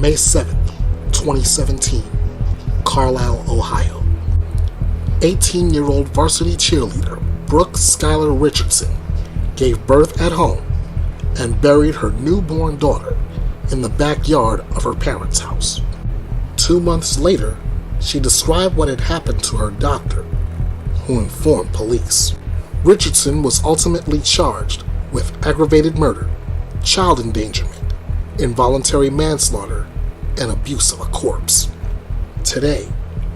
May 7th, 2017, Carlisle, Ohio. 18-year-old varsity cheerleader Brooke Skylar Richardson gave birth at home and buried her newborn daughter in the backyard of her parents' house. 2 months later, she described what had happened to her doctor, who informed police. Richardson was ultimately charged with aggravated murder, child endangerment, involuntary manslaughter, and abuse of a corpse. Today,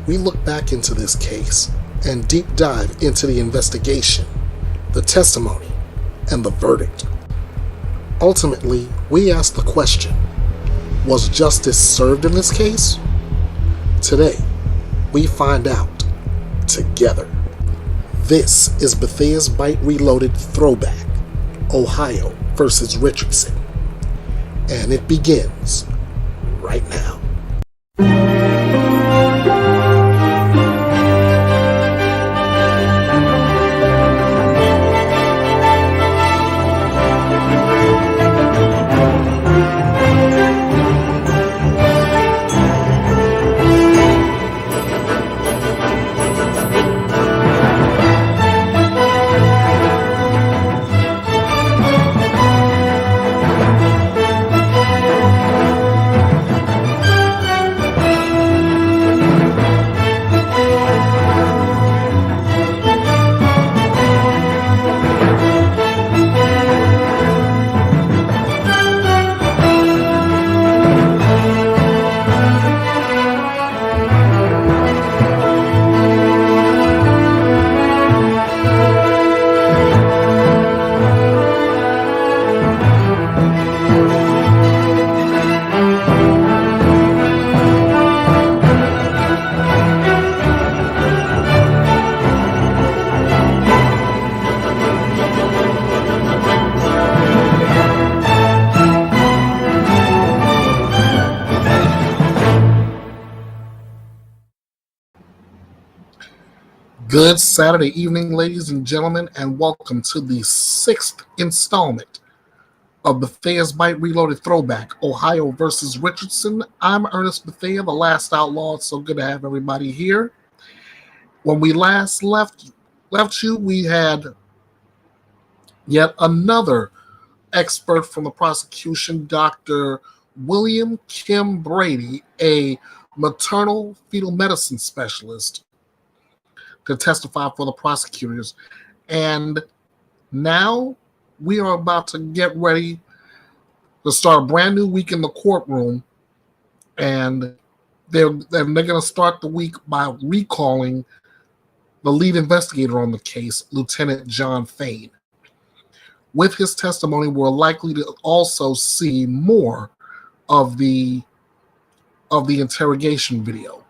we look back into this case and deep dive into the investigation, the testimony, and the verdict. Ultimately, we ask the question, was justice served in this case? Today, we find out together. This is BETHEA'S BYTE Reloaded Throwback, Ohio versus Richardson. And it begins right now. Good Saturday evening, ladies and gentlemen, and welcome to the 6th installment of BETHEA'S BYTE Reloaded Throwback, Ohio versus Richardson. I'm Ernest Bethea, the last outlaw. It's so good to have everybody here. When we last left you, we had yet another expert from the prosecution, Dr. William Kim Brady, a maternal fetal medicine specialist, to testify for the prosecutors. And now we are about to get ready to start a brand new week in the courtroom, and they're going to start the week by recalling the lead investigator on the case, Lieutenant John Fain. With his testimony, we're likely to also see more of the interrogation video.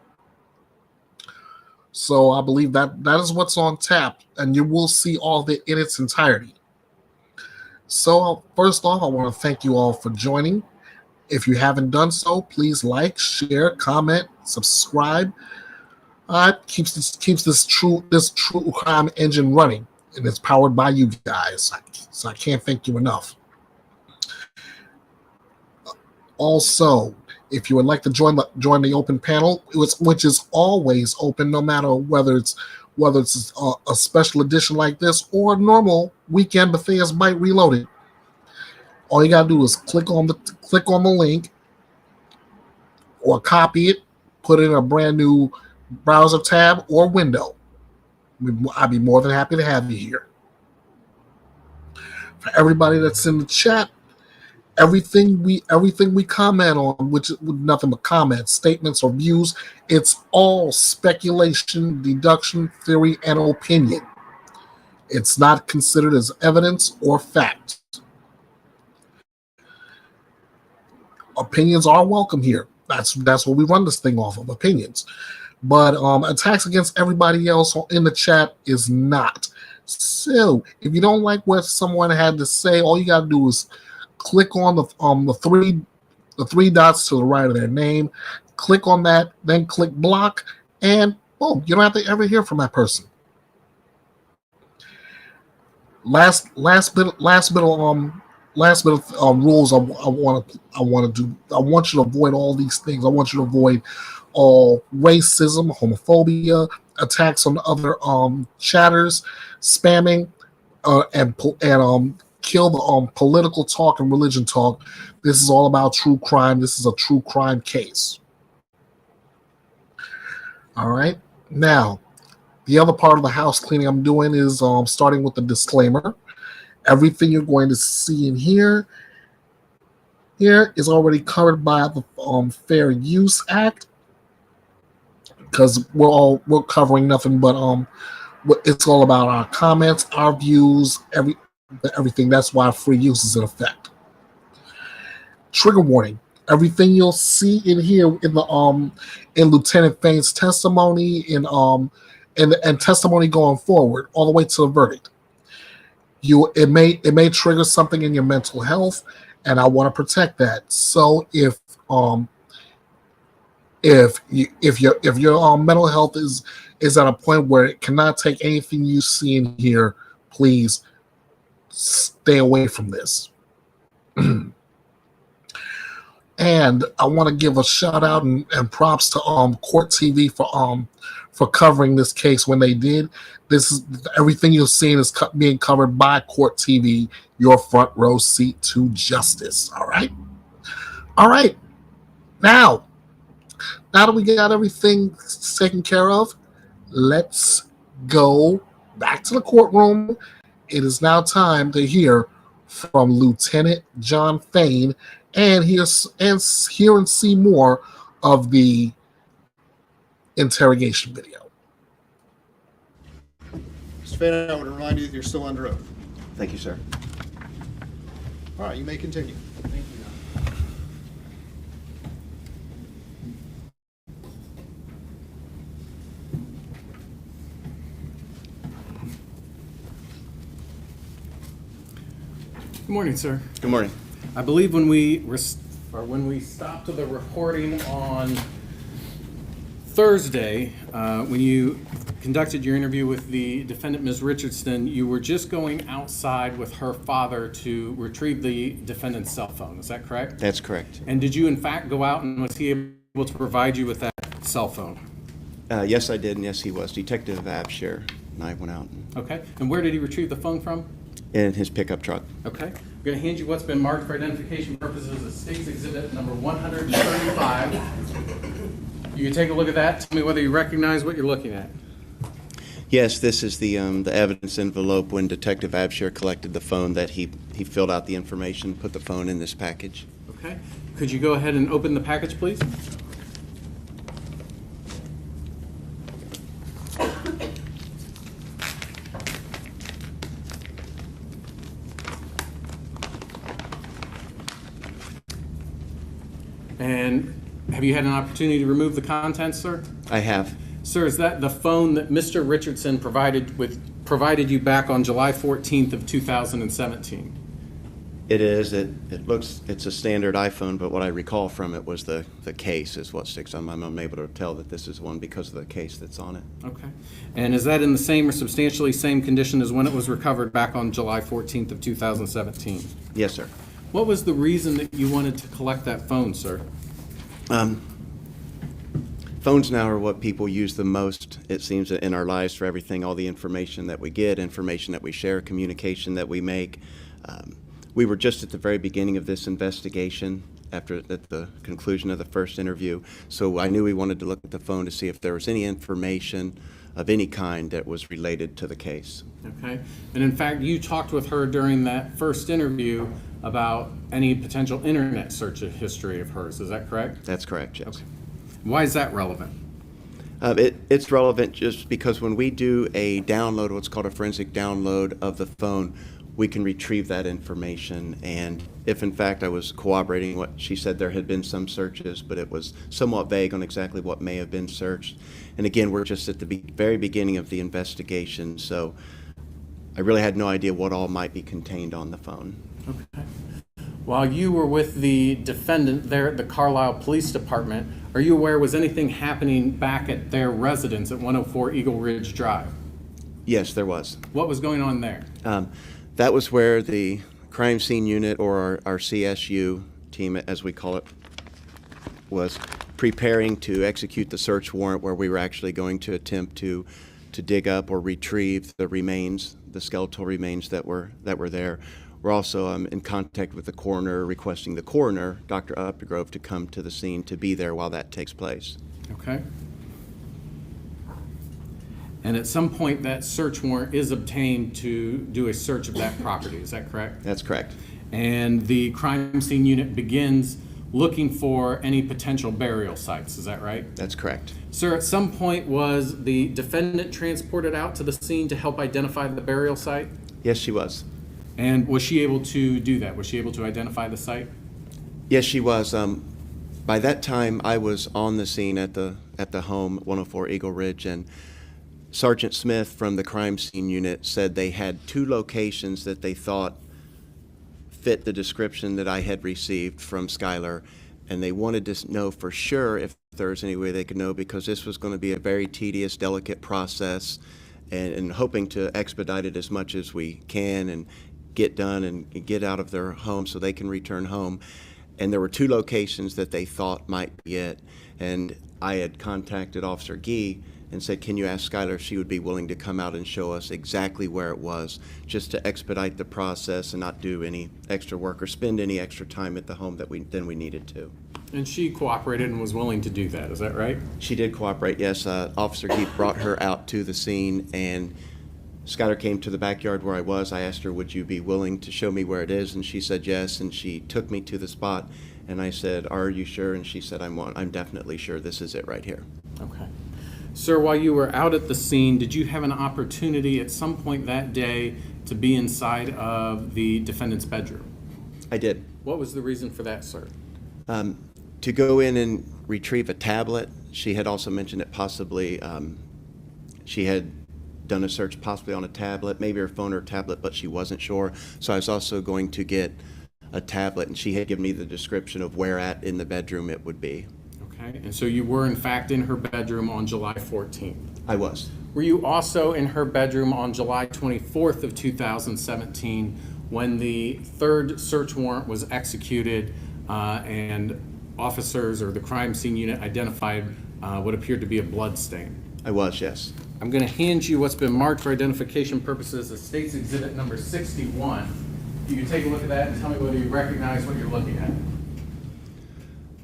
So I believe that is what's on tap, and you will see all of it in its entirety. So first off, I want to thank you all for joining. If you haven't done so, please like, share, comment, subscribe. Keeps this true crime engine running, and it's powered by you guys. So I can't thank you enough. Also, if you would like to join the open panel, which is always open, no matter whether it's a special edition like this or a normal weekend BETHEA'S BYTE Reloaded, all you gotta do is click on the link or copy it, put it in a brand new browser tab or window. I'd be more than happy to have you here. For everybody that's in the chat, everything we comment on, which is nothing but comments, statements, or views, it's all speculation, deduction, theory, and opinion. It's not considered as evidence or fact. Opinions are welcome here. That's what we run this thing off of, opinions. But attacks against everybody else in the chat is not. So if you don't like what someone had to say, all you gotta do is click on the three dots to the right of their name, click on that, then click block, and boom, you don't have to ever hear from that person. Last bit of last minute rules I want you to avoid all these things. I want you to avoid all racism, homophobia, attacks on other chatters, spamming, and kill the political talk and religion talk. This is all about true crime. This is a true crime case. All right. Now, the other part of the house cleaning I'm doing is starting with the disclaimer. Everything you're going to see in here is already covered by the Fair Use Act, because we're covering nothing but it's all about our comments, our views, everything. That's why free use is in effect. Trigger warning: everything you'll see in here in Lieutenant Fain's testimony, and testimony going forward, all the way to the verdict, it may trigger something in your mental health, and I want to protect that. So if your mental health is at a point where it cannot take anything you see in here, please stay away from this. And I want to give a shout out and props to Court TV for covering this case when they did. This is everything you're seeing is being covered by Court TV, your front row seat to justice. All right. Now that we got everything taken care of, let's go back to the courtroom. It is now time to hear from Lieutenant John Fain and hear and see more of the interrogation video. Mr. Fain, I would remind you that you're still under oath. Thank you, sir. All right, you may continue. Thank you. Good morning, sir. Good morning. I believe when we stopped the recording on Thursday, when you conducted your interview with the defendant, Ms. Richardson, you were just going outside with her father to retrieve the defendant's cell phone. Is that correct? That's correct. And did you in fact go out, and was he able to provide you with that cell phone? Yes, I did, and yes, he was. Detective Abshire and I went out. Okay. And where did he retrieve the phone from? In his pickup truck. Okay. I'm going to hand you what's been marked for identification purposes as State's Exhibit number 135. You can take a look at that. Tell me whether you recognize what you're looking at. Yes, this is the evidence envelope when Detective Abshire collected the phone that he filled out the information, put the phone in this package. Okay. Could you go ahead and open the package, please? And have you had an opportunity to remove the contents, sir? I have. Sir, is that the phone that Mr. Richardson provided you back on July 14th of 2017? It is. It's a standard iPhone, but what I recall from it was the case is what sticks on my mind. I'm able to tell that this is one because of the case that's on it. Okay. And is that in the same or substantially same condition as when it was recovered back on July 14th of 2017? Yes, sir. What was the reason that you wanted to collect that phone, sir? Phones now are what people use the most, it seems, in our lives for everything, all the information that we get, information that we share, communication that we make. We were just at the very beginning of this investigation at the conclusion of the first interview, so I knew we wanted to look at the phone to see if there was any information of any kind that was related to the case. Okay. And in fact, you talked with her during that first interview about any potential internet search history of hers. Is that correct? That's correct, yes. Okay. Why is that relevant? It's relevant just because when we do a download, what's called a forensic download of the phone, we can retrieve that information. And if in fact I was corroborating what she said, there had been some searches, but it was somewhat vague on exactly what may have been searched. And again, we're just at the very beginning of the investigation, so I really had no idea what all might be contained on the phone. Okay. While you were with the defendant there at the Carlisle Police Department, are you aware, was anything happening back at their residence at 104 Eagle Ridge Drive? Yes, there was. What was going on there? That was where the crime scene unit, or our CSU team, as we call it, was preparing to execute the search warrant where we were actually going to attempt to dig up or retrieve the remains, the skeletal remains that were there. We're also in contact with the coroner, requesting the coroner, Dr. Updegrove, to come to the scene to be there while that takes place. Okay. And at some point, that search warrant is obtained to do a search of that property. Is that correct? That's correct. And the crime scene unit begins looking for any potential burial sites. Is that right? That's correct. Sir, at some point, was the defendant transported out to the scene to help identify the burial site? Yes, she was. And was she able to do that? Was she able to identify the site? Yes, she was. By that time, I was on the scene at the home, 104 Eagle Ridge, and Sergeant Smith from the crime scene unit said they had 2 locations that they thought fit the description that I had received from Skylar, and they wanted to know for sure if there was any way they could know, because this was going to be a very tedious, delicate process, and hoping to expedite it as much as we can and get done and get out of their home so they can return home. And there were 2 locations that they thought might be it, and I had contacted Officer Gee and said, can you ask Skylar if she would be willing to come out and show us exactly where it was, just to expedite the process and not do any extra work or spend any extra time at the home that we needed to. And she cooperated and was willing to do that. Is that right? She did cooperate, yes. Officer Gee brought her out to the scene, and Skylar came to the backyard where I was. I asked her, would you be willing to show me where it is? And she said yes, and she took me to the spot. And I said, are you sure? And she said, I'm definitely sure this is it right here. Okay. Sir, while you were out at the scene, did you have an opportunity at some point that day to be inside of the defendant's bedroom? I did. What was the reason for that, sir? To go in and retrieve a tablet. She had also mentioned that possibly she had done a search possibly on a tablet, maybe her phone or tablet, but she wasn't sure. So I was also going to get a tablet, and she had given me the description of where at in the bedroom it would be. Okay, and so you were in fact in her bedroom on July 14th. I was. Were you also in her bedroom on July 24th of 2017 when the 3rd search warrant was executed and officers or the crime scene unit identified what appeared to be a blood stain? I was, yes. I'm going to hand you what's been marked for identification purposes as State's Exhibit number 61. If you can take a look at that and tell me whether you recognize what you're looking at.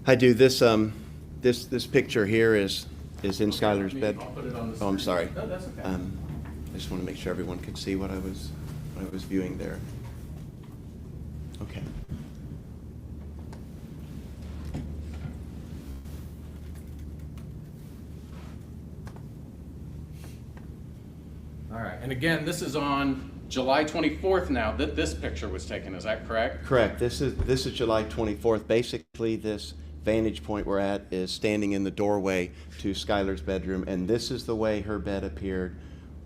I do. This picture here is in Skylar's bed. I'll put it on the Oh, I'm screen. sorry. No, that's okay. I just want to make sure everyone could see what I was viewing there. Okay. All right, and again, this is on July 24th now that this picture was taken, is that correct? Correct. This is July 24th. Basically, this vantage point we're at is standing in the doorway to Skylar's bedroom, and this is the way her bed appeared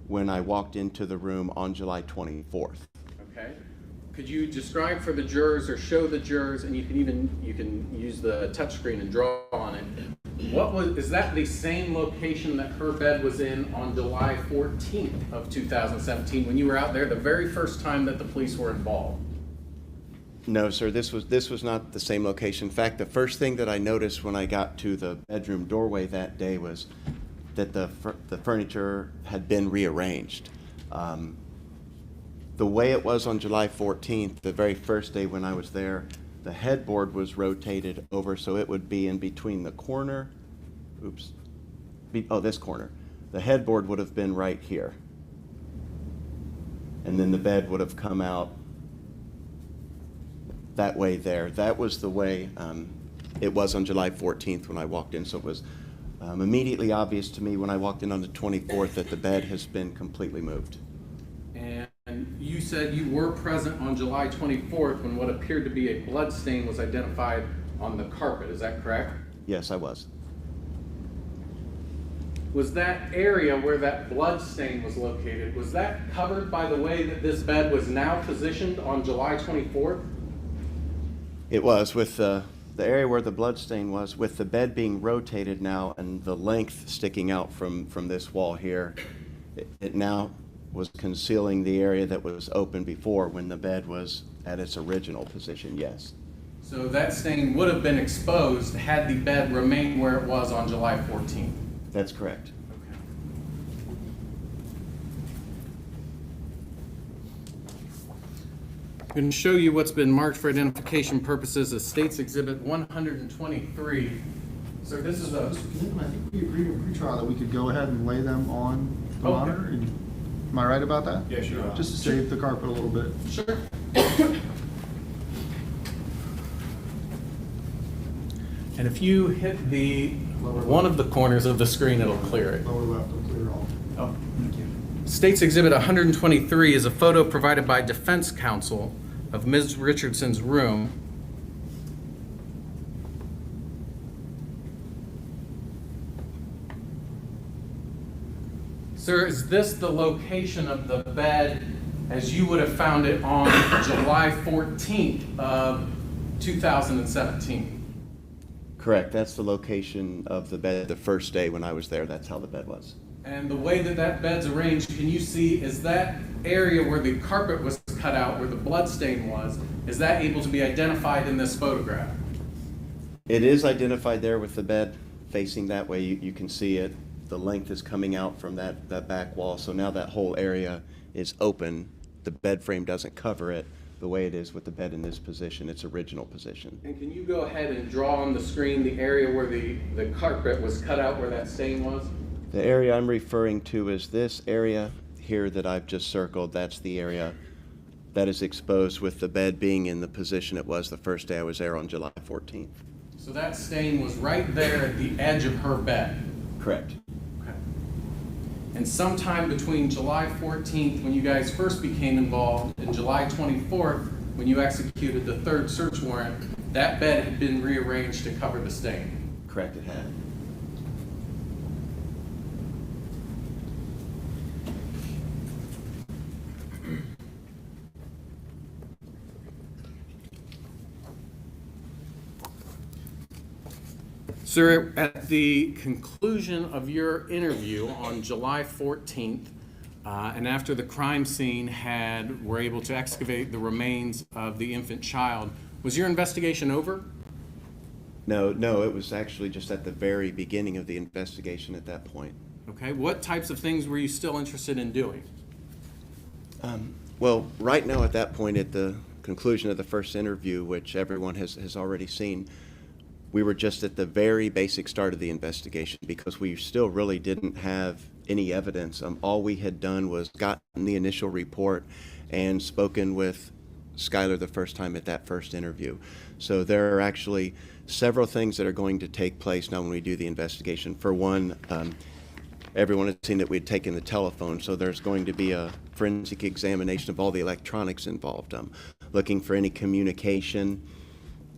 when I walked into the room on July 24th. Okay. Could you describe for the jurors or show the jurors, and you can use the touchscreen and draw on it. Is that the same location that her bed was in on July 14th of 2017 when you were out there the very first time that the police were involved? No, sir, this was not the same location. In fact, the first thing that I noticed when I got to the bedroom doorway that day was that the furniture had been rearranged. The way it was on July 14th, the very first day when I was there, the headboard was rotated over so it would be in between the corner, this corner. The headboard would have been right here. And then the bed would have come out that way there. That was the way it was on July 14th when I walked in. So it was immediately obvious to me when I walked in on the 24th that the bed has been completely moved. And you said you were present on July 24th when what appeared to be a blood stain was identified on the carpet. Is that correct? Yes, I was. Was that area where that blood stain was located, was that covered by the way that this bed was now positioned on July 24th? It was, with the area where the blood stain was, with the bed being rotated now and the length sticking out from this wall here, it now was concealing the area that was open before when the bed was at its original position, yes. So that stain would have been exposed had the bed remained where it was on July 14th. That's correct. I'm going to show you what's been marked for identification purposes as State's Exhibit 123. So this is a... I think we agreed in pre-trial that we could go ahead and lay them on the Okay. monitor. Am I right about that? Yeah, sure. Just to save the carpet a little bit. Sure. And if you hit the one of the corners of the screen, it'll clear it. Lower left will clear all. Oh, thank you. State's Exhibit 123 is a photo provided by defense counsel of Ms. Richardson's room. Sir, is this the location of the bed as you would have found it on July 14th of 2017? Correct. That's the location of the bed the first day when I was there. That's how the bed was. And the way that that bed's arranged, can you see, is that area where the carpet was cut out, where the blood stain was, is that able to be identified in this photograph? It is identified there with the bed facing that way. You can see it. The length is coming out from that back wall. So now that whole area is open. The bed frame doesn't cover it the way it is with the bed in this position, its original position. And can you go ahead and draw on the screen the area where the carpet was cut out, where that stain was? The area I'm referring to is this area here that I've just circled. That's the area that is exposed with the bed being in the position it was the first day I was there on July 14th. So that stain was right there at the edge of her bed. Correct. Okay. And sometime between July 14th, when you guys first became involved, and July 24th, when you executed the third search warrant, that bed had been rearranged to cover the stain. Correct, it had. Sir, at the conclusion of your interview on July 14th, and after the crime scene were able to excavate the remains of the infant child, was your investigation over? No, it was actually just at the very beginning of the investigation at that point. Okay, what types of things were you still interested in doing? Well, right now at that point, at the conclusion of the first interview, which everyone has already seen, we were just at the very basic start of the investigation because we still really didn't have any evidence. All we had done was gotten the initial report and spoken with Skylar the first time at that first interview. So there are actually several things that are going to take place now when we do the investigation. For one, everyone had seen that we'd taken the telephone, so there's going to be a forensic examination of all the electronics involved, looking for any communication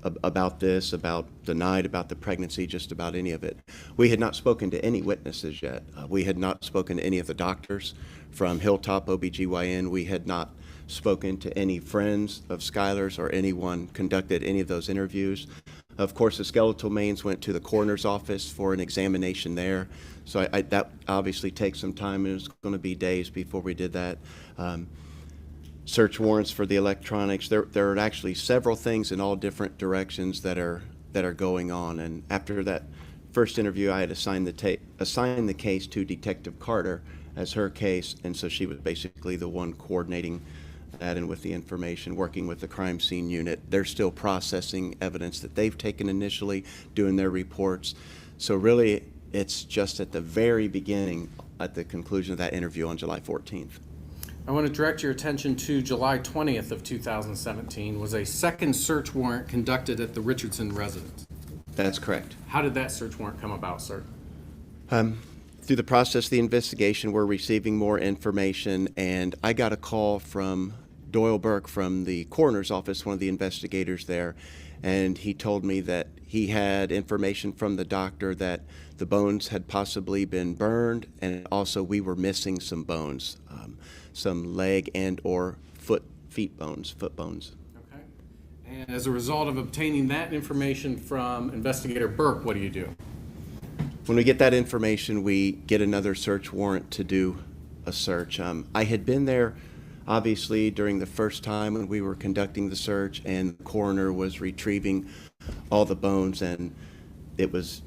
about this, about the night, about the pregnancy, just about any of it. We had not spoken to any witnesses yet. We had not spoken to any of the doctors from Hilltop OBGYN. We had not spoken to any friends of Skylar's or anyone conducted any of those interviews. Of course, the skeletal remains went to the coroner's office for an examination there. So that obviously takes some time, and it's going to be days before we did that. Search warrants for the electronics. There are actually several things in all different directions that are going on. And after that first interview, I had assigned the case to Detective Carter as her case, and so she was basically the one coordinating that and with the information, working with the crime scene unit. They're still processing evidence that they've taken initially, doing their reports. So really, it's just at the very beginning, at the conclusion of that interview on July 14th. I want to direct your attention to July 20th of 2017 was a second search warrant conducted at the Richardson residence. That's correct. How did that search warrant come about, sir? Through the process of the investigation, we're receiving more information, and I got a call from Doyle Burke from the coroner's office, one of the investigators there, and he told me that he had information from the doctor that the bones had possibly been burned, and also we were missing some bones, some leg and or foot bones. Okay. And as a result of obtaining that information from Investigator Burke, what do you do? When we get that information, we get another search warrant to do a search. I had been there Obviously, during the first time when we were conducting the search and the coroner was retrieving all the bones, and it was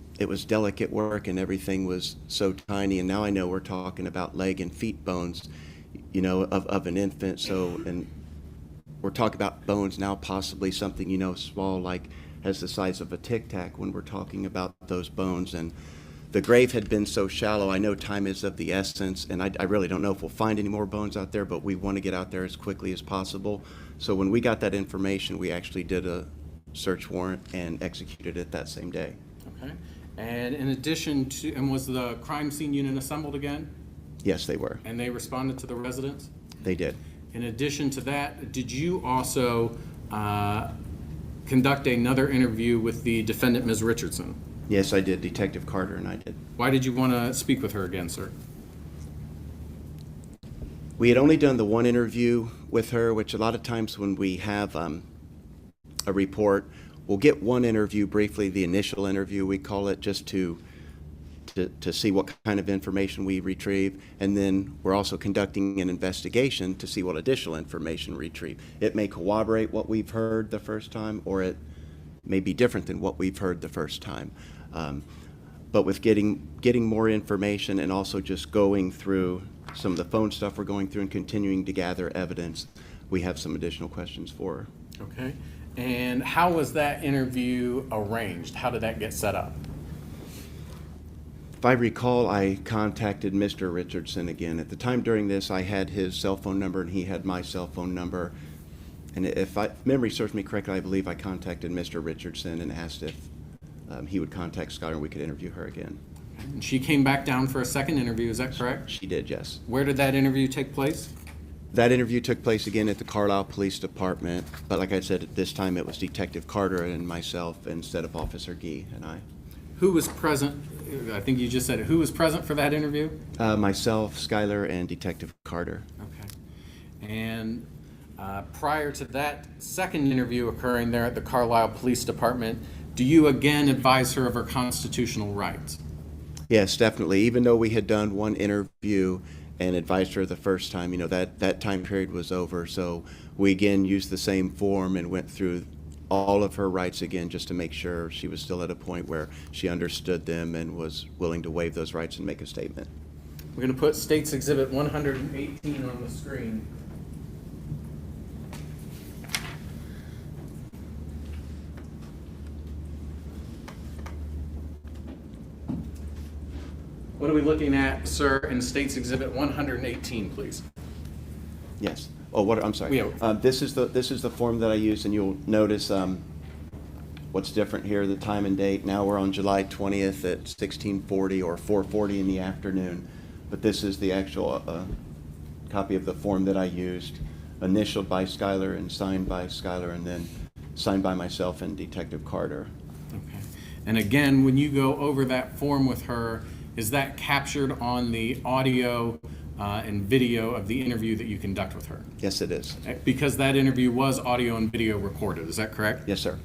delicate work and everything was so tiny, and now I know we're talking about leg and feet bones, of an infant. So, and we're talking about bones now, possibly something, small, like as the size of a Tic Tac when we're talking about those bones. And the grave had been so shallow. I know time is of the essence, and I really don't know if we'll find any more bones out there, but we want to get out there as quickly as possible. So when we got that information, we actually did a search warrant and executed it that same day. Okay. And in addition to, and was the crime scene unit assembled again? Yes, they were. And they responded to the residents? They did. In addition to that, did you also conduct another interview with the defendant, Ms. Richardson? Yes, I did. Detective Carter and I did. Why did you want to speak with her again, sir? We had only done the one interview with her, which a lot of times when we have a report, we'll get one interview briefly, the initial interview we call it, just to see what kind of information we retrieve, and then we're also conducting an investigation to see what additional information we retrieve. It may corroborate what we've heard the first time, or it may be different than what we've heard the first time. But with getting more information and also just going through some of the phone stuff we're going through and continuing to gather evidence, we have some additional questions for her. Okay. And how was that interview arranged? How did that get set up? If I recall, I contacted Mr. Richardson again. At the time during this, I had his cell phone number and he had my cell phone number. And if memory serves me correctly, I believe I contacted Mr. Richardson and asked if he would contact Skylar and we could interview her again. And she came back down for a second interview, is that correct? She did, yes. Where did that interview take place? That interview took place again at the Carlisle Police Department, but like I said, at this time it was Detective Carter and myself instead of Officer Gee and I. Who was present? I think you just said it. Who was present for that interview? Myself, Skylar, and Detective Carter. Okay. And prior to that second interview occurring there at the Carlisle Police Department, do you again advise her of her constitutional rights? Yes, definitely. Even though we had done one interview and advised her the first time, that time period was over. So we again used the same form and went through all of her rights again just to make sure she was still at a point where she understood them and was willing to waive those rights and make a statement. We're going to put State's Exhibit 118 on the screen. What are we looking at, sir, in State's Exhibit 118, please? Yes. Oh, I'm sorry. Yeah. This is the form that I used, and you'll notice what's different here, the time and date. Now we're on July 20th at 16:40 or 4:40 in the afternoon. But this is the actual copy of the form that I used, initialed by Skylar and signed by Skylar, and then signed by myself and Detective Carter. Okay. And again, when you go over that form with her, is that captured on the audio and video of the interview that you conduct with her? Yes, it is. Because that interview was audio and video recorded, is that correct? Yes, sir.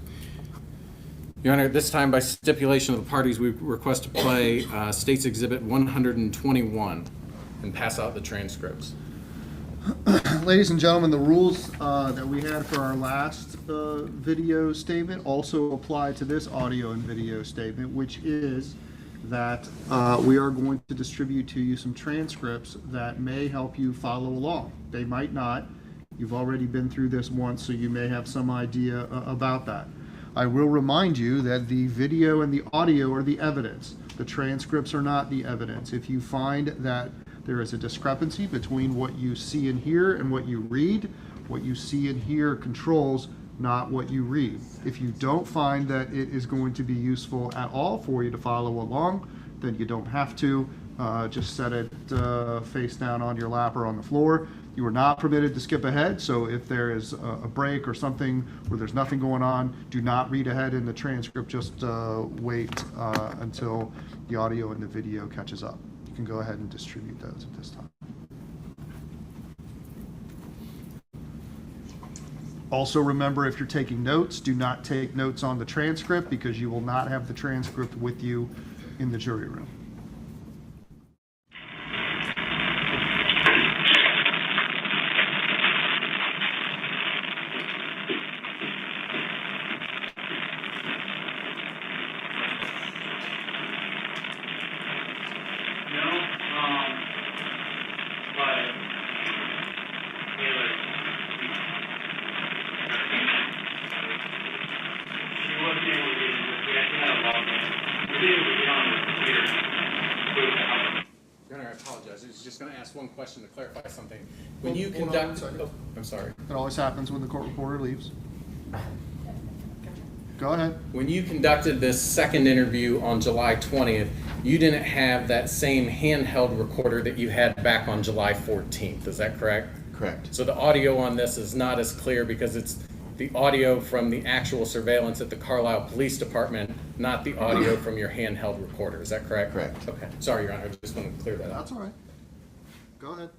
Your Honor, at this time, by stipulation of the parties, we request to play State's Exhibit 121 and pass out the transcripts. Ladies and gentlemen, the rules that we had for our last video statement also apply to this audio and video statement, which is that we are going to distribute to you some transcripts that may help you follow along. They might not. You've already been through this once, so you may have some idea about that. I will remind you that the video and the audio are the evidence. The transcripts are not the evidence. If you find that there is a discrepancy between what you see and hear and what you read, what you see and hear controls, not what you read. If you don't find that it is going to be useful at all for you to follow along, then you don't have to. Just set it face down on your lap or on the floor. You are not permitted to skip ahead, so if there is a break or something where there's nothing going on, do not read ahead in the transcript. Just wait until the audio and the video catches up. You can go ahead and distribute those at this time. Also remember, if you're taking notes, do not take notes on the transcript because you will not have the transcript with you in the jury room. just going to ask one question to clarify something. When you Hold on conduct, one second. oh, I'm sorry. It always happens when the court reporter leaves. Go ahead. When you conducted this second interview on July 20th, you didn't have that same handheld recorder that you had back on July 14th. Is that correct? Correct. So the audio on this is not as clear because it's the audio from the actual surveillance at the Carlisle Police Department, not the audio from your handheld recorder. Is that correct? Correct. Okay. Sorry, Your Honor. I just wanted to clear that up. That's all right. Go ahead.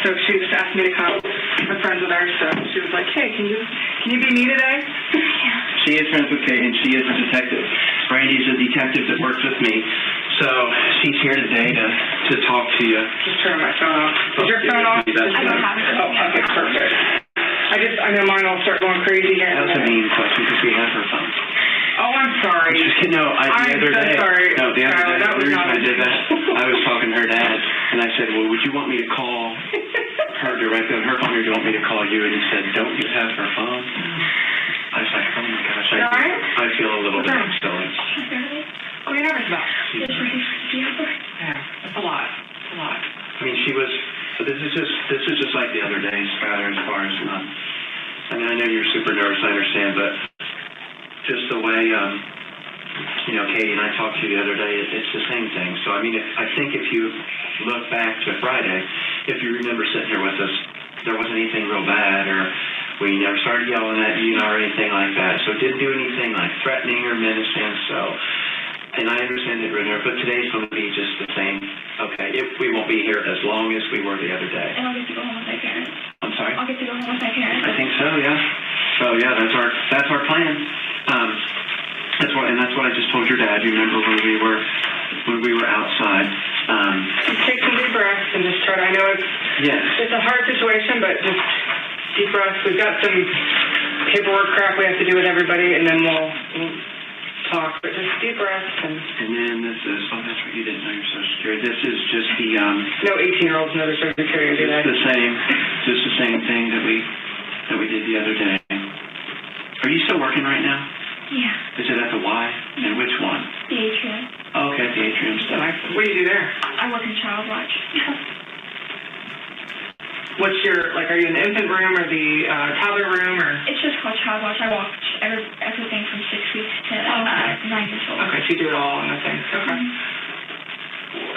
So she just asked me to come. I'm friends with her, so she was like, "Hey, can you be me today?" She is friends with Kate, and she is a detective. Brandy's a detective that works with me, so she's here today to talk to you. Just turn my phone off. Is your phone off? I don't have it. Oh, okay, perfect. I know mine will start going crazy here. That was a mean question because we have her phone. Oh, I'm sorry. No, the other day. Sorry. No, the other day. That The was reason not I did that, I was talking to her dad, and I said, "Well, would you want me to call her directly on her phone, or do you want me to call you?" And he said, "Don't you have her phone?" I was like, "Oh my gosh, I feel a little bit silly." Oh, you never about. Yeah, it's a lot. It's a lot. I mean, she was. This is just like the other day, Skylar. As far as I mean, I know you're super nervous. I understand, but just the way Katie and I talked to you the other day, it's the same thing. So I mean, I think if you look back to Friday, if you remember sitting here with us, there wasn't anything real bad, or we never started yelling at you or anything like that. So it didn't do anything like threatening or menacing. So. And I understand that, Renner, but today's going to be just the same. Okay, if we won't be here as long as we were the other day. And I'll get to go home with my parents. I'm sorry? I'll get to go home with my parents. I think so, yeah. So yeah, that's our plan. That's what I just told your dad. You remember when we were outside. Just take some deep breaths and just try to. I know it's a hard situation, but just deep breaths. We've got some paperwork crap we have to do with everybody, and then we'll talk, but just deep breaths. And then this is, that's what you didn't know your Social Security. This is just the, no 18-year-olds know their Social Security, do they? Just the same thing that we did the other day. Are you still working right now? Yeah. Is it at the Y? And which one? The atrium. Oh, okay, the atrium stuff. What do you do there? I work in child watch. What's your, like, are you in the infant room or the toddler room, or? It's just called child watch. I watch everything from 6 weeks to 9 years old. Okay, so you do it all in the thing. Okay.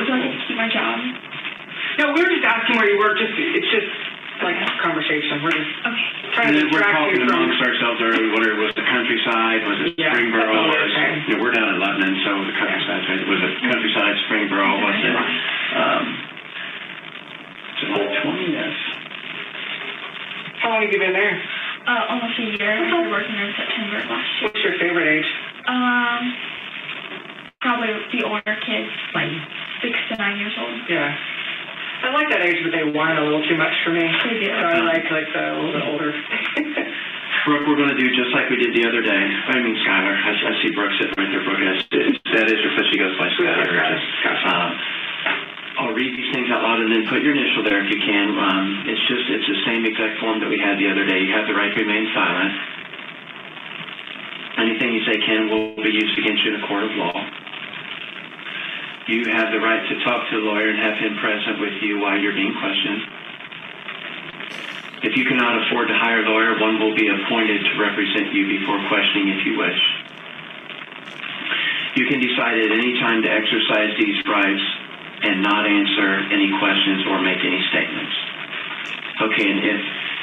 Do I get to keep my job? No, we were just asking where you work. It's just like a conversation. We're just trying to We're distract talking you from. amongst ourselves earlier. Whether it was the countryside, was it Springboro? We're down in Lebanon, so the countryside. Was it countryside, Springboro? Was it? July 20th. How long have you been there? Almost a year. I started working there in September of last year. What's your favorite age? Probably the older kids, like 6 to 9 years old. Yeah. I like that age, but they whine a little too much for me. They do. So I like the a little bit older. Brooke, we're going to do just like we did the other day. I mean, Skylar. I see Brooke sitting right there. Brooke, that is her, she goes by Skylar. I'll read these things out loud and then put your initial there if you can. It's the same exact form that we had the other day. You have the right to remain silent. Anything you say can will be used against you in a court of law. You have the right to talk to the lawyer and have him present with you while you're being questioned. If you cannot afford to hire a lawyer, one will be appointed to represent you before questioning if you wish. You can decide at any time to exercise these rights and not answer any questions or make any statements. Okay, and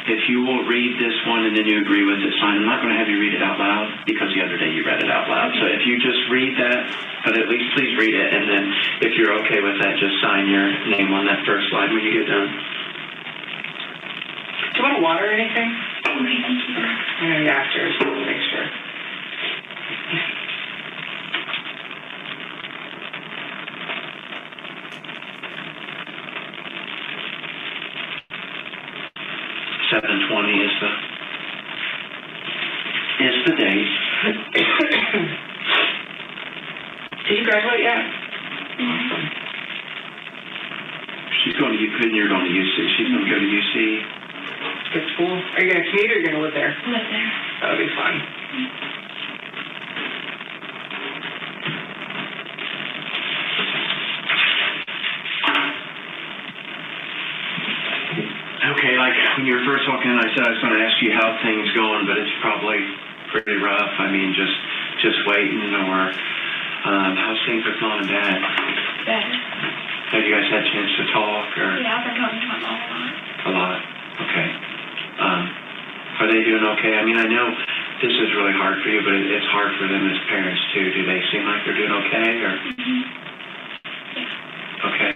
if you will read this one and then you agree with it, sign. I'm not going to have you read it out loud because the other day you read it out loud. So if you just read that, but at least please read it, and then if you're okay with that, just sign your name on that first slide when you get done. Do you want water or anything? Okay, thank you. I'm going to be after, so we'll make sure. $7:20 is the date. Did you graduate yet? You're going to UC. She's going to go to UC. Good school. Are you going to commute or are you going to live there? Live there. That'll be fun. Okay, like when you were first walking in, I said I was going to ask you how things going, but it's probably pretty rough. I mean, just waiting, or how's things with mom and dad? Better. Have you guys had a chance to talk, or? Yeah, I've been talking to my mom a lot. A lot. Okay. Are they doing okay? I mean, I know this is really hard for you, but it's hard for them as parents too. Do they seem like they're doing okay, or? Mm-hmm. Okay.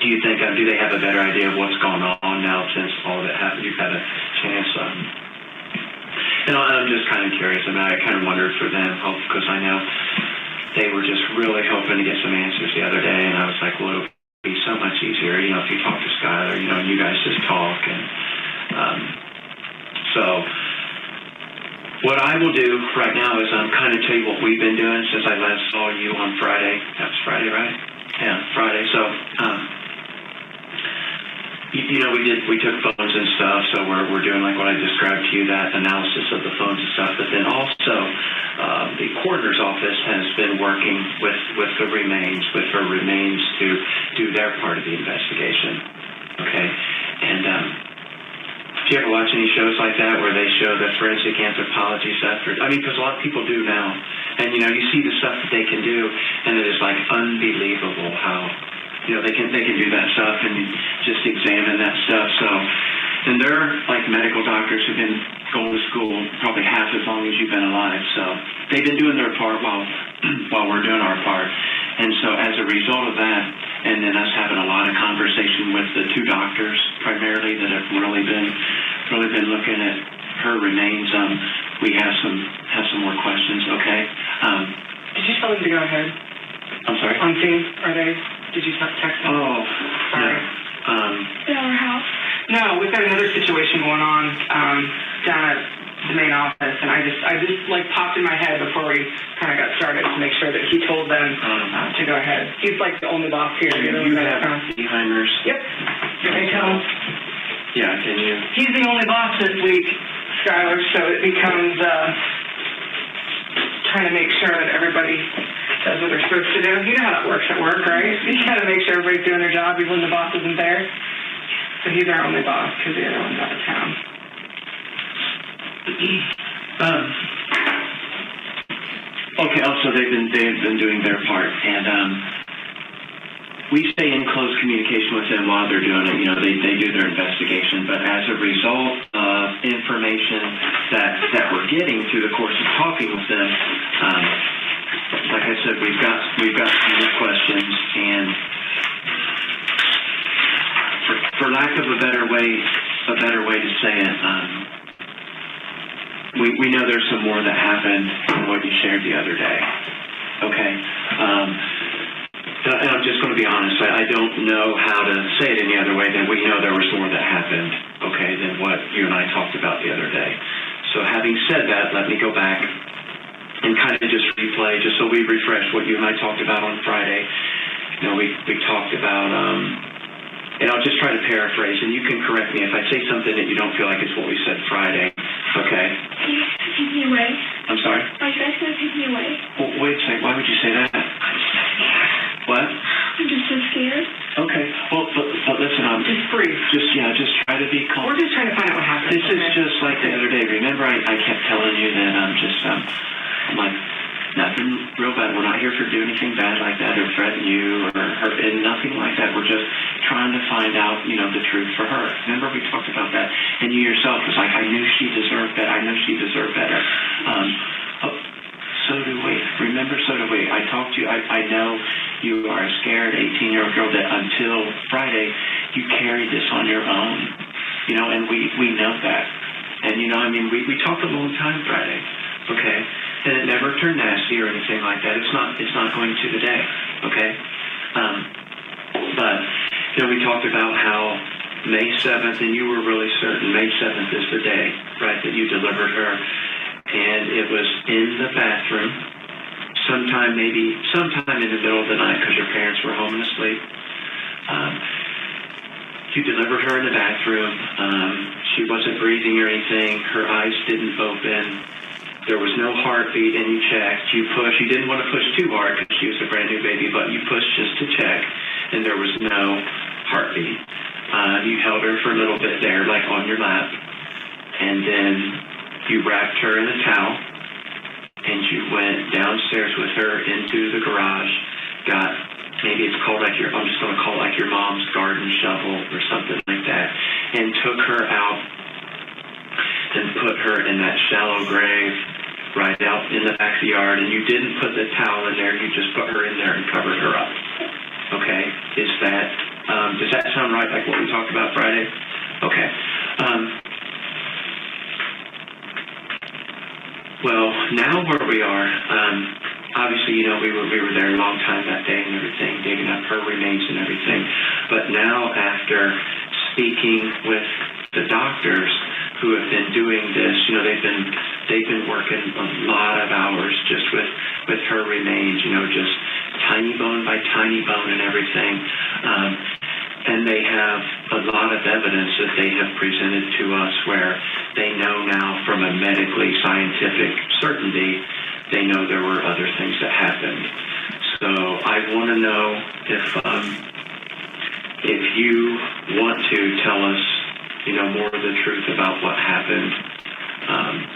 Do you think, do they have a better idea of what's going on now since all that happened? You've had a chance, and I'm just kind of curious. I mean, I kind of wondered for them, because I know they were just really hoping to get some answers the other day, and I was like, well, it'll be so much easier, if you talk to Skylar, and you guys just talk, and so what I will do right now is kind of tell you what we've been doing since I last saw you on Friday. That was Friday, right? Yeah, Friday. So, we took phones and stuff, so we're doing like what I described to you, that analysis of the phones and stuff, but then also the coroner's office has been working with her remains to do their part of the investigation. Okay, and do you ever watch any shows like that where they show the forensic anthropology stuff? Because a lot of people do now, and you see the stuff that they can do, and it is like unbelievable how they can do that stuff and just examine that stuff. So, and they're like medical doctors who've been going to school probably half as long as you've been alive. So they've been doing their part while we're doing our part. And so as a result of that, and then us having a lot of conversation with the two doctors primarily that have really been looking at her remains, we have some more questions. Okay. Did you tell them to go ahead? I'm sorry. On scene? Did you text them? Oh, sorry. No. In our house. No, we've got another situation going on down at the main office, and I just like popped in my head before we kind of got started to make sure that he told them to go ahead. He's like the only boss here. You have behind-ers. Yep. Can I tell him? Yeah, can you? He's the only boss this week, Skylar, so it becomes trying to make sure that everybody does what they're supposed to do. You know how that works at work, right? You gotta make sure everybody's doing their job even when the boss isn't there. So he's our only boss because the other one's out of town. Okay. Also, they've been doing their part, and we stay in close communication with them while they're doing it. They do their investigation, but as a result of information that we're getting through the course of talking with them, like I said, we've got some more questions, and for lack of a better way to say it, we know there's some more that happened than what you shared the other day. Okay. And I'm just going to be honest. I don't know how to say it any other way than we know there was more that happened, okay, than what you and I talked about the other day. So having said that, let me go back and kind of just replay, just so we refresh what you and I talked about on Friday. We talked about, and I'll just try to paraphrase, and you can correct me if I say something that you don't feel like it's what we said Friday. Okay? Are you guys gonna take me away? I'm sorry? Are you guys gonna take me away? Well, wait a second. Why would you say that? I'm just so scared. What? I'm just so scared. Okay. Well, but listen, Just breathe. just try to be calm. We're just trying to find out what happened. This is just like the other day. Remember, I kept telling you that I'm like, nothing real bad. We're not here to do anything bad like that or threaten you or hurt, and nothing like that. We're just trying to find out, the truth for her. Remember, we talked about that, and you yourself was like, I knew she deserved better. I know she deserved better. So do we. Remember, so do we. I talked to you. I know you are a scared 18-year-old girl that until Friday you carried this on your own, and we know that. And, we talked a long time Friday, okay? And it never turned nasty or anything like that. It's not going to today, okay? But, we talked about how May 7th, and you were really certain May 7th is the day, right, that you delivered her. And it was in the bathroom, sometime in the middle of the night because your parents were home and asleep. You delivered her in the bathroom. She wasn't breathing or anything. Her eyes didn't open. There was no heartbeat, and you checked. You pushed. You didn't want to push too hard because she was a brand new baby, but you pushed just to check, and there was no heartbeat. You held her for a little bit there, like on your lap, and then you wrapped her in a towel, and you went downstairs with her into the garage, got, maybe it's called like I'm just going to call it like your mom's garden shovel or something like that, and took her out and put her in that shallow grave right out in the back of the yard, and you didn't put the towel in there, you just put her in there and covered her up. Okay? Does that sound right, like what we talked about Friday? Okay. Well, now where we are, obviously, we were there a long time that day and everything, digging up her remains and everything. But now, after speaking with the doctors who have been doing this, they've been working a lot of hours just with her remains, just tiny bone by tiny bone and everything. And they have a lot of evidence that they have presented to us where they know now from a medically scientific certainty, they know there were other things that happened. So I want to know if you want to tell us, more of the truth about what happened,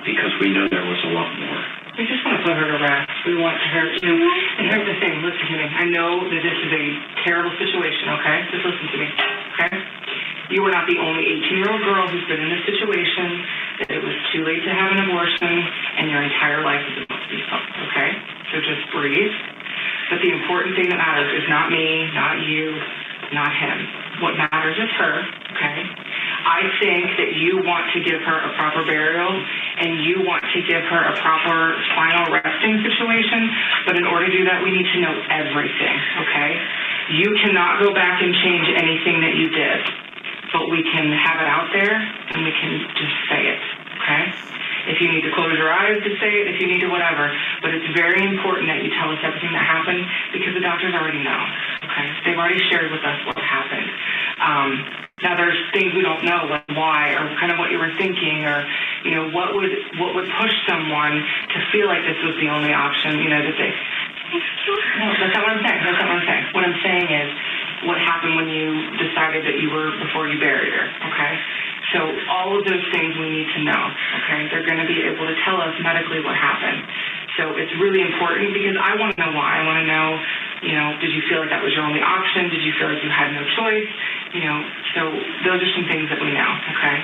because we know there was a lot more. We just want to put her to rest. We want her to, and here's the thing, listen to me. I know that this is a terrible situation, okay? Just listen to me, okay? You are not the only 18-year-old girl who's been in this situation, that it was too late to have an abortion, and your entire life is about to be fucked, okay? So just breathe. But the important thing that matters is not me, not you, not him. What matters is her, okay? I think that you want to give her a proper burial and you want to give her a proper final resting situation, but in order to do that, we need to know everything, okay? You cannot go back and change anything that you did, but we can have it out there and we can just say it, okay? If you need to close your eyes to say it, if you need to whatever, but it's very important that you tell us everything that happened because the doctors already know, okay? They've already shared with us what happened. Now there's things we don't know, like why, or kind of what you were thinking, or what would push someone to feel like this was the only option, that they. No, that's not what I'm saying. That's not what I'm saying. What I'm saying is what happened when you decided that before you buried her. Okay. So all of those things we need to know. Okay. They're going to be able to tell us medically what happened. So it's really important because I want to know why. I want to know, did you feel like that was your only option? Did you feel like you had no choice? So those are some things that we know, okay?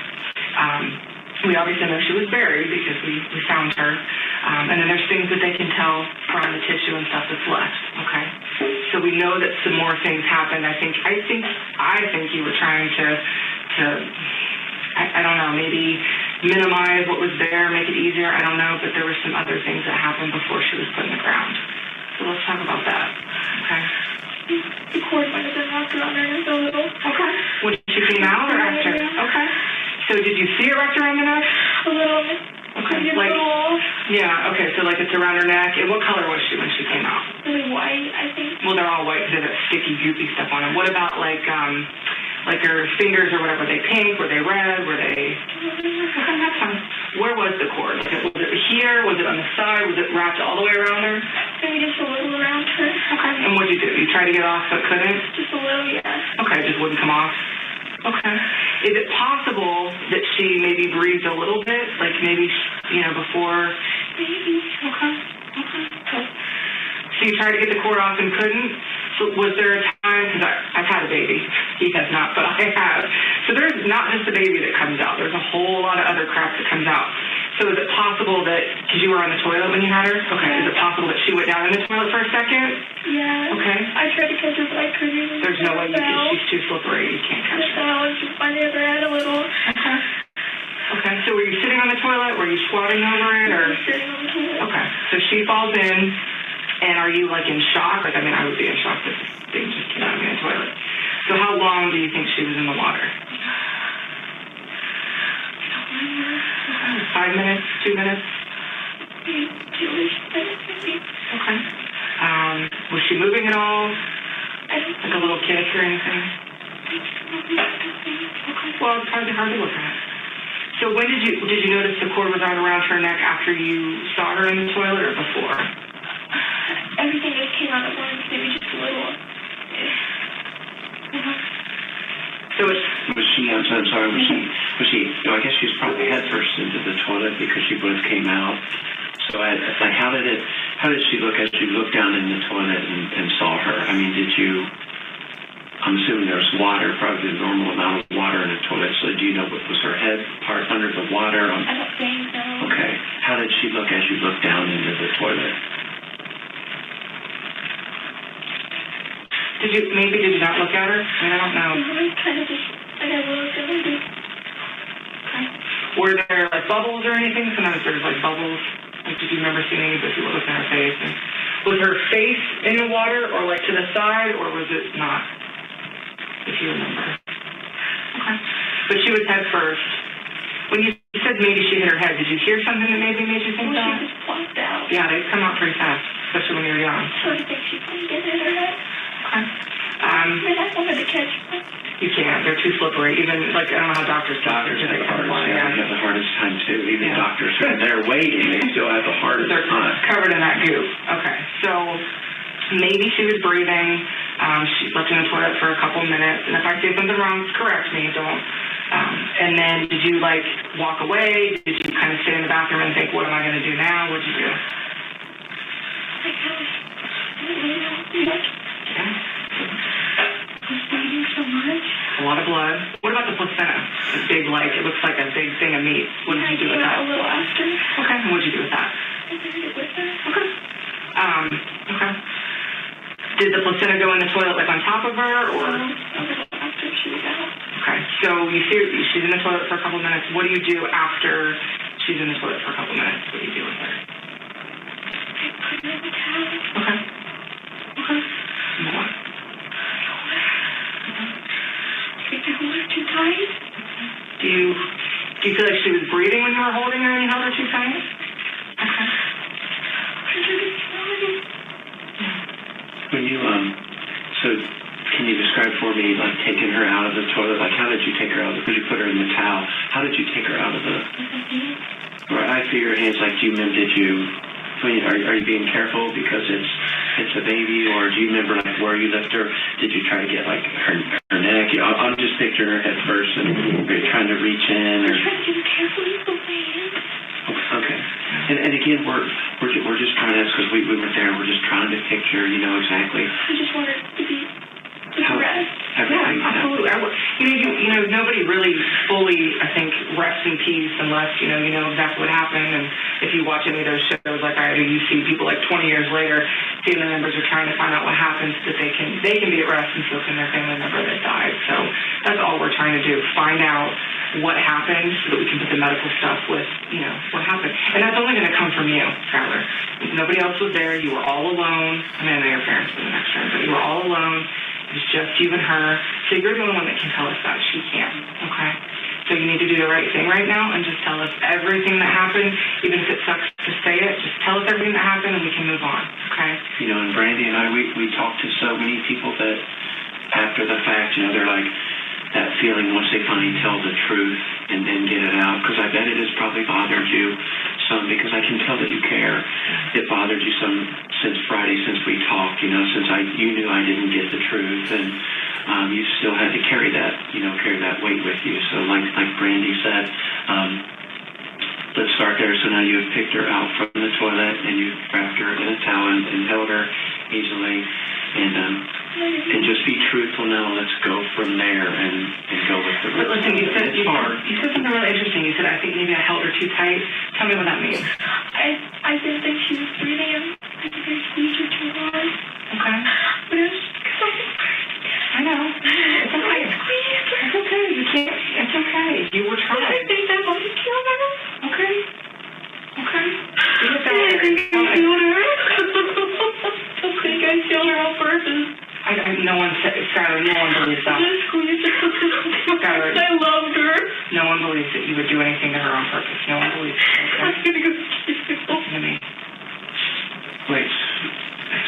We obviously know she was buried because we found her. And then there's things that they can tell from the tissue and stuff that's left, okay? So we know that some more things happened. I think you were trying to I don't know, maybe minimize what was there, make it easier, I don't know, but there were some other things that happened before she was put in the ground. So let's talk about that, okay? The cord might have been wrapped around her neck a little. Okay. When she came out or after? Yeah. Okay. So did you see it wrapped around the neck? A little. Okay. Maybe a little. Yeah, okay, so like it's around her neck. And what color was she when she came out? Really white, I think. Well, they're all white because they have that sticky, goopy stuff on them. What about like Like her fingers or whatever, were they pink? Were they red? Were they... Okay, that's fine. Where was the cord? Was it here? Was it on the side? Was it wrapped all the way around her? Maybe just a little around her. Okay, and what'd you do? You tried to get off but couldn't? Just a little, yeah. Okay, it just wouldn't come off. Okay. Is it possible that she maybe breathed a little bit? Like maybe, before? Maybe. Okay. So you tried to get the cord off and couldn't? So was there a time, because I've had a baby, he has not, but I have. So there's not just the baby that comes out, there's a whole lot of other crap that comes out. So is it possible that, because you were on the toilet when you had her? Okay, is it possible that she went down in the toilet for a second? Yeah. Okay. I tried to catch her, but I couldn't. There's no way you can, she's too slippery, you can't catch her. I was just by the other end a little. Okay. Okay, so were you sitting on the toilet? Were you squatting over it? Or? I was sitting on the toilet. Okay, so she falls in, and are you like in shock? Like, I would be in shock if this thing just came out of me in the toilet. So how long do you think she was in the water? 5 minutes? 2 minutes? Maybe 2-ish minutes, maybe. Okay. Was she moving at all? Like a little kick or anything? Okay, well, it's probably hard to look at. So when did you notice the cord was on around her neck after you saw her in the toilet or before? Everything just came out at once, maybe just a little. So it's... Was she, I'm sorry, was she, I guess she was probably head first into the toilet because she both came out. So like, how did she look as you looked down in the toilet and saw her? I mean, I'm assuming there was water, probably the normal amount of water in the toilet. So do you know what was her head part under the water? I don't think so. Okay. How did she look as you looked down into the toilet? Did you not look at her? I mean, I don't know. I kind of just, I looked and I did. Okay. Were there like bubbles or anything? Sometimes there's like bubbles. Like, did you remember seeing any people looking at her face? And was her face in the water or like to the side, or was it not? If you remember. Okay. But she was head first. When you said maybe she hit her head, did you hear something that maybe made you think Well, that? she just plopped out. Yeah, they come out pretty fast, especially when you're young. So I think she probably did hit her head. Okay. I mean, I wanted to catch her. You can't. They're too slippery. Even, like, I don't know how doctors Have the hardest time too. Even doctors, when they're waiting, they still have the hardest They're time. covered in that goop. Okay. So maybe she was breathing. She left in the toilet for a couple minutes. And if I say something wrong, correct me. Don't. And then did you, like, walk away? Did you kind of stay in the bathroom and think, what am I going to do now? What did you do? Yeah. Bleeding so much. A lot of blood. What about the placenta? The big, like, it looks like a big thing of meat. What did you do with that? A little after. Okay. And what did you do with that? I buried it with her. Okay. Okay. Did the placenta go in the toilet, like, on top of her, or? A little after she was out. Okay. So you see she's in the toilet for a couple minutes. What do you do after she's in the toilet for a couple minutes? What do you do with her? I put her in the towel. Okay. Okay. More. If I hold her too tight. Do you feel like she was breathing when you were holding her and you held her too tight? Okay. When you, so can you describe for me, like, taking her out of the toilet? Like, how did you take her out of the, did you put her in the towel? How did you take her out of the, right through your hands? Like, are you being careful because it's a baby, or do you remember, like, where you left her? Did you try to get, like, her neck? I'm just picturing her head first, and are you trying to reach in? Or? I'm trying to do it carefully with the hand. Okay. And again, we're just trying to ask, because we were there, we're just trying to picture, exactly. I just want her to be rest. Everything. Yeah, absolutely. Nobody really fully, I think, rests in peace unless, you know exactly what happened. And if you watch any of those shows like I do, you see people like 20 years later, family members are trying to find out what happened so that they can be at rest and so can their family member that died. So that's all we're trying to do, find out what happened so that we can put the medical stuff with, what happened. And that's only going to come from you, Skylar. Nobody else was there. You were all alone. I mean, I know your parents were in the next room, but you were all alone. It was just you and her. So you're the only one that can tell us that. She can't. Okay? So you need to do the right thing right now and just tell us everything that happened. Even if it sucks to say it, just tell us everything that happened and we can move on. Okay? And Brandy and I, we talked to so many people that after the fact, they're like, that feeling once they finally tell the truth and get it out, because I bet it has probably bothered you some, because I can tell that you care. It bothered you some since Friday, since we talked, you know, since you knew I didn't get the truth, and you still had to carry that, you know, carry that weight with you. So like Brandy said, let's start there. So now you have picked her out from the toilet and you've wrapped her in a towel and held her easily, and just be truthful now. Let's go from there and go with the rest. But listen, you said it's something really interesting. You said, I think maybe I held her too tight. Tell me what that means. I didn't think she was breathing. I think I squeezed her too hard. Okay. But it was so I know. It's okay. It's okay. You can't. It's okay. You were trying. I think that might have killed her. Okay. Okay. I think I killed her. I think I killed her on purpose. No one said, Skylar, no one believes that. Just squeezed her. Skylar, I loved her. no one believes that you would do anything to her on purpose. No one believes it. Okay? I'm gonna go kill Listen to me. Wait,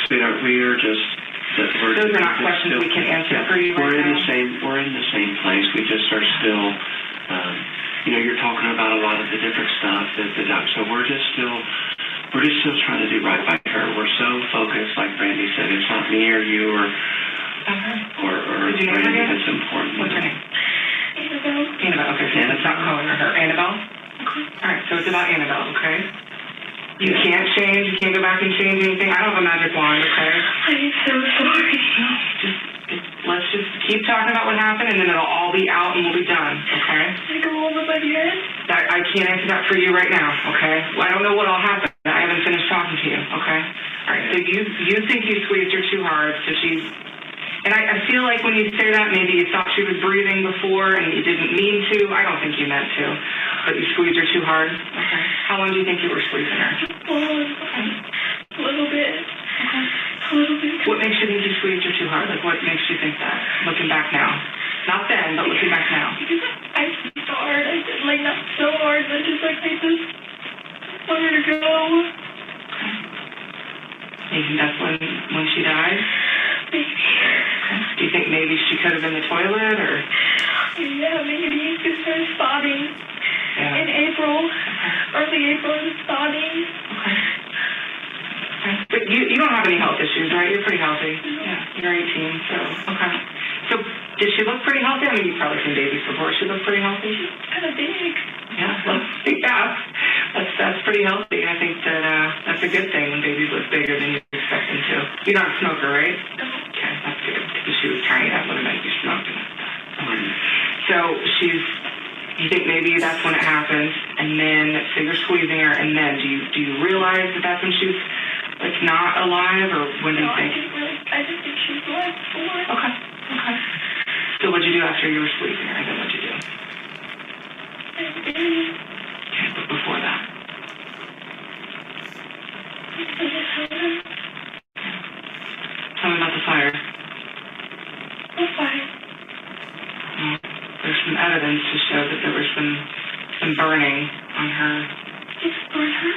sweetheart, we are just. Those are not questions we can answer for you We're right in now. we're in the same place. We just are still, you know, you're talking about a lot of the different stuff that the doc. So we're just still trying to do right by her. We're so focused, like Brandy said. It's not me or you or Did you name her Brandy yet? that's important. What's her name? Annabelle. Annabelle. Okay, so let's not calling her Annabelle. All right, so it's about Annabelle, okay? You can't change. You can't go back and change anything. I don't have a magic wand, okay? I'm so sorry. Let's just keep talking about what happened, and then it'll all be out, and we'll be done, okay? Can I go home with my parents? I can't answer that for you right now, okay? I don't know what all happened. I haven't finished talking to you, okay? All right, so you think you squeezed her too hard, so she's... And I feel like when you say that, maybe you thought she was breathing before and you didn't mean to. I don't think you meant to, but you squeezed her too hard. Okay. How long do you think you were squeezing her? A little bit. Okay. A little bit. What makes you think you squeezed her too hard? Like, what makes you think that? Looking back now. Not then, but looking back now. Because I squeezed hard. I did, like, not so hard, but just like I just want her to go. Okay. You think that's when she died? Maybe. Okay. Do you think maybe she could have been in the toilet, or? Yeah, maybe because her spotting Yeah. in April. Okay. Early April was spotting. Okay. Okay. But you don't have any health issues, right? You're pretty healthy. Yeah. You're 18, so okay. So did she look pretty healthy? I mean, you've probably seen babies before. She looked pretty healthy. She's kind of big. Yeah. That's pretty healthy. I think that that's a good thing when babies look bigger than you expect them to. You're not a smoker, right? No. Okay, that's good. Because she was tiny, that would have made you smoke. So you think maybe that's when it happened, and then so you're squeezing her, and then do you realize that that's when she was like not alive, or when do you think? I just think she was alive before. Okay. Okay. So what'd you do after you were squeezing her, and then what'd you do? Okay, but before that. Tell me about the fire. What fire? There's some evidence to show that there was some burning on her. Didn't burn her.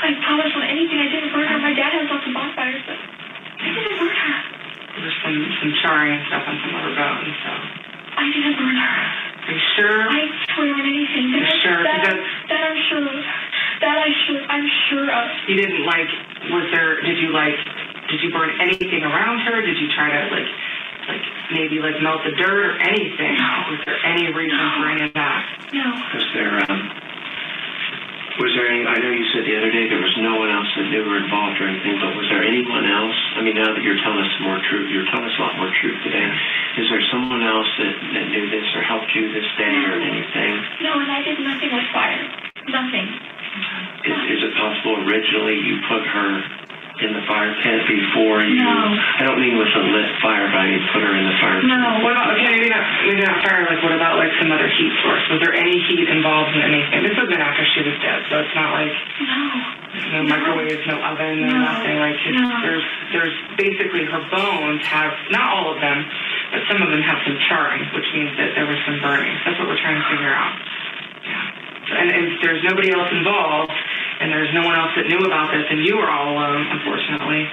I promise on anything I didn't burn her. My dad has lots of bonfires, but I didn't burn her. There was some charring and stuff on some of her bones, so. I didn't burn her. Are you sure? I swear on anything. You're sure? That I'm sure of. I'm sure of. You didn't did you burn anything around her? Did you try to maybe melt the dirt or anything? No. Was there any reason for any of that? No. Was there any, I know you said the other day there was no one else that knew or involved or anything, but was there anyone else? I mean, now that you're telling us more truth, you're telling us a lot more truth today. Is there someone else that knew this or helped you this day or anything? No, and I did nothing with fire. Nothing. Is it possible originally you put her in the fire pit before you? No. I don't mean with a lit fire, but I mean put her in the fire pit. No. What about, okay, maybe not fire, what about some other heat source? Was there any heat involved in anything? This was been after she was dead, so it's not like no microwaves, no oven, no nothing. There's basically her bones have, not all of them, but some of them have some charring, which means that there was some burning. That's what we're trying to figure out. Yeah. And if there's nobody else involved, and there's no one else that knew about this, and you were all alone, unfortunately,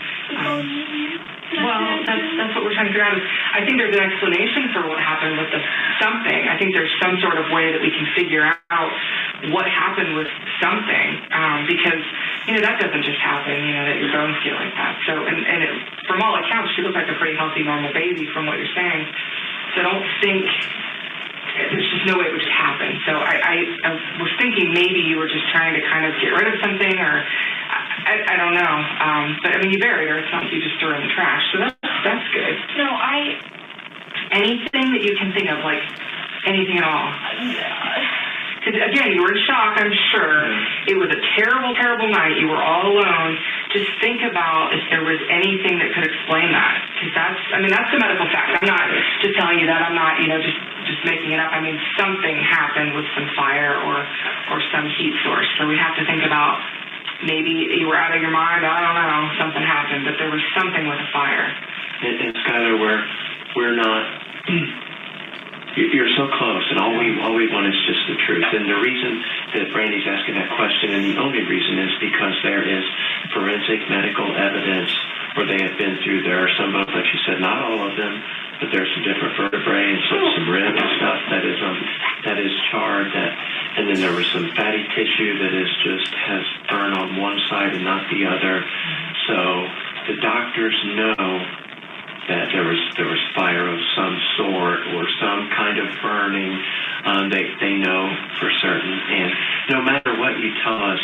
Well, that's what we're trying to figure out. I think there's an explanation for what happened with the something. I think there's some sort of way that we can figure out what happened with something, because, that doesn't just happen, that your bones get like that. So, and from all accounts, she looked like a pretty healthy, normal baby from what you're saying. So I don't think, there's just no way it would just happen. So I was thinking maybe you were just trying to kind of get rid of something, or I don't know. But I mean, you buried her. It's not like you just threw her in the trash. So that's good. No, anything that you can think of, like anything at all. Because again, you were in shock, I'm sure. It was a terrible, terrible night. You were all alone. Just think about if there was anything that could explain that. Because that's the medical fact. I'm not just telling you that. I'm not, just making it up. I mean, something happened with some fire or some heat source. So we have to think about maybe you were out of your mind. I don't know. Something happened, but there was something with a fire. And Skylar, we're not. You're so close, and all we want is just the truth. And the reason that Brandy's asking that question, and the only reason, is because there is forensic medical evidence where they have been through. There are some bones, like she said, not all of them, but there's some different vertebrae and some rib and stuff that is charred. And then there was some fatty tissue that has burn on one side and not the other. So the doctors know that there was fire of some sort or some kind of burning. They know for certain, and no matter what you tell us,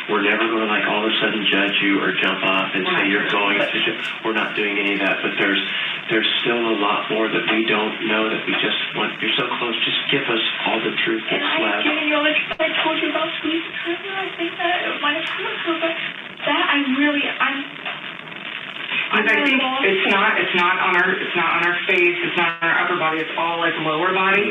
we're never going to all of a sudden judge you or jump off and say you're going to. We're not doing any of that, but there's still a lot more that we don't know that we just want. You're so close. Just give us all the truth that's left. I've given you all the truth. I told you about squeeze. I think that might have come up, but that I think it's not on our face, it's not on our upper body, it's all lower body.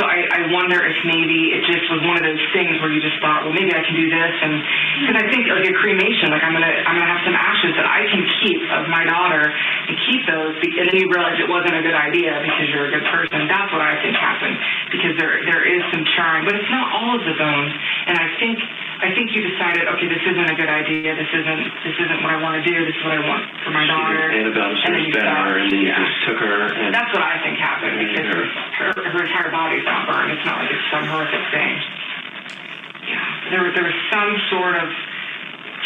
So I wonder if maybe it just was one of those things where you just thought, well, maybe I can do this, and because I think a cremation, I'm gonna have some ashes that I can keep of my daughter and keep those, and then you realize it wasn't a good idea because you're a good person. That's what I think happened, because there is some charring, but it's not all of the bones, and I think you decided, okay, this isn't a good idea. This isn't what I want to do. This is what I want for my daughter. Annabelle was better, and then you just took her. And that's what I think happened, because her entire body's not burned. It's not like it's some horrific thing. Yeah, there was some sort of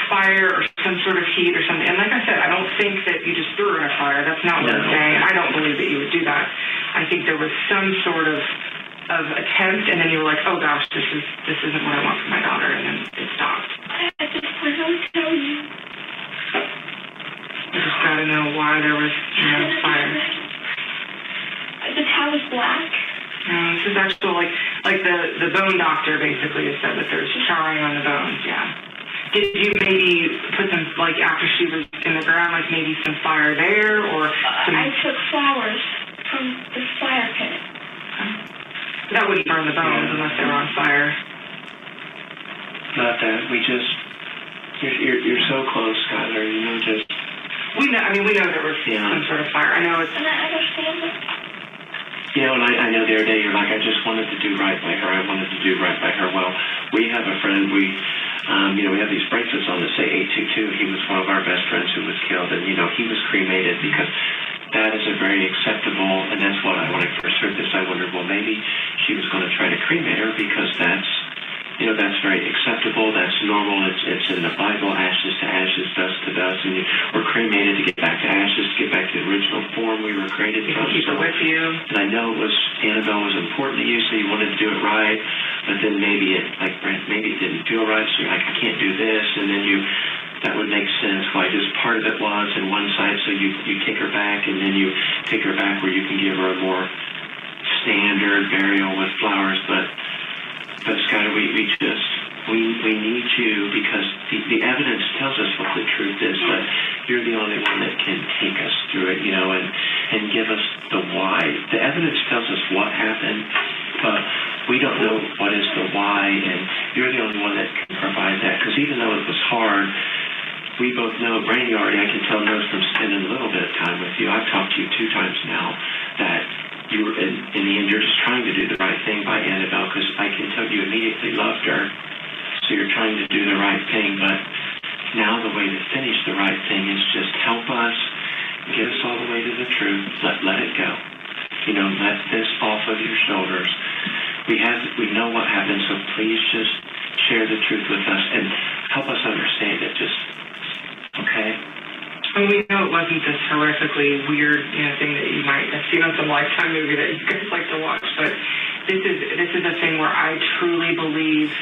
fire or some sort of heat or something. And like I said, I don't think that you just threw her in a fire. That's not what I'm saying. I don't believe that you would do that. I think there was some sort of attempt, and then you were like, oh gosh, this isn't what I want for my daughter, and then it stopped. I just want to tell you. I just gotta know why there was fire. The towel is black. No, this is actually like the bone doctor basically has said that there's charring on the bones. Yeah. Did you maybe put them after she was in the ground, maybe some fire there, or some? I took flowers from the fire pit. That wouldn't burn the bones unless they were on fire. Not that. You're so close, Skylar. We know there was some sort of fire. I know it's. And I understand it. And I know the other day you're like, I just wanted to do right by her. I wanted to do right by her. Well, we have a friend. We have these bracelets on that say 822. He was one of our best friends who was killed, and he was cremated because that is a very acceptable, and that's what when I first heard this, I wondered, well, maybe she was going to try to cremate her because that's very acceptable, that's normal, it's in the Bible, ashes to ashes, dust to dust, and we're cremated to get back to ashes, to get back to the original form we were created from. Keep it with you. And I know Annabelle was important to you, so you wanted to do it right, but then maybe it didn't feel right, so you're like, I can't do this, and then that would make sense why just part of it was in one side, so you take her back, and then you take her back where you can give her a more standard burial with flowers, but Skylar, we need you because the evidence tells us what the truth is, but you're the only one that can take us through it, and give us the why. The evidence tells us what happened, but we don't know what is the why, and you're the only one that can provide that, because even though it was hard, we both know, Brandy already, I can tell, knows from spending a little bit of time with you. I've talked to you 2 times now that you were, in the end, you're just trying to do the right thing by Annabelle, because I can tell you immediately loved her, so you're trying to do the right thing, but now the way to finish the right thing is just help us, get us all the way to the truth, let it go. You know, let this off of your shoulders. We know what happened, so please just share the truth with us and help us understand it. Just, okay? And we know it wasn't this horrifically weird, thing that you might have seen on some Lifetime movie that you guys like to watch, but this is a thing where I truly believe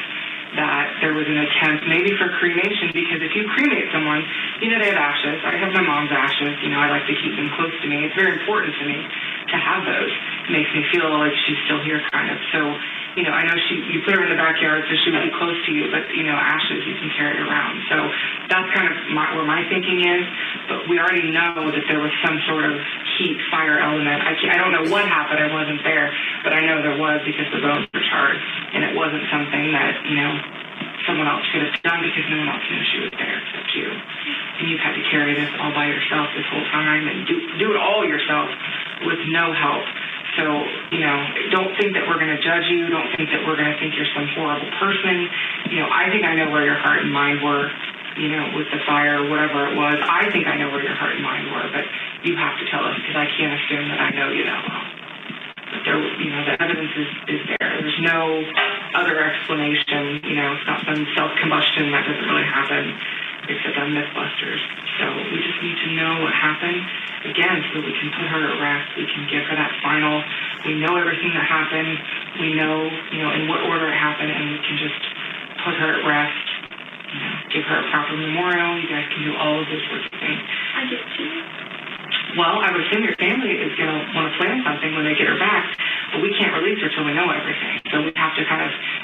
that there was an attempt maybe for cremation, because if you cremate someone, they have ashes. I have my mom's ashes. I like to keep them close to me. It's very important to me to have those. It makes me feel like she's still here, kind of. So, I know you put her in the backyard so she would be close to you, but, ashes, you can carry it around. So that's kind of where my thinking is. But we already know that there was some sort of heat, fire element. I don't know what happened. I wasn't there. But I know there was, because the bones were charred. And it wasn't something that, someone else could have done, because no one else knew she was there except you. And you've had to carry this all by yourself this whole time and do it all yourself with no help. So, don't think that we're going to judge you. Don't think that we're going to think you're some horrible person. I think I know where your heart and mind were, with the fire or whatever it was. I think I know where your heart and mind were, but you have to tell us, because I can't assume that I know you that well. But there, the evidence is there. There's no other explanation. It's not some self-combustion that doesn't really happen, except on Mythbusters. So we just need to know what happened, again, so that we can put her at rest. We can give her that final. We know everything that happened. We know, in what order it happened, and we can just put her at rest. Give her a proper memorial. You guys can do all of those sorts of things. I get to. Well, I would assume your family is going to want to plan something when they get her back, but we can't release her till we know everything. So we have to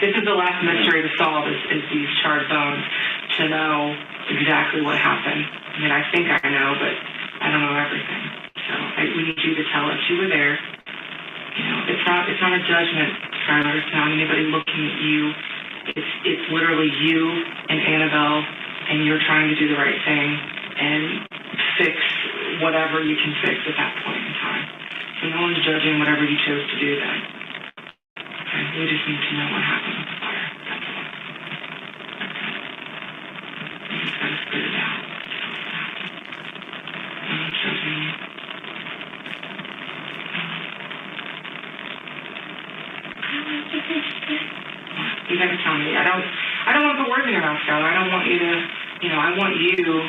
this is the last mystery to solve, is these charred bones, to know exactly what happened. I mean, I think I know, but I don't know everything. So we need you to tell us you were there. It's not a judgment, Skylar. It's not anybody looking at you. It's literally you and Annabelle, and you're trying to do the right thing and fix whatever you can fix at that point in time. So no one's judging whatever you chose to do then. Okay, we just need to know what happened with the fire. That's all. Okay. We just gotta spit it out. That's what happened. No one's judging you. You gotta tell me. I don't want to put words in your mouth, Skylar. I don't want you to, I want you.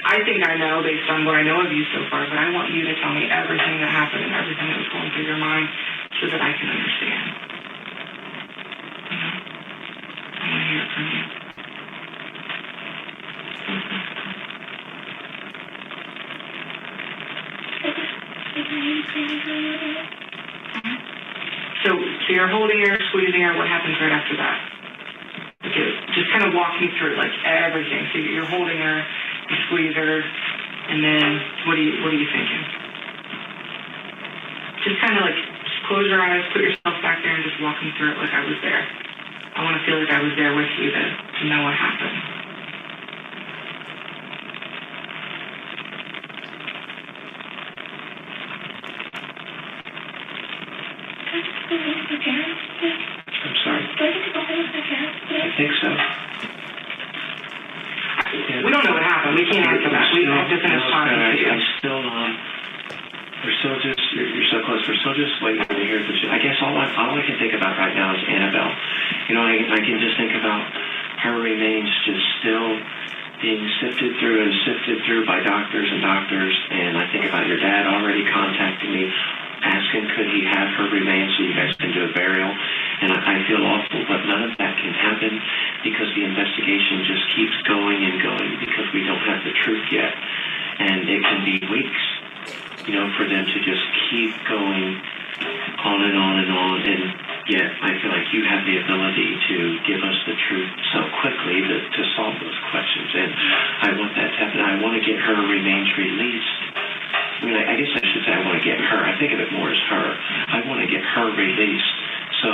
I think I know based on what I know of you so far, but I want you to tell me everything that happened and everything that was going through your mind so that I can understand. I want to hear it from you. So you're holding her, squeezing her. What happens right after that? Okay, just kind of walk me through everything. So you're holding her. You squeeze her, and then what are you thinking? Just kind of just close your eyes, put yourself back there, and just walk me through it like I was there. I want to feel like I was there with you to know what happened. I'm sorry. I think so. We don't know what happened. We can't answer that. We have to finish talking to you. I'm still, you're so close. We're still just waiting to hear I guess all I can think about right now is Annabelle. I can just think about her remains just still being sifted through by doctors, and I think about your dad already contacting me, asking could he have her remains so you guys can do a burial. And I feel awful, but none of that can happen because the investigation just keeps going and going because we don't have the truth yet. And it can be weeks, for them to just keep going on and on and on. And yet I feel like you have the ability to give us the truth so quickly to solve those questions. And I want that to happen. I want to get her remains released. I guess I should say I want to get her. I think of it more as her. I want to get her released so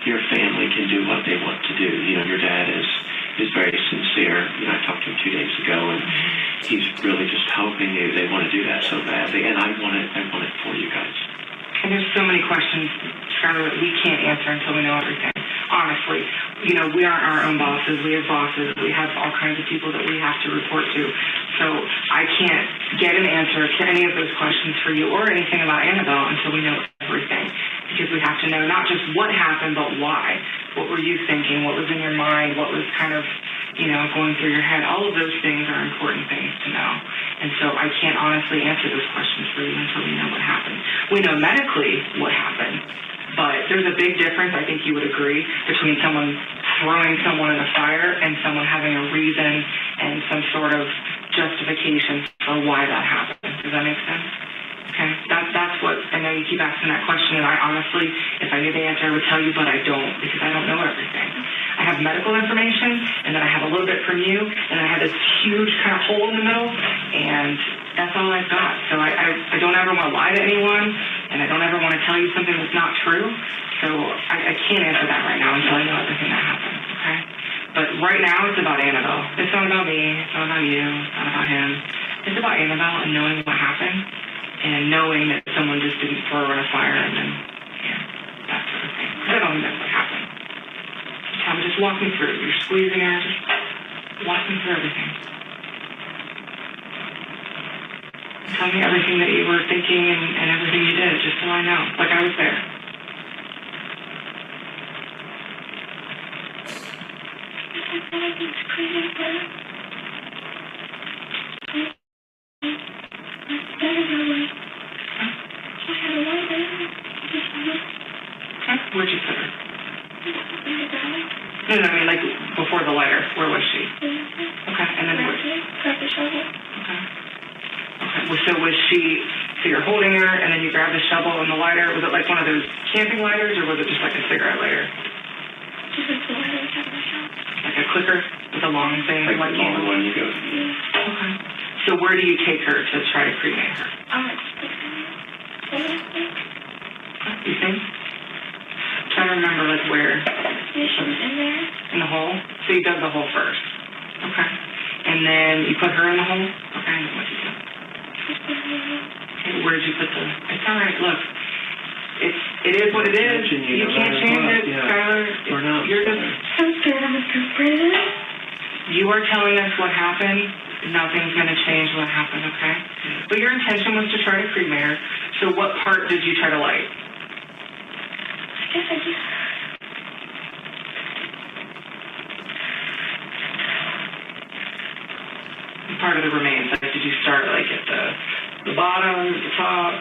your family can do what they want to do. Your dad is very sincere. I talked to him 2 days ago, and he's really just hoping they want to do that so badly. And I want it for you guys. And there's so many questions, Skylar, that we can't answer until we know everything. honestly. We aren't our own bosses. We have bosses. We have all kinds of people that we have to report to. So I can't get an answer to any of those questions for you or anything about Annabelle until we know everything. Because we have to know not just what happened, but why. What were you thinking? What was in your mind? What was kind of, going through your head? All of those things are important things to know. And so I can't honestly answer those questions for you until we know what happened. We know medically what happened, but there's a big difference, I think you would agree, between someone throwing someone in a fire and someone having a reason and some sort of justification for why that happened. Does that make sense? Okay, that's what, I know you keep asking that question, and I honestly, if I knew the answer, I would tell you, but I don't, because I don't know everything. I have medical information, and then I have a little bit from you, and I have this huge kind of hole in the middle, and that's all I've got. So I don't ever want to lie to anyone, and I don't ever want to tell you something that's not true, so I can't answer that right now until I know everything that happened, okay? But right now, it's about Annabelle. It's not about me, it's not about you, it's not about him. It's about Annabelle and knowing what happened, and knowing that someone just didn't throw her in a fire and then, that sort of thing. Because I don't think that's what happened. Just walk me through. You're squeezing her, just walk me through everything. Tell me everything that you were thinking and everything you did, just so I know. Like I was there. I feel like it's crazy, but Where'd you put her? No, I mean, like, before the lighter. Where was she? Okay, and then where? Grab the shovel. Okay. Well, so was she, so you're holding her, and then you grab the shovel and the lighter. Was it like one of those camping lighters, or was it just like a cigarette lighter? Just like the lighter we have in the shop. Like a clicker with a long thing? Like the long one you go. Yeah. Okay. So where do you take her to try to cremate her? You think? I'm trying to remember, like, where? Yeah, she was in there. In the hole? So you dug the hole first? Okay. And then you put her in the hole? Okay, and then what did you do? Okay, where did you put the... It's all right, look. It is what it is. You can't change it, Skylar. We're not. You're just... I'm scared I'm afraid of it. You are telling us what happened. Nothing's going to change what happened, okay? But your intention was to try to cremate her. So what part did you try to light? I guess I just... Part of the remains. Like, did you start like at the bottom, at the top?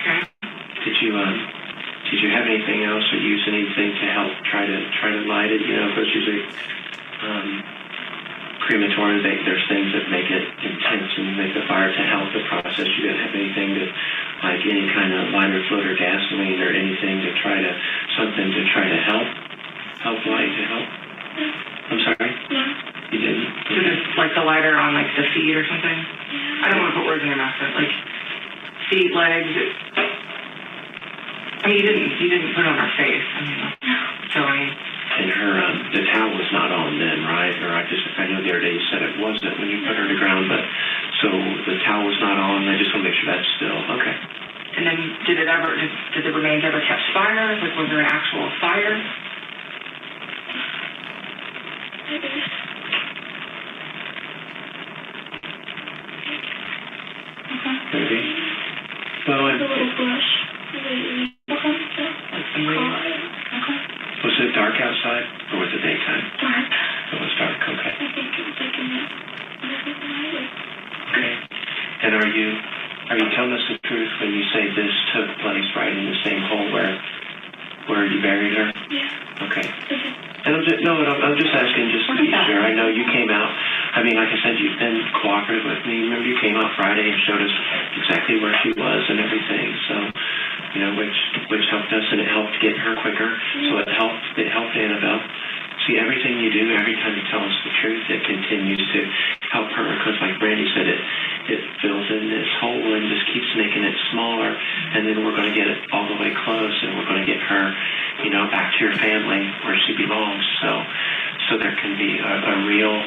Okay. Did you have anything else or use anything to help try to light it? Because usually crematorium, there's things that make it intense and make the fire to help the process. You didn't have anything to, like any kind of lighter, fluid, or gasoline or anything to try to help light to help. I'm sorry? Yeah. You didn't? So just like the lighter on like the feet or something? Yeah. I don't want to put words in your mouth, but like feet, legs. I mean, you didn't put it on her face. I mean, so I mean. And her, the towel was not on then, right? Or I know the other day you said it wasn't when you put her to the ground, but so the towel was not on. I just want to make sure that's still okay. And then did the remains ever catch fire? Like, was there an actual fire? Maybe. Well, The little bush. Like some leaves? Okay. Was it dark outside or was it daytime? Dark. It was dark, okay. I think it was like in the night. Okay. And are you telling us the truth when you say this took place right in the same hole where you buried her? Yeah. Okay. And I'm just asking just to be sure. I know you came out. I mean, like I said, you've been cooperative with me. Remember, you came out Friday and showed us exactly where she was and everything. So, which helped us, and it helped get her quicker. So it helped Annabelle. See, everything you do, every time you tell us the truth, it continues to help her. Because, like Brandy said, it fills in this hole and just keeps making it smaller. And then we're going to get it all the way close, and we're going to get her, back to your family where she belongs. So there can be a real,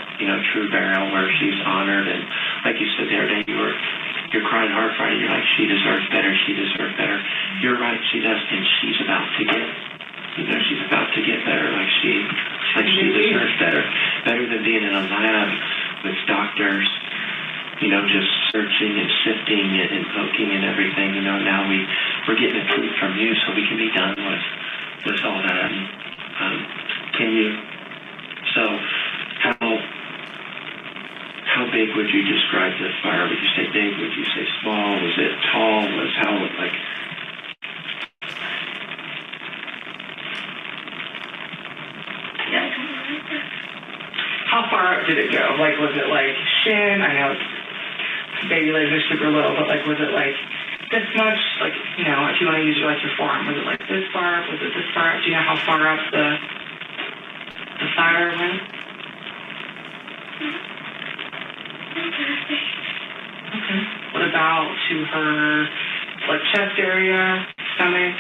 true burial where she's honored. And like you said the other day, you're crying hard for it. You're like, she deserves better. She deserves better. You're right. She does, and she's about to get. She's about to get better. Like she deserves better. Better than being in a lab with doctors. Just searching and sifting and poking and everything. Now we're getting the truth from you, so we can be done with all that. Can you? So how big would you describe the fire? Would you say big? Would you say small? Was it tall? How far up did it go? Like, was it like shin? I know baby legs are super little, but like, was it like this much? Like, if you want to use your forearm, was it like this far up? Was it this far up? Do you know how far up the fire went? Okay. What about to her, chest area, stomach?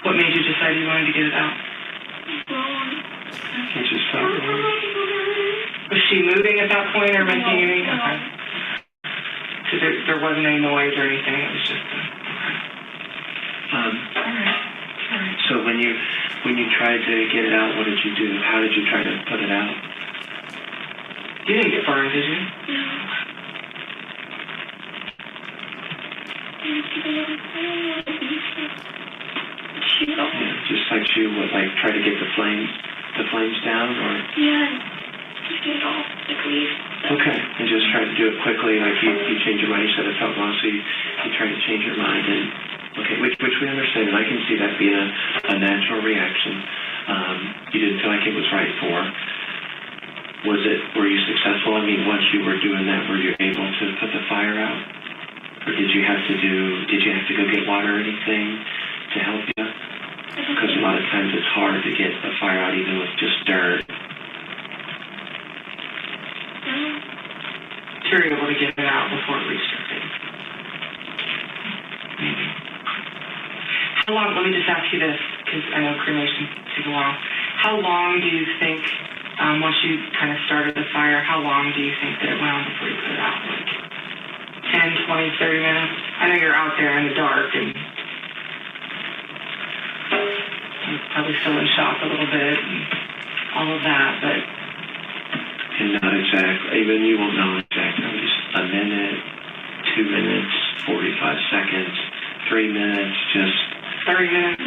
What made you decide you wanted to get it out? It just felt wrong. Was she moving at that point or making any? Okay. So there wasn't any noise or anything. It was just okay. All right. So when you tried to get it out, what did you do? How did you try to put it out? You didn't get burned, did you? Yeah, just like she would try to get the flames down, or Just get it off, leave. okay, and just try to do it quickly. You changed your mind. You said it felt wrong, so you tried to change your mind, and okay, which we understand, and I can see that being a natural reaction. You didn't feel like it was right for. Were you successful? I mean, once you were doing that, were you able to put the fire out, or did you have to go get water or anything to help you? Because a lot of times it's hard to get the fire out even with just dirt. So you're able to get it out before it reached her face. Maybe. How long, let me just ask you this, because I know cremation takes a while. How long do you think, once you kind of started the fire, how long do you think that it went on before you put it out? 10, 20, 30 minutes? I know you're out there in the dark and you're probably still in shock a little bit and all of that, but... And not exactly, even you won't know exactly. A minute, 2 minutes, 45 seconds, 3 minutes, just... 30 minutes.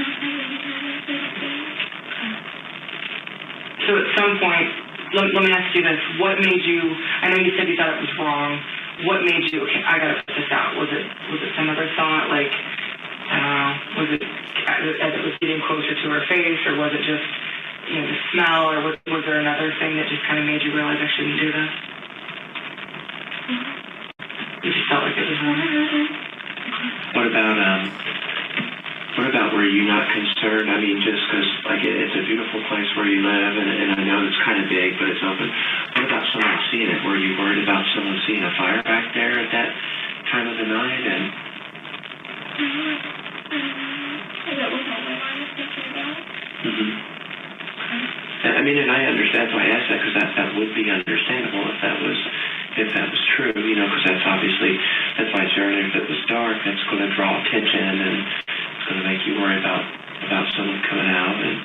So at some point, let me ask you this. What made you, I know you said you thought it was wrong. What made you, okay, I gotta put this out. Was it some other thought, was it as it was getting closer to her face, or was it just, the smell, or was there another thing that just kind of made you realize I shouldn't do this? You just felt like it was wrong. What about were you not concerned? I mean, just because it's a beautiful place where you live, and I know it's kind of big, but it's open. What about someone seeing it? Were you worried about someone seeing a fire back there at that time of the night? And That was all my mind was thinking about. I mean, and I understand, so I asked that because that would be understandable if that was true, because that's why I said earlier, if it was dark, that's going to draw attention and it's going to make you worry about someone coming out, and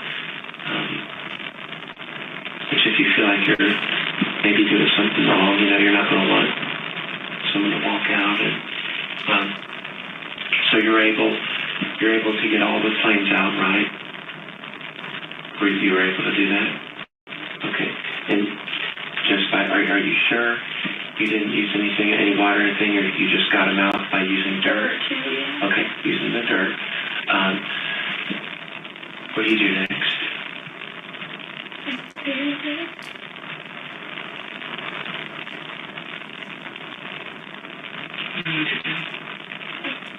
which if you feel like you're maybe doing something wrong, you're not going to want someone to walk out, and so you're able to get all the flames out, right? You were able to do that? Okay. And just are you sure you didn't use any water or anything, or you just got them out by using dirt? Okay, using the dirt. What do you do next?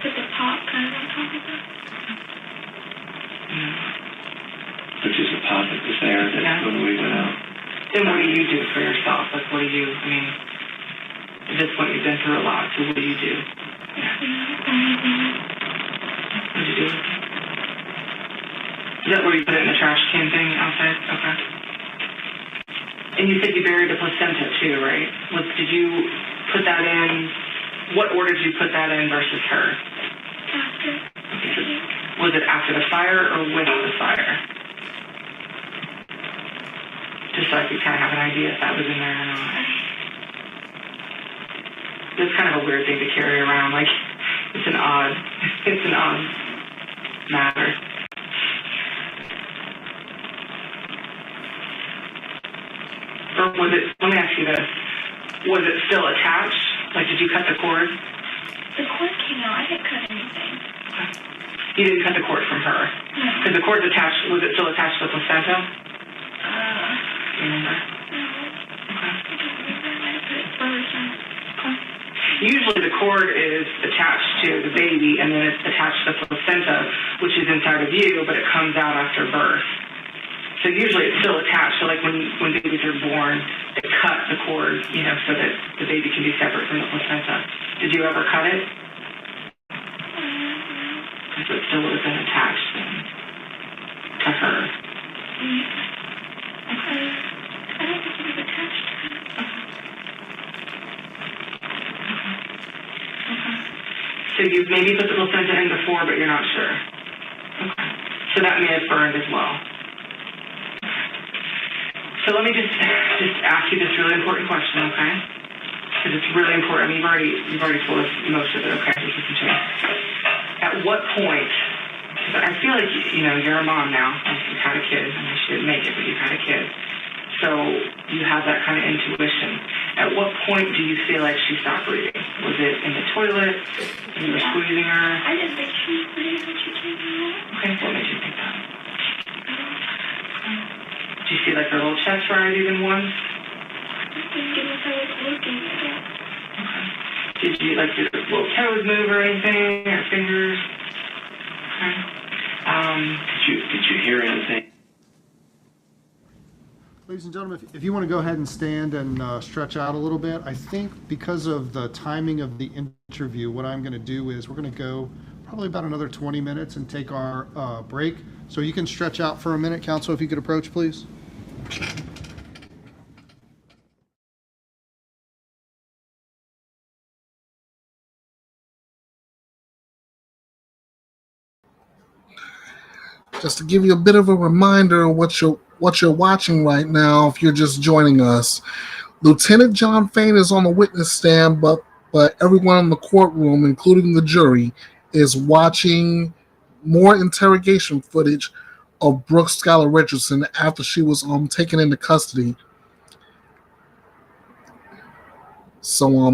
Put the top kind of on top of it. Which is a pot that was there when we went out. Then what do you do for yourself? What do you, at this point you've been through a lot, so what do you do? What do you do? Is that where you put it in the trash can thing outside? Okay. And you said you buried the placenta too, right? Did you put that in? What order did you put that in versus her? After. Was it after the fire or with the fire? Just so I could kind of have an idea if that was in there or not. It's kind of a weird thing to carry around. Like, it's an odd matter. Or was it, let me ask you this, was it still attached? Like, did you cut the cord? The cord came out. I didn't cut anything. Okay. You didn't cut the cord from her? No. Because the cord's attached, was it still attached to the placenta? Do you remember? No. Okay. I don't remember. I might have put it first. Okay. Usually the cord is attached to the baby and then it's attached to the placenta, which is inside of you, but it comes out after birth. So usually it's still attached. So like when babies are born, they cut the cord, you know, so that the baby can be separate from the placenta. Did you ever cut it? So it still would have been attached then to her. Okay. I don't think it was attached to her. So you maybe put the placenta in before, but you're not sure. Okay. So that may have burned as well. So let me just ask you this really important question, okay? Because it's really important. I mean, you've already told us most of it, okay? Just listen to me. At what point, because I feel like, you know, you're a mom now. You've had a kid. I mean, she didn't make it, but you've had a kid. So you have that kind of intuition. At what point do you feel like she stopped breathing? Was it in the toilet? You were squeezing her? I didn't think she was breathing when she came out. Okay, what made you think that? Did you see like her little chest rise even once? I think unless I was looking at it. Okay. Did you like did her little toes move or anything? Her fingers? Okay. Did you hear anything? Ladies and gentlemen, if you want to go ahead and stand and stretch out a little bit, I think because of the timing of the interview, what I'm going to do is we're going to go probably about another 20 minutes and take our break. So you can stretch out for a minute. Counsel, if you could approach, please. Just to give you a bit of a reminder of what you're watching right now, if you're just joining us, Lieutenant John Fain is on the witness stand, but everyone in the courtroom, including the jury, is watching more interrogation footage of Brooke Skylar Richardson after she was taken into custody. So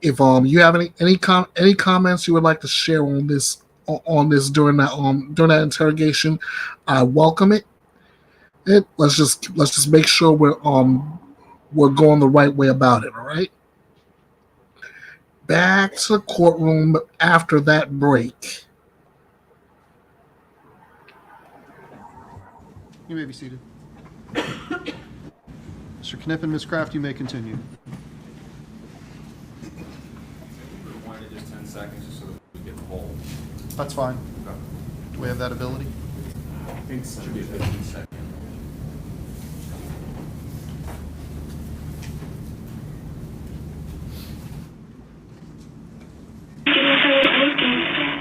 if you have any comments you would like to share on this during that interrogation, I welcome it. Let's just make sure we're going the right way about it. All right. Back to the courtroom after that break. You may be seated. Mr. Knipp and Ms. Kraft, you may continue. Rewind it just 10 seconds just so that we get the whole. That's fine. Do we have that ability? I think so. Should be 15 seconds. Unless I was looking at it.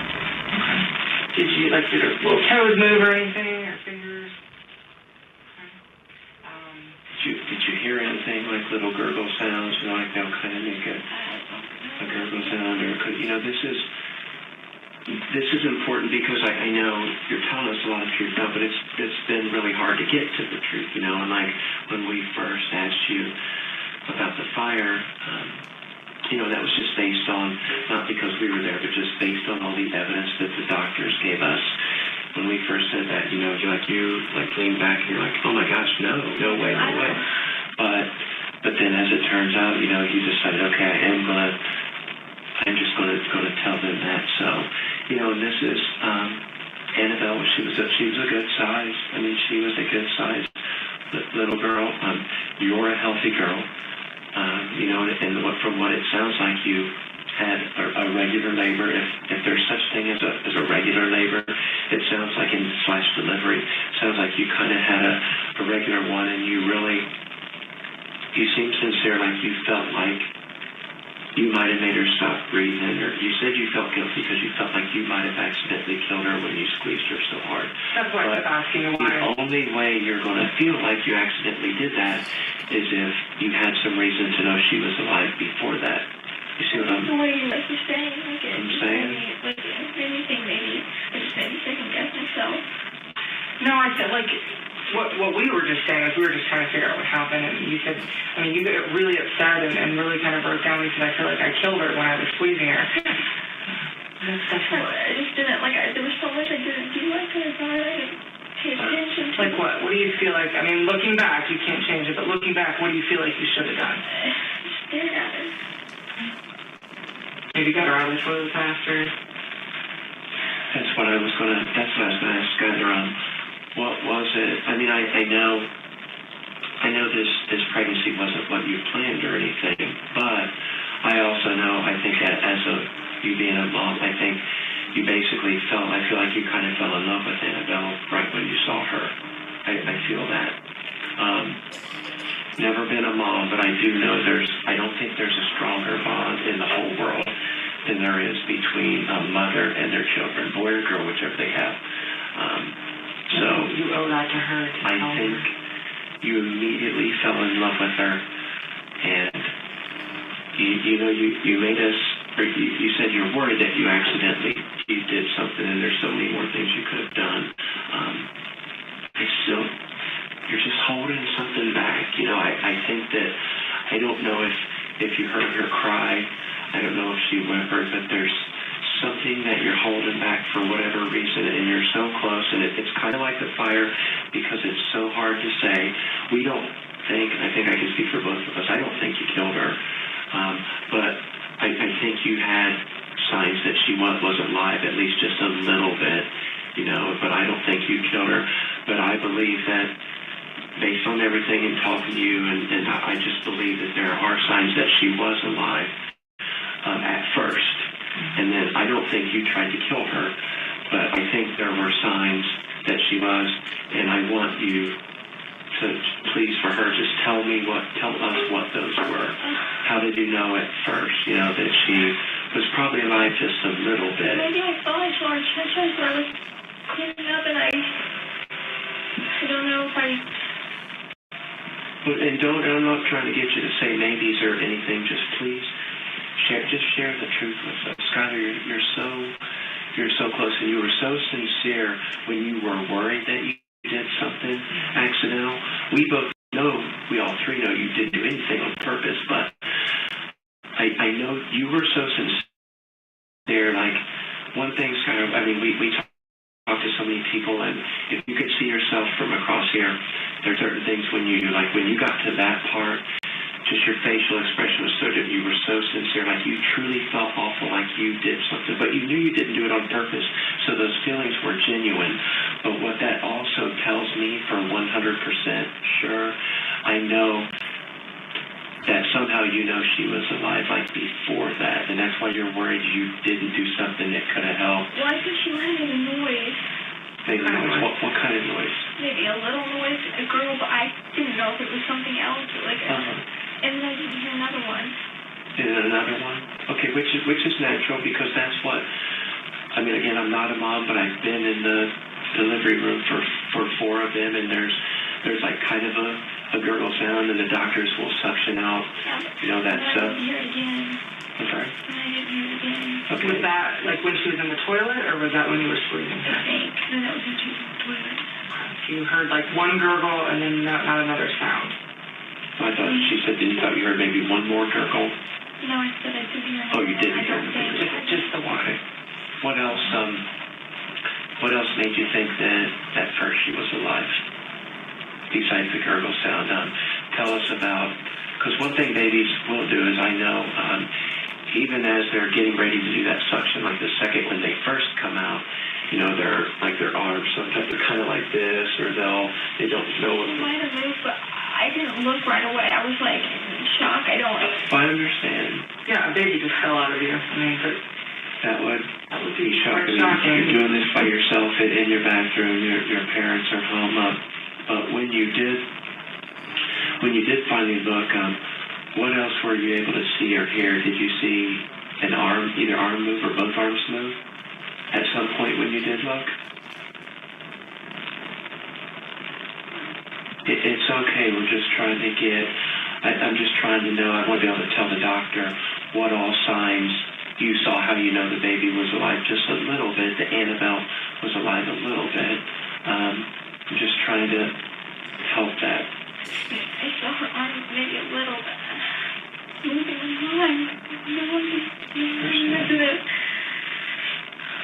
Did you like did her little toes move or anything? Her fingers? Okay. Did you hear anything like little gurgle sounds? You know, like they'll kind of make a gurgle sound, or could you know this is important because I know you're telling us a lot of truth now, but it's been really hard to get to the truth, you know. And like when we first asked you about the fire, you know, that was just based on not because we were there, but just based on all the evidence that the doctors gave us. When we first said that, you know, you leaned back and you're like, oh my gosh, no way. But then as it turns out, you know, you decided, okay, I'm just gonna tell them that. So, you know, and this is Annabelle. She was a good size. I mean, she was a good size little girl. You're a healthy girl. You know, and from what it sounds like, you had a regular labor. If there's such thing as a regular labor, it sounds like in / delivery, sounds like you kind of had a regular one, and you really you seem sincere, like you felt like you might have made her stop breathing, or you said you felt guilty because you felt like you might have accidentally killed her when you squeezed her so hard. That's why I kept asking you why. The only way you're going to feel like you accidentally did that is if you had some reason to know she was alive before that. You see what I'm The way you like you're saying, like it I'm just saying? made me think maybe I just made me second guess myself. No, I said, like, what we were just saying is we were just trying to figure out what happened, and you said, I mean, you got really upset and really kind of broke down. You said, I feel like I killed her when I was squeezing her. I just didn't, like, there was so much I didn't do. I could have thought I didn't pay attention to. Like what? What do you feel like? I mean, looking back, you can't change it, but looking back, what do you feel like you should have done? Just stared at her. Maybe got her out of the toilet faster. That's what I was going to ask Skylar. What was it? I mean, I know this pregnancy wasn't what you planned or anything, but I also know, I think that as you being a mom, I think you basically I feel like you kind of fell in love with Annabelle right when you saw her. I feel that. Never been a mom, but I do know I don't think there's a stronger bond in the whole world than there is between a mother and their children, boy or girl, whichever they have. So You owe that to her. I think you immediately fell in love with her, and you made us, or you said you're worried that you did something, and there's so many more things you could have done. You're just holding something back. I think that, I don't know if you heard her cry. I don't know if she whimpered, but there's something that you're holding back for whatever reason, and you're so close, and it's kind of like the fire, because it's so hard to say. We don't think, and I think I can speak for both of us, I don't think you killed her, but I think you had signs that she wasn't alive, at least just a little bit, but I don't think you killed her. But I believe that, based on everything and talking to you, and I just believe that there are signs that she was alive at first. And then I don't think you tried to kill her, but I think there were signs that she was, and I want you to, please, for her, just tell us what those were. How did you know at first, that she was probably alive just a little bit? Maybe I saw it on church when I was cleaning up, and I don't know if I... And I'm not trying to get you to say maybes or anything, just please. Share the truth with us. Skylar, you're so close, and you were so sincere when you were worried that you did something accidental. We all three know you didn't do anything on purpose, but I know you were so sincere. Like, one thing, Skylar, I mean, we talk to so many people, and if you could see yourself from across here, there are certain things when you got to that part, just your facial expression was so that you were so sincere, like you truly felt awful, like you did something, but you knew you didn't do it on purpose, so those feelings were genuine. But what that also tells me for 100% sure, I know that somehow she was alive, like before that, and that's why you're worried you didn't do something that could have helped. Why did she made a noise? Maybe noise. What kind of noise? Maybe a little noise, a girl, but I didn't know if it was something else, and then I didn't hear another one. Another one? Okay, which is natural, because that's what, I mean, again, I'm not a mom, but I've been in the delivery room for 4 of them, and there's like kind of a gurgle sound, and the doctors will suction out, that stuff. I didn't hear it again. I'm sorry? I didn't hear it again. Okay. Was that like when she was in the toilet, or was that when you were sleeping? I think. No, that was when she was in the toilet. You heard like one gurgle and then not another sound. I thought she said, you thought you heard maybe one more gurgle? No, I said I didn't hear it. Oh, you didn't hear it. Just the one. Okay. What else made you think that at first she was alive? Besides the gurgle sound, tell us about, because one thing babies will do is, I know, even as they're getting ready to do that suction, like the second when they first come out, they're like their arms, sometimes they're kind of like this, or they don't know what. She might have moved, but I didn't look right away. I was like in shock. I understand. Yeah, a baby just fell out of you. I mean, but that would be shocking. shocking. You're doing this by yourself in your bathroom. Your parents are home. But when you did, when you did finally look, what else were you able to see or hear? Did you see an arm, either arm move or both arms move at some point when you did look? It's okay. We're just trying to get, I'm just trying to know, I want to be able to tell the doctor what all signs you saw, how you know the baby was alive just a little bit, the Annabelle was alive a little bit. I'm just trying to help that. I saw her arms maybe a little bit. Moving on.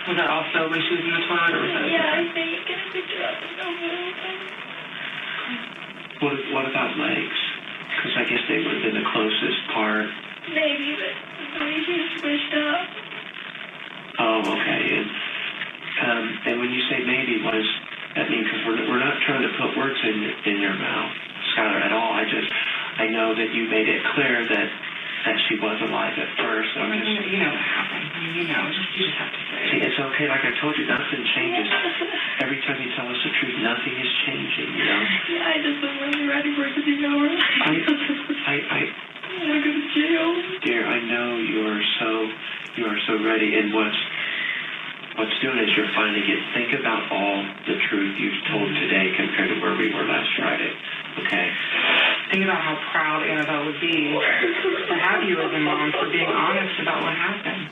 Was that also when she was in the toilet, or was that? Yeah, I think I picked her up and go What about legs? Because I guess they would have been the closest part. maybe, but maybe she was squished up. Oh, okay. And when you say maybe, what does that mean? Because we're not trying to put words in your mouth, Skylar, at all. I know that you made it clear that she was alive at first. So You know what happened. I mean, you just have to say. See, it's okay. Like I told you, nothing changes. Every time you tell us the truth, nothing is changing, you know? Yeah, I just wasn't really ready for it to be over. I want to go to jail. Dear, I know you are so ready, and what's doing is you're finally think about all the truth you've told today compared to where we were last Friday, okay? Think about how proud Annabelle would be to have you as a mom for being honest about what happened.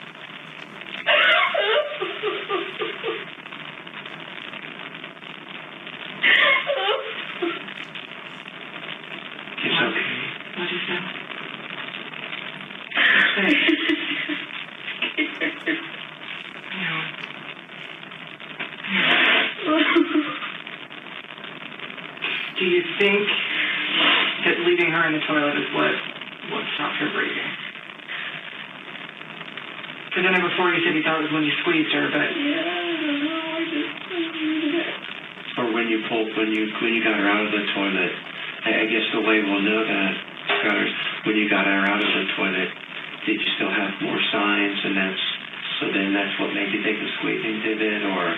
It's okay. What is that? Do you think that leaving her in the toilet is what stopped her breathing? Because I know before you said you thought it was when you squeezed her, but Yeah, I don't know. I needed it. Or when you got her out of the toilet. I guess the way we'll know that, Skylar, is when you got her out of the toilet, did you still have more signs, and that's what made you think the squeezing did it, or?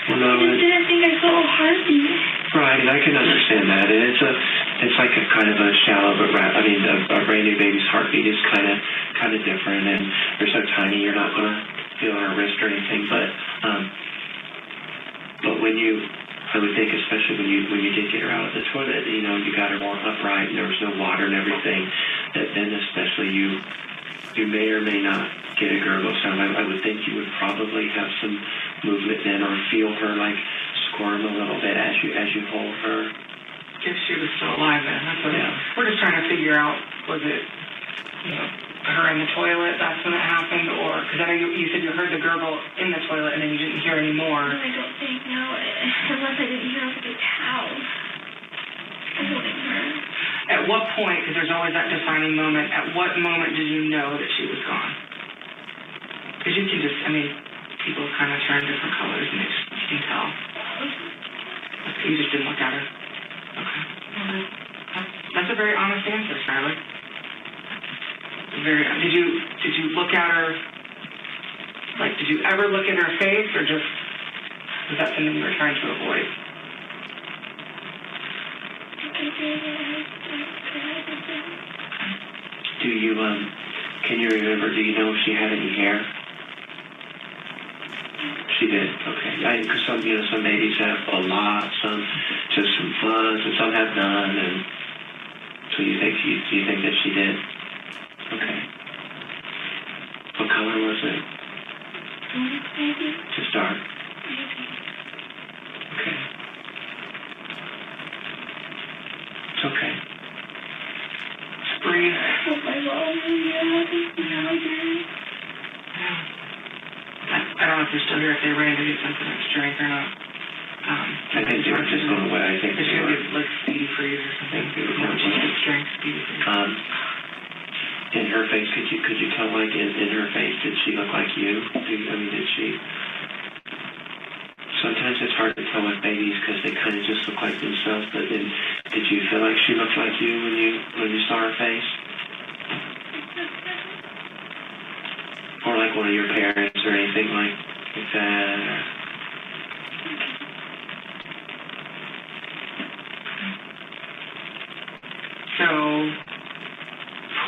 Well, no, I just didn't think I saw a heartbeat. Right, and I can understand that, and it's like a kind of a shallow, but a brand new baby's heartbeat is kind of different, and they're so tiny you're not gonna feel on her wrist or anything, but when I would think, especially when you did get her out of the toilet, you got her more upright, and there was no water and everything, that then especially you may or may not get a gurgle sound. I would think you would probably have some movement then, or feel her like squirm a little bit as you hold her. if she was still alive then, that's what we're just trying to figure out, was it, her in the toilet, that's when it happened, or, because I know you said you heard the gurgle in the toilet and then you didn't hear any more. No, I don't think, no, unless I didn't hear the towel holding her. At what point, because there's always that defining moment, at what moment did you know that she was gone? Because you can just, people kind of turn different colors and you can tell. You just didn't look at her. Okay. That's a very honest answer, Skylar. Did you look at her, did you ever look at her face, or just, was that something you were trying to avoid? Can you remember, do you know if she had any hair? She did, okay. Because some babies have a lot, some just some fuzz, and some have none, and so you think that she did? Okay. What color was it? Just dark. Okay. It's okay. Just breathe. I don't know if they're still here, if they ran to get something to drink or not. I think they were just going away. I think they they were. Like Speedy Freeze or something. Drink Speedy Freeze. In her face, could you tell, like, in her face, did she look like you? Did she? Sometimes it's hard to tell with babies because they kind of just look like themselves, but then did you feel like she looked like you when you saw her face? Or like one of your parents or anything like that?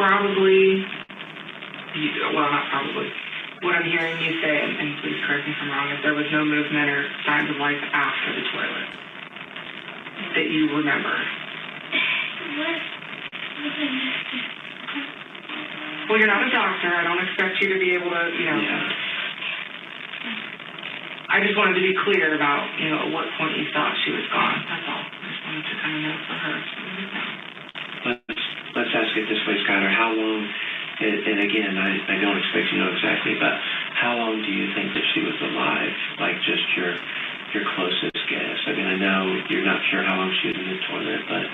probably, well, not probably, what I'm hearing you say, and please correct me if I'm wrong, is there was no movement or signs of life after the toilet that you remember. Well, you're not a doctor. I don't expect you to be able to, I just wanted to be clear about, at what point you thought she was gone. That's all. I just wanted to kind of know for her. Let's ask it this way, Skylar. How long, and again, I don't expect you to know exactly, but how long do you think that she was alive? Like just your closest guess. I mean, I know you're not sure how long she was in the toilet, but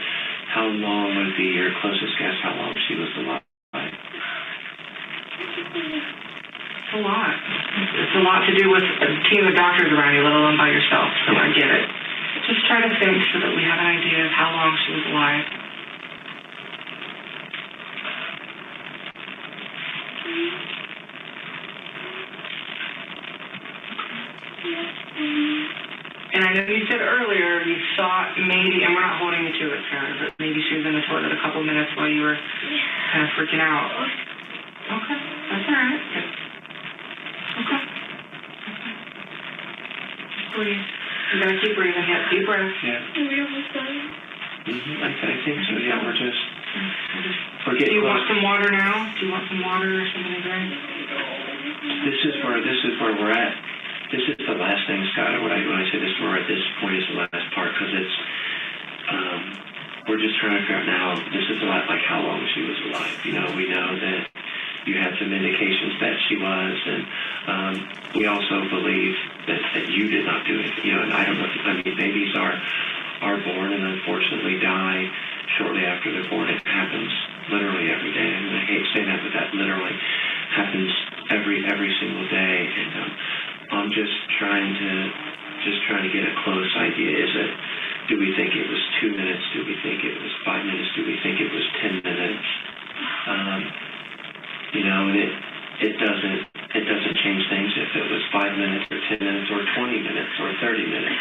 how long would be your closest guess how long she was alive? It's a lot. It's a lot to do with a team of doctors around you, let alone by yourself, so I get it. Just try to think so that we have an idea of how long she was alive. And I know you said earlier you thought maybe, and we're not holding you to it, Sarah, but maybe she was in the toilet a couple minutes while you were kind of freaking out. Okay, that's all right. Okay. Just breathe. You gotta keep breathing. Yeah, deep breath. Yeah. Are we almost done? I think so. Yeah, we're Do you close. want some water now? Do you want some water or something to drink? This is where we're at. This is the last thing, Scott. When I say this, we're at this point is the last part because it's we're just trying to figure out now. This is a lot like how long she was alive. We know that you had some indications that she was, and we also believe that you did not do it. And I don't know. Babies are born and unfortunately die shortly after they're born. It happens literally every day. I mean, I hate saying that, but that literally happens every single day. And I'm just trying to get a close idea. Do we think it was 2 minutes? Do we think it was 5 minutes? Do we think it was 10 minutes? And it doesn't change things if it was 5 minutes or 10 minutes or 20 minutes or 30 minutes.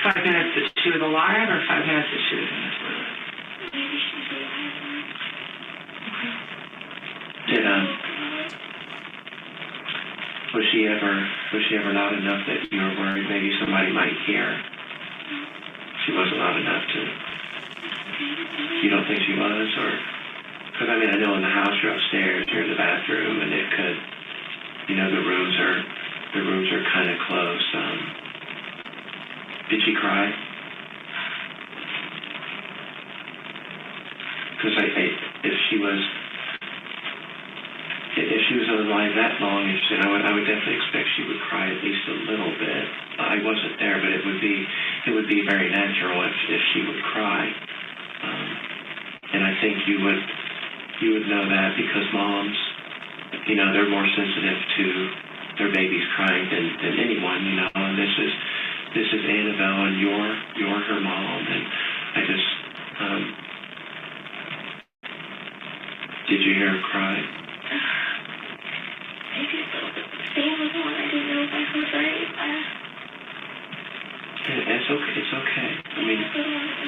Five minutes that she was alive, or 5 minutes that she was in the toilet? Maybe she's alive. Was she ever loud enough that you were worried maybe somebody might hear? She wasn't loud enough to. You don't think she was, or? Because I know in the house you're upstairs, you're in the bathroom, and it could, the rooms are kind of close. Did she cry? Because if she was alive that long, I would definitely expect she would cry at least a little bit. I wasn't there, but it would be very natural if she would cry. And I think you would know that because moms, they're more sensitive to their babies crying than anyone, and this is Annabelle, and you're her mom, and I just, did you hear her cry? Maybe a little bit. Sam was the one I didn't know if I heard right. It's okay. It's okay. I mean,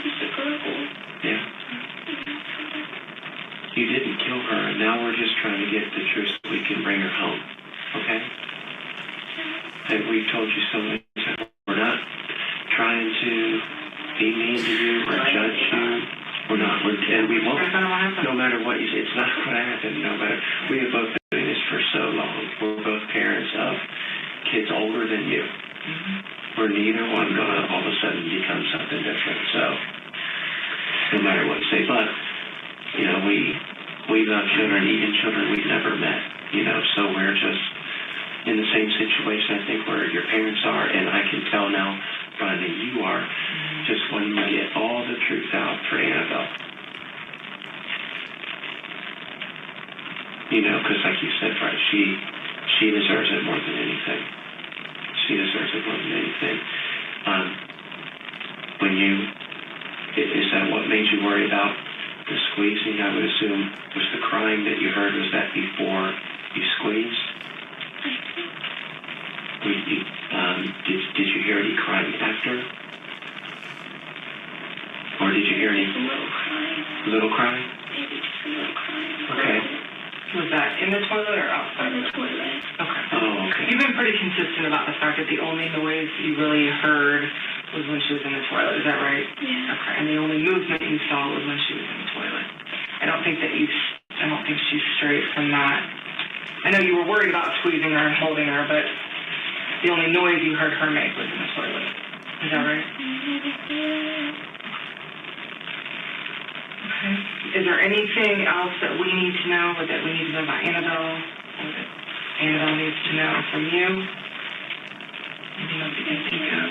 Just a gurgle. Yeah. You didn't kill her, and now we're just trying to get the truth so we can bring her home. Okay? And we've told you so many times. We're not trying to be mean to you or judge you. We're not. And we won't. No matter what you say, it's not going to happen. No matter. We have both been doing this for so long. We're both parents of kids older than you. We're neither one going to all of a sudden become something different. So, no matter what you say, but we love children, even children we've never met. So we're just in the same situation, I think, where your parents are, and I can tell now, Brian, that you are just wanting to get all the truth out for Annabelle. Because like you said, Brian, she deserves it more than anything. She deserves it more than anything. Is that what made you worry about the squeezing? I would assume was the crying that you heard, was that before You squeezed? Did you hear any crying after? Or did you hear any? A little crying. Little crying? Maybe just a little crying. Okay. Was that in the toilet or outside? On the toilet. Okay. Oh, okay. You've been pretty consistent about the fact that the only noise you really heard was when she was in the toilet. Is that right? Yeah. Okay. And the only movement you saw was when she was in the toilet. I don't think she's straight from that. I know you were worried about squeezing her and holding her, but the only noise you heard her make was in the toilet. Is that right? Okay. Is there anything else that we need to know, or that we need to know about Annabelle, or that Annabelle needs to know from you? Anything else you can think of?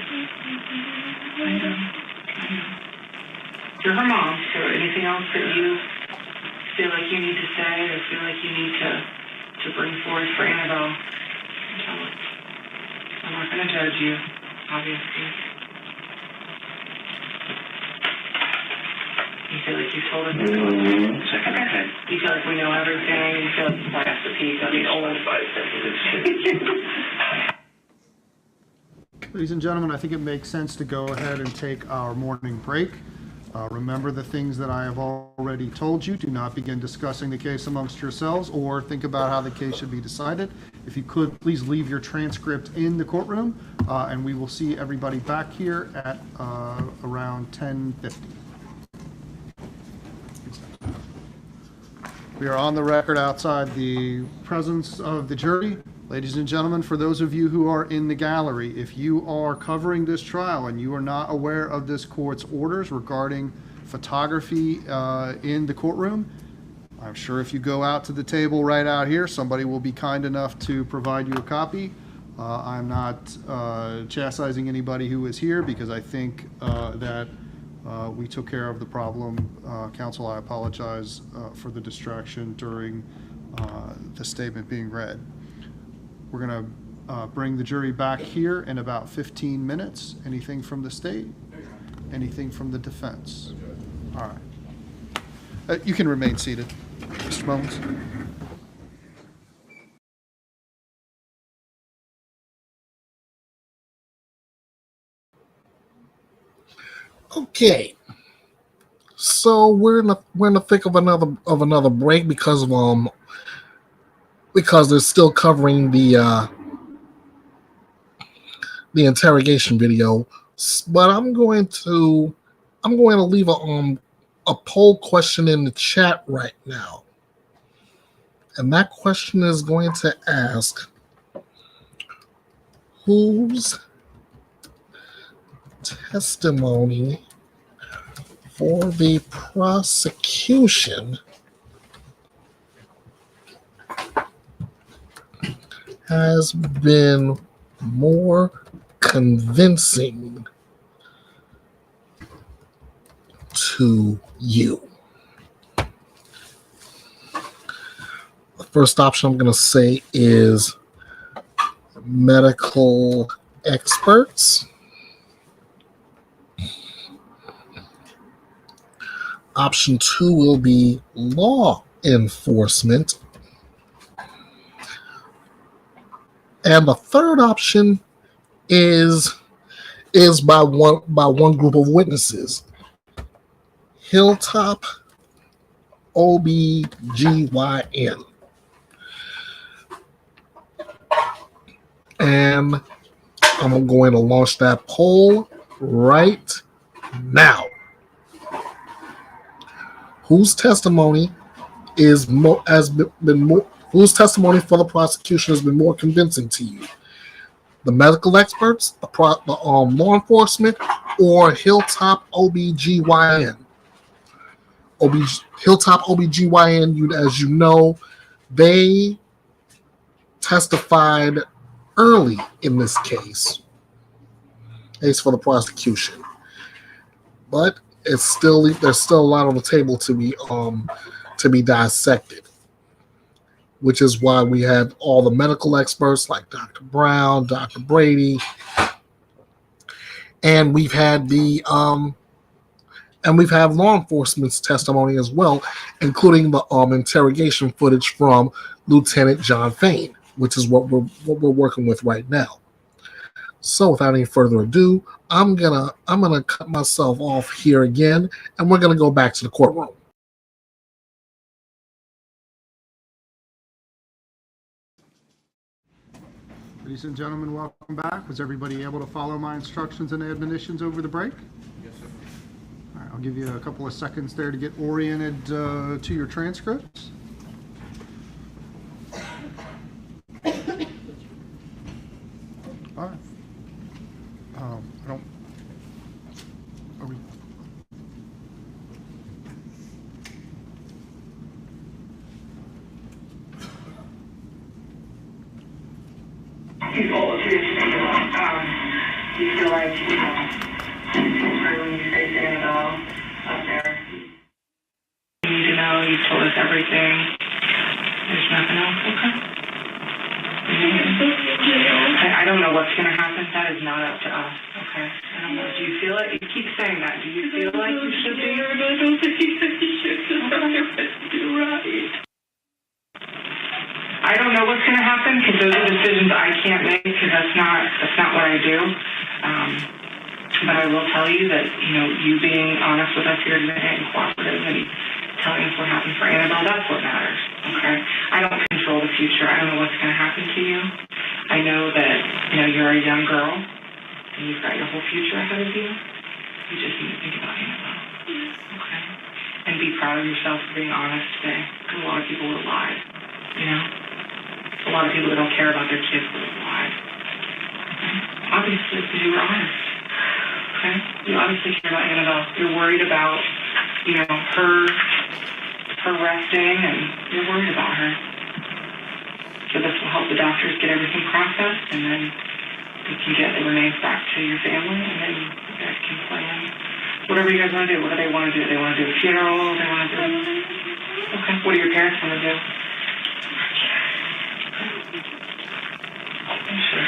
I know. You're her mom, so anything else that you feel like you need to say, or feel like you need to bring forth for Annabelle, tell us. I'm not going to judge you, obviously. You feel like you've told us everything? Second, okay. You feel like we know everything? You feel like you passed the piece? I mean, only Ladies and gentlemen, I think it makes sense to go ahead and take our morning break. Remember the things that I have already told you. Do not begin discussing the case amongst yourselves or think about how the case should be decided. If you could, please leave your transcript in the courtroom, and we will see everybody back here at around 10:50. We are on the record outside the presence of the jury. Ladies and gentlemen, for those of you who are in the gallery, if you are covering this trial and you are not aware of this court's orders regarding photography in the courtroom, I'm sure if you go out to the table right out here, somebody will be kind enough to provide you a copy. I'm not chastising anybody who is here because I think that we took care of the problem. Counsel, I apologize for the distraction during the statement being read. We're going to bring the jury back here in about 15 minutes. Anything from the state? Anything from the defense? All right. You can remain seated, Mr. Mullins. Okay. So we're in the thick of another break because they're still covering the interrogation video. But I'm going to leave a poll question in the chat right now. And that question is going to ask, whose testimony for the prosecution has been more convincing to you? The first option I'm going to say is medical experts. Option 2 will be law enforcement. And the third option is by one group of witnesses. Hilltop OBGYN. And I'm going to launch that poll right now. Whose testimony whose testimony for the prosecution has been more convincing to you? The medical experts, the law enforcement, or Hilltop OBGYN? Hilltop OBGYN, as you know, they testified early in this case for the prosecution. But there's still a lot on the table to be dissected, which is why we had all the medical experts like Dr. Brown, Dr. Brady, and we've had the And we've had law enforcement's testimony as well, including the interrogation footage from Lieutenant John Fain, which is what we're working with right now. So without any further ado, I'm gonna cut myself off here again, and we're gonna go back to the courtroom. Ladies and gentlemen, welcome back. Was everybody able to follow my instructions and admonitions over the break? Yes, sir. All right, I'll give you a couple of seconds there to get oriented to your transcripts. All right. I don't. Are we? He's all of his, do you feel like, when you say sitting up there? You need to know, you've told us everything. There's nothing else, okay? I don't know what's going to happen. That is not up to us, okay? I don't know. Do you feel it? You keep saying that. Do you feel like you should be? I don't think you should. You're right. I don't know what's going to happen because those are decisions I can't make because that's not what I do. But I will tell you that, you being honest with us here today and cooperative and telling us what happened for Annabelle, that's what matters, okay? I don't control the future. I don't know what's going to happen to you. I know that, you're a young girl and you've got your whole future ahead of you. You just need to think about Annabelle, okay? And be proud of yourself for being honest today because a lot of people would have lied, A lot of people that don't care about their kids would have lied. Okay? Obviously, because you were honest. Okay? You obviously care about Annabelle. You're worried about, her resting, and you're worried about her. So this will help the doctors get everything processed, and then we can get the remains back to your family, and then you guys can plan whatever you guys want to do. What do they want to do? They want to do a funeral? They want to do... Okay. What do your parents want to do? Sure.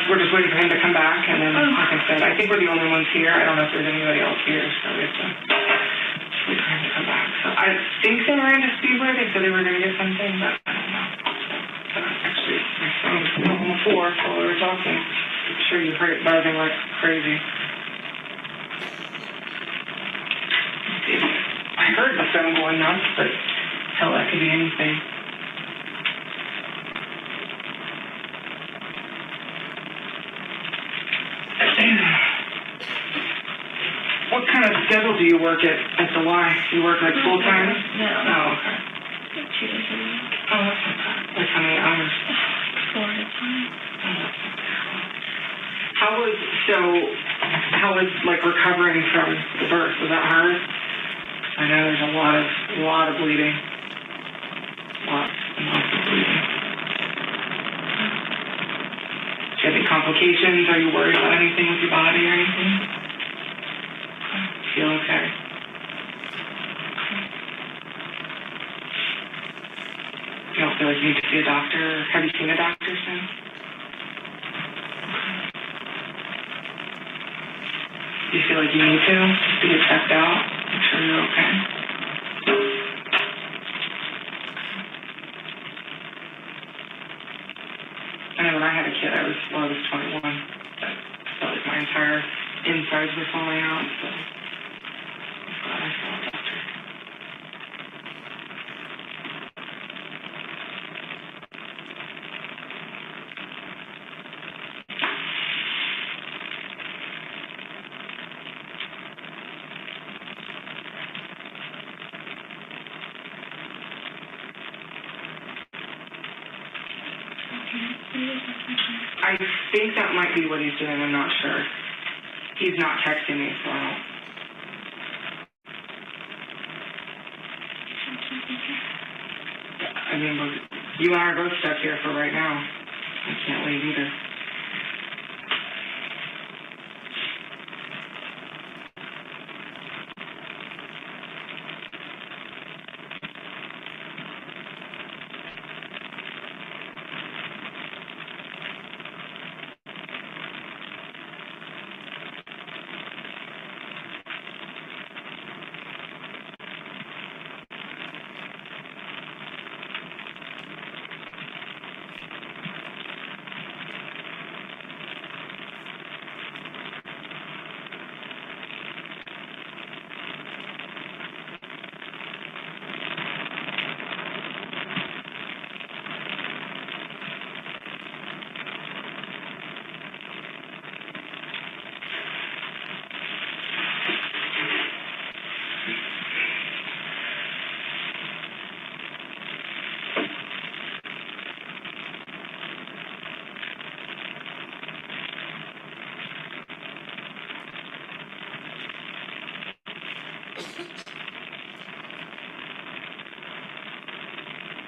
We're just waiting for him to come back, and then, like I said, I think we're the only ones here. I don't know if there's anybody else here, so we have to just wait for him to come back. So I think they ran to Speedway. They said they were going to get something, but I don't know. Actually, my phone was on the floor while we were talking. I'm sure you heard it buzzing like crazy. I heard the phone going nuts, but hell, that could be anything. What kind of schedule do you work at the Y? Do you work like full time? No. Oh, okay. 2 days a week. Oh, that's okay. Like how many hours? 4 at a time. Oh, that's okay. How was like recovering from the birth? Was that hard? I know there's a lot of bleeding. Lots of bleeding. Do you have any complications? Are you worried about anything with your body or anything? Feel okay? You don't feel like you need to see a doctor? Have you seen a doctor since? Do you feel like you need to? Just to get checked out? Make sure you're okay? I know when I had a kid, I was 21. I felt like my entire insides were falling out, so I'm glad I saw a doctor. I think that might be what he's doing. I'm not sure. He's not texting me, so I don't. I mean, you and I are both stuck here for right now. I can't leave either.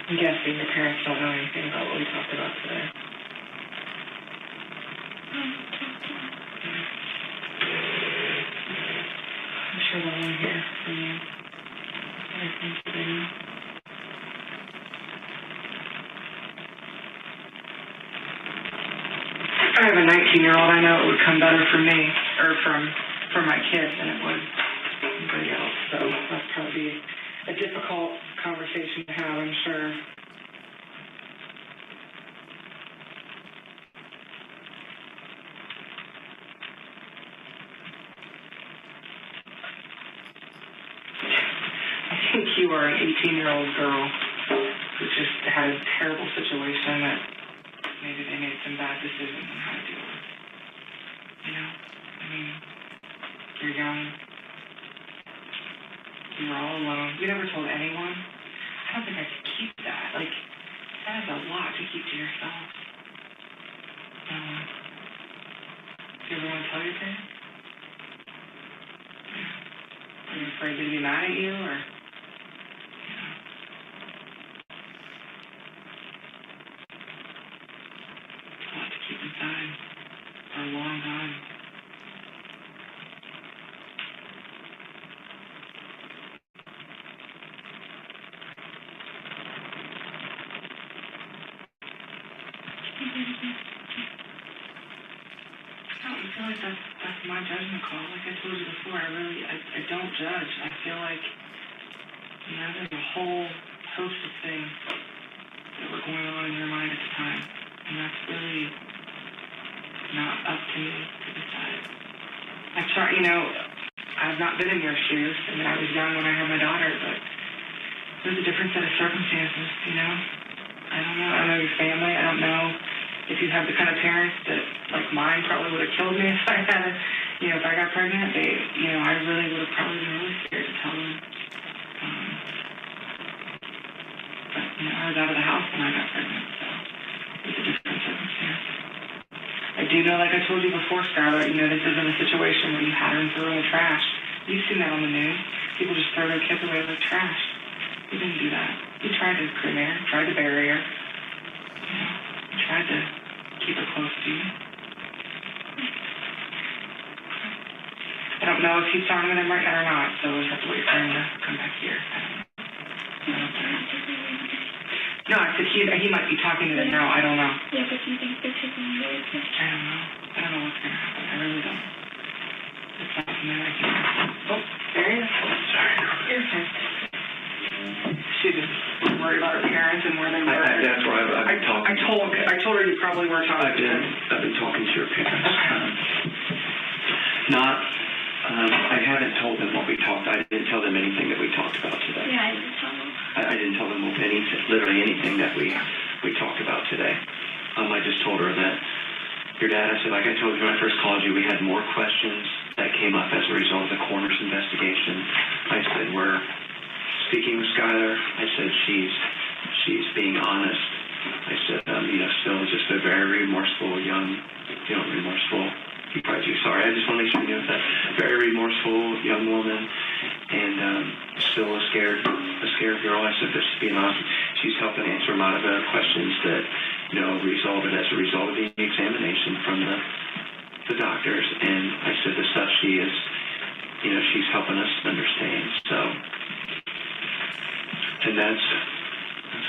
I'm guessing your parents don't know anything about what we talked about today. I'm sure they'll want to hear from you. I think they know. I have a 19-year-old. I know it would come better for me, or for my kids than it would anybody else. So that's probably a difficult conversation to have, I'm sure. I think you are an 18-year-old girl who just had a terrible situation that maybe they made some bad decisions on how to deal with. You know? I mean, you're young. You were all alone. You never told anyone. I don't think I could keep that. Like, that is a lot to keep to yourself. Do you ever want to tell your parents? Are you afraid they'd be mad at you, or? It's a lot to keep inside for a long time. I feel like that's my judgment call. Like I told you before, I don't judge. I feel like, you know, there's a whole host of things that were going on in your mind at the time. And that's really not up to me to decide. I try, you know, I've not been in your shoes. I mean, I was young when I had my daughter, but there's a different set of circumstances, you know? I don't know. I don't know your family. I don't know if you have the kind of parents that, like mine, probably would have killed me if I had, you know, if I got pregnant. They, you know, I really would have probably been really scared to tell them. But, you know, I was out of the house when I got pregnant, so it's a different circumstance. I do know, like I told you before, Skylar, you know, this isn't a situation where you had her and threw her in the trash. You've seen that on the news. People just throw their kids away like trash. You didn't do that. You tried to cremate her, tried to bury her. You know, you tried to keep her close to you. I don't know if he's talking to them right now or not, so we'll have to wait for him to come back here. I don't know. No, I said he might be talking to them now. I don't know. Yeah, but do you think they're taking you away? I don't know. I don't know what's going to happen. I really don't. It's not something I can. Oh, there he is. Sorry. You're fine. She just was worried about her parents and where they were. That's where I've been talking. I told her you probably were talking to them. I've been talking to your parents. I haven't told them what we talked. I didn't tell them anything that we talked about today. Yeah, I didn't tell them. I didn't tell them literally anything that we talked about today. I just told her that your dad, I said, like I told you when I first called you, we had more questions that came up as a result of the coroner's investigation. I said, we're speaking with Skylar. I said, she's being honest. I said, you know, still just a very remorseful remorseful. You probably do. Sorry, I just want to make sure you know that. Very remorseful young woman, and still a scared girl. I said, just being honest, she's helping answer a lot of the questions that, you know, resulted as a result of the examination from the doctors. And I said, the stuff she is, you know, she's helping us understand. So, and that's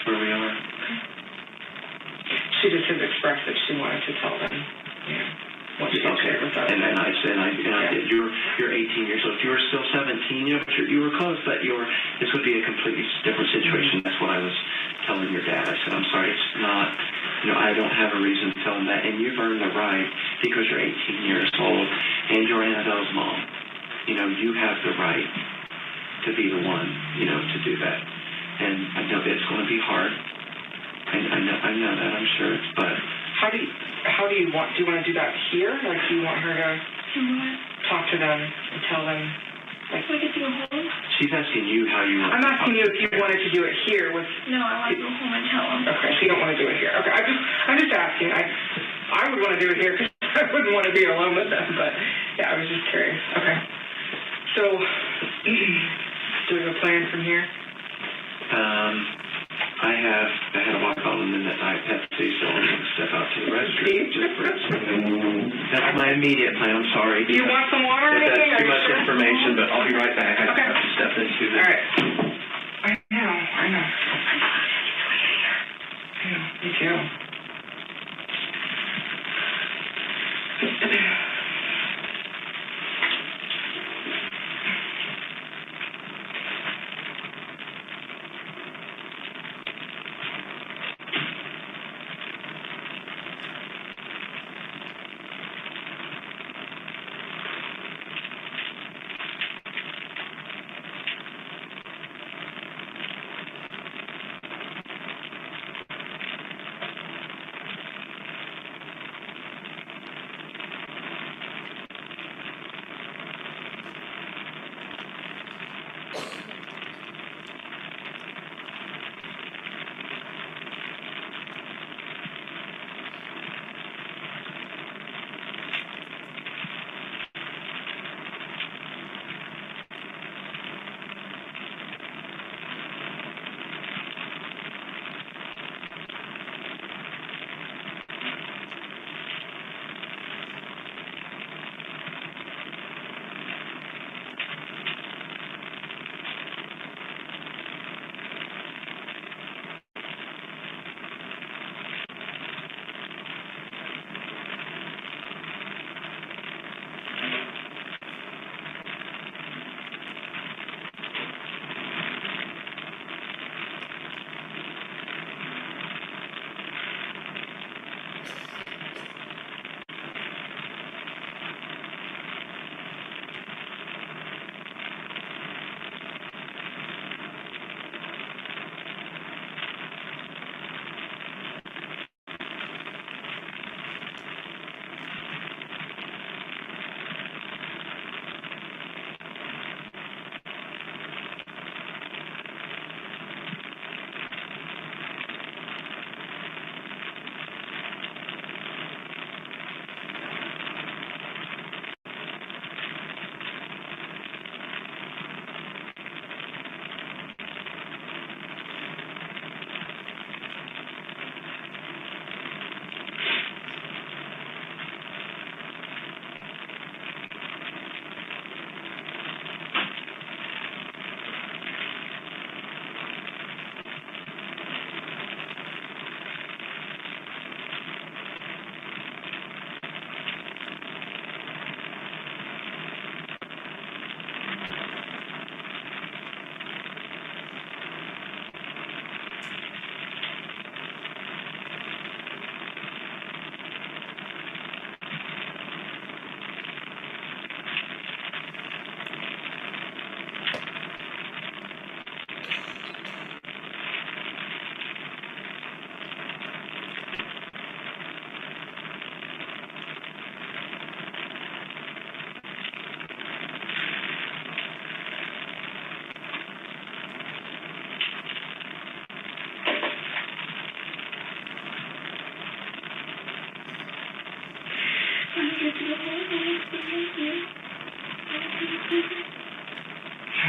where we are. She just has expressed that she wanted to tell them, you know, what she shared with us. And then I said, you're 18 years old. If you were still 17, you know, you were close, but this would be a completely different situation. That's what I was telling your dad. I said, I'm sorry, it's not, you know, I don't have a reason to tell him that. And you've earned the right, because you're 18 years old and you're Annabelle's mom. You know, you have the right to be the one, you know, to do that. And I know that it's going to be hard. I know that, I'm sure. But How do you want to do that here? Like, do you want her to talk to them and tell them Like, we could do a home? She's asking you how you want. I'm asking you if you wanted to do it here with. No, I want to go home and tell him. Okay, so you don't want to do it here. Okay, I'm just asking. I would want to do it here because I wouldn't want to be alone with them. But yeah, I was just curious. Okay. So, do we have a plan from here? I had a walk on and then I had to so I'm going to step out to the restroom just for a second. That's my immediate plan. I'm sorry. Do you want some water or If anything? that's too Are you much sure? information, but I'll be right back. I Okay. have to step into this. All right. I know. Me too.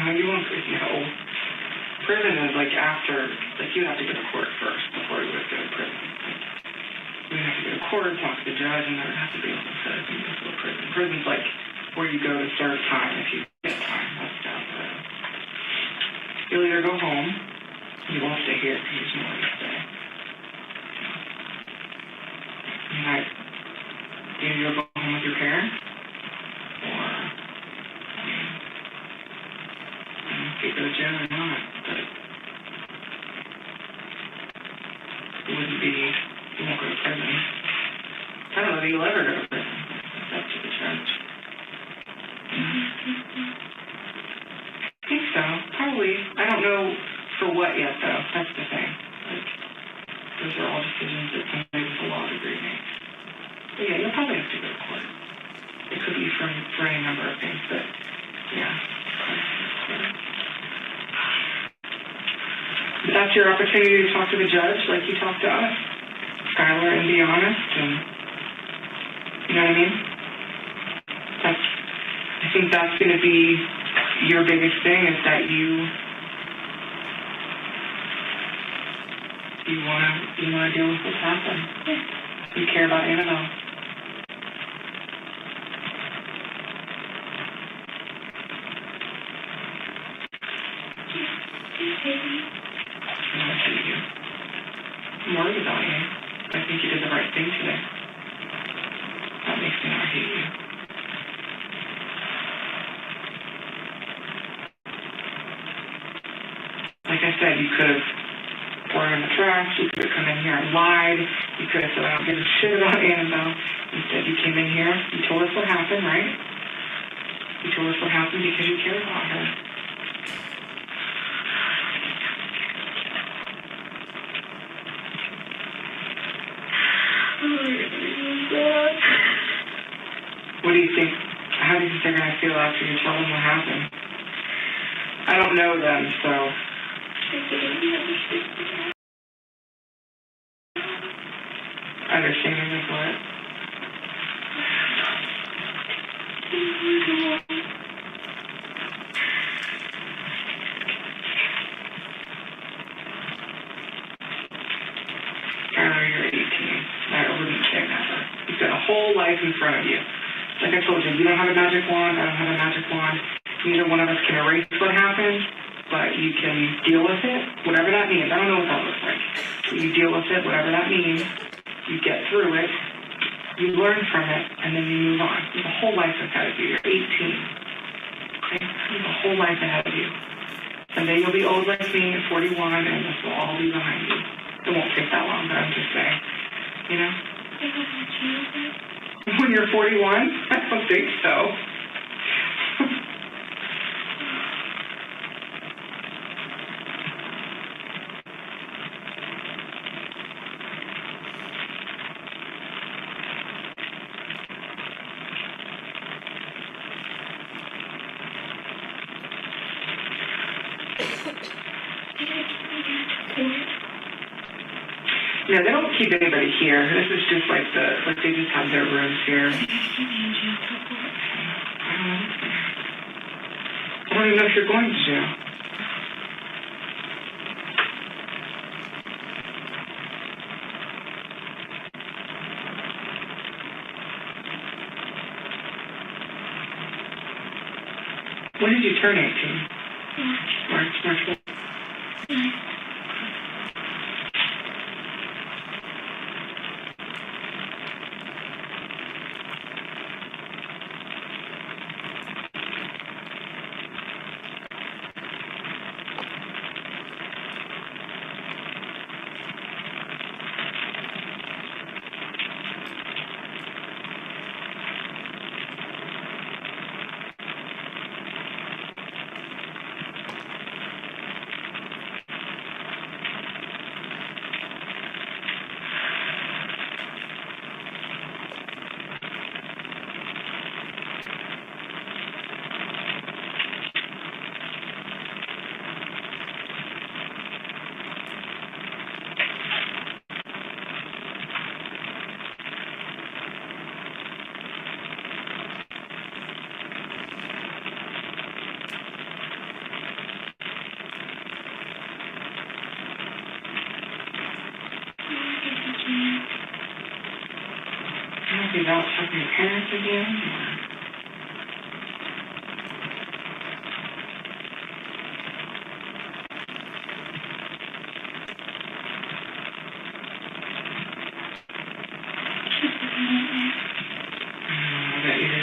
You won't, prison is like after, like you have to go to court first before you would go to prison. You have to go to court, talk to the judge, and there would have to be a set you go to prison. Prison's like where you go to serve time if you get time. That's down the road. You'll either go home, you won't stay here because there's nowhere to stay. Either you'll go home with your parents, or you go to jail or not, but it wouldn't be, you won't go to prison. I don't know that you'll ever go to prison. That's up to the judge. I think so, probably. I don't know for what yet, though. That's the thing. Like, those are all decisions that somebody with a law degree makes. But yeah, you'll probably have to go to court. It could be for any number of things, but yeah. that's your opportunity to talk to the judge like you talked to us, Skylar, and be honest, and you know what I mean? I think that's going to be your biggest thing, is that you want to deal with what's happened. You care about Annabelle. I hate you. I'm worried about you. I think you did the right thing today. That makes me not hate you. Like I said, you could have poured in the trash, you could have come in here and lied, you could have said, I don't give a shit about Annabelle. Instead, you came in here, you told us what happened, right? You told us what happened because you care about her. What do you think? How do you think they're going to feel after you tell them what happened? I don't know them, so... Understanding of what? You're 18. I wouldn't say never. You've got a whole life in front of you. Like I told you, you don't have a magic wand, I don't have a magic wand. Neither one of us can erase what happened, but you can deal with it, whatever that means. I don't know what that looks like. But you deal with it, whatever that means. You get through it, you learn from it, and then you move on. You have a whole life ahead of you. You're 18. Okay? You have a whole life ahead of you. Someday you'll be old like me at 41, and this will all be behind you. It won't take that long, but I'm just saying. You know? When you're 41? I don't think so. No, they don't keep anybody here. This is just like they just have their rooms here. I don't even know if you're going to jail. When did you turn 18? March. About talking to your parents again? I bet you do.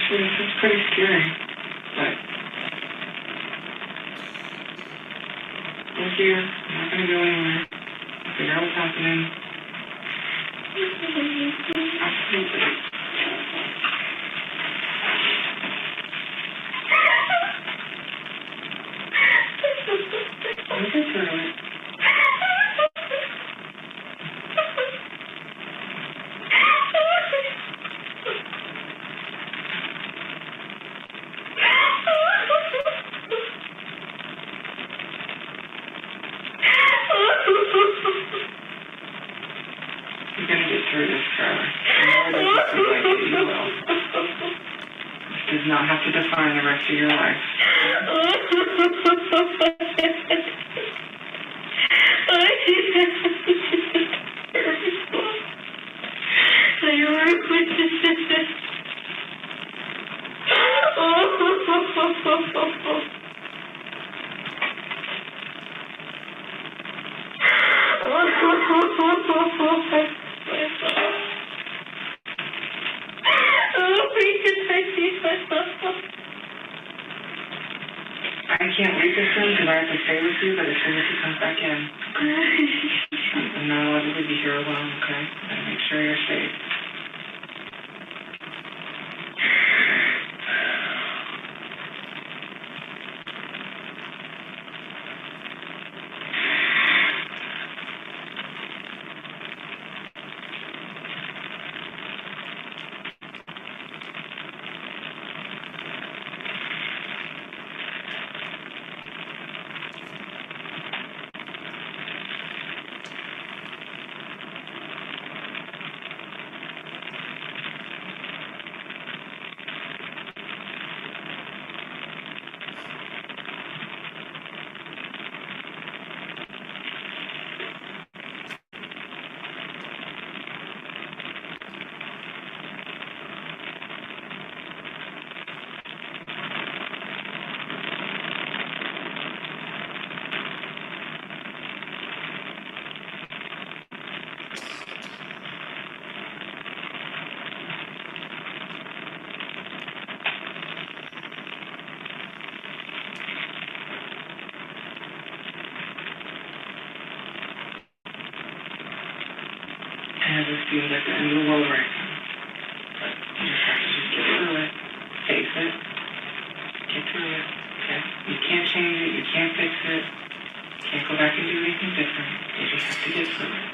It's pretty scary, but we're here. I'm not going to go anywhere. I'll figure out what's happening. Absolutely. We'll get through it. You're gonna get through this, Skylar. I know it doesn't feel like it, you will. This does not have to define the rest of your life. I can't leave this room because I have to stay with you, but as soon as he comes back in, I'm not allowed to leave you here alone, okay? I gotta make sure you're safe. I have this feeling like the end of the world right now. But you just have to just get through it. Face it. Get through it. Okay? You can't change it. You can't fix it. Can't go back and do anything different. You just have to get through it.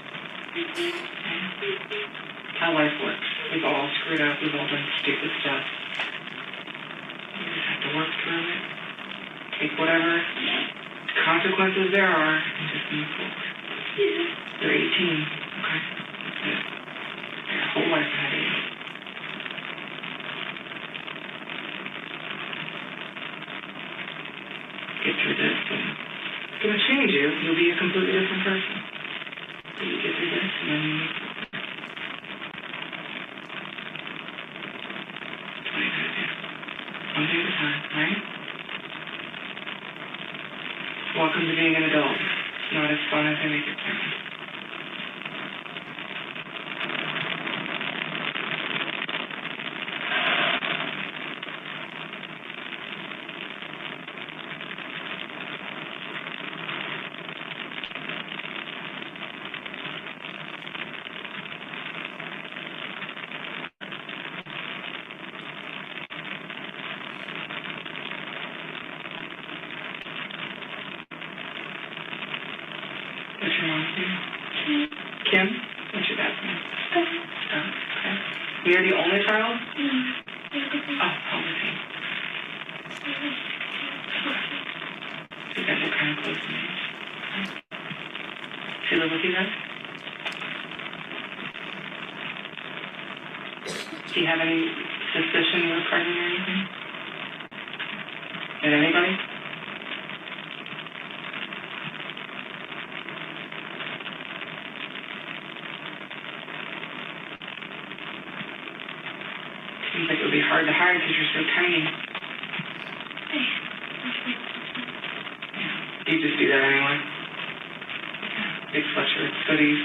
Okay? How life works. We've all screwed up. We've all done stupid stuff. You just have to work through it. Take whatever consequences there are and just move forward. You're 18. Okay? Your whole life ahead of you. Get through this and it's going to change you. You'll be a completely different person. So you get through this and then you move forward. That's what you gotta do. One day at a time, right? Welcome to being an adult. It's not as fun as I make it sound. What's your mom's name? Kim? What's your dad's name? Stuff. Okay. You're the only child? Oh, how old is he? So you guys are kind of close in age. Does he live with you guys? Do you have any suspicion you were pregnant or anything? Did anybody? Seems like it would be hard to hide because you're so tiny. Yeah. You just do that anyway. Yeah. Big sweatshirts, hoodies.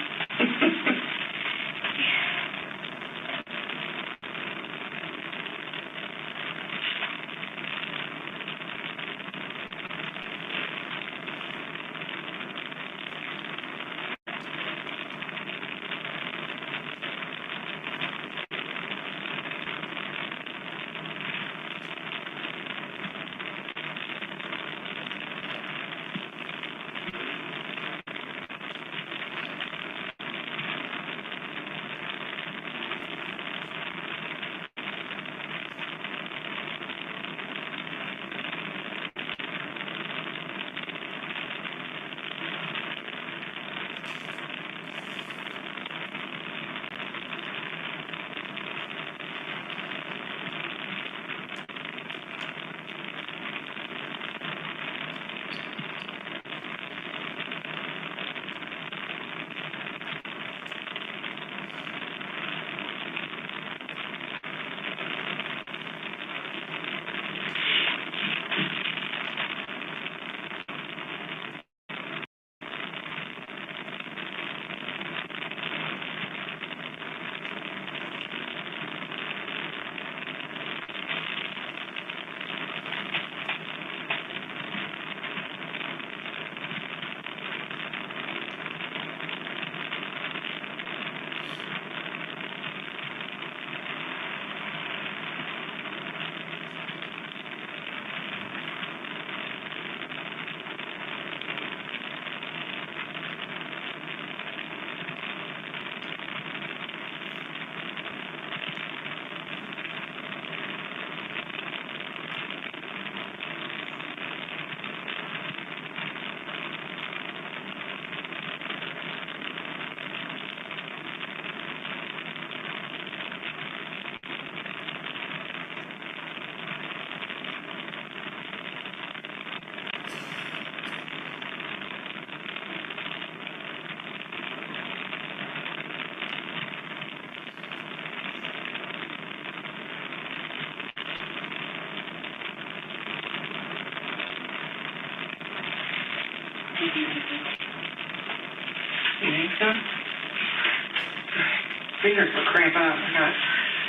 fingers were cramping up. I thought,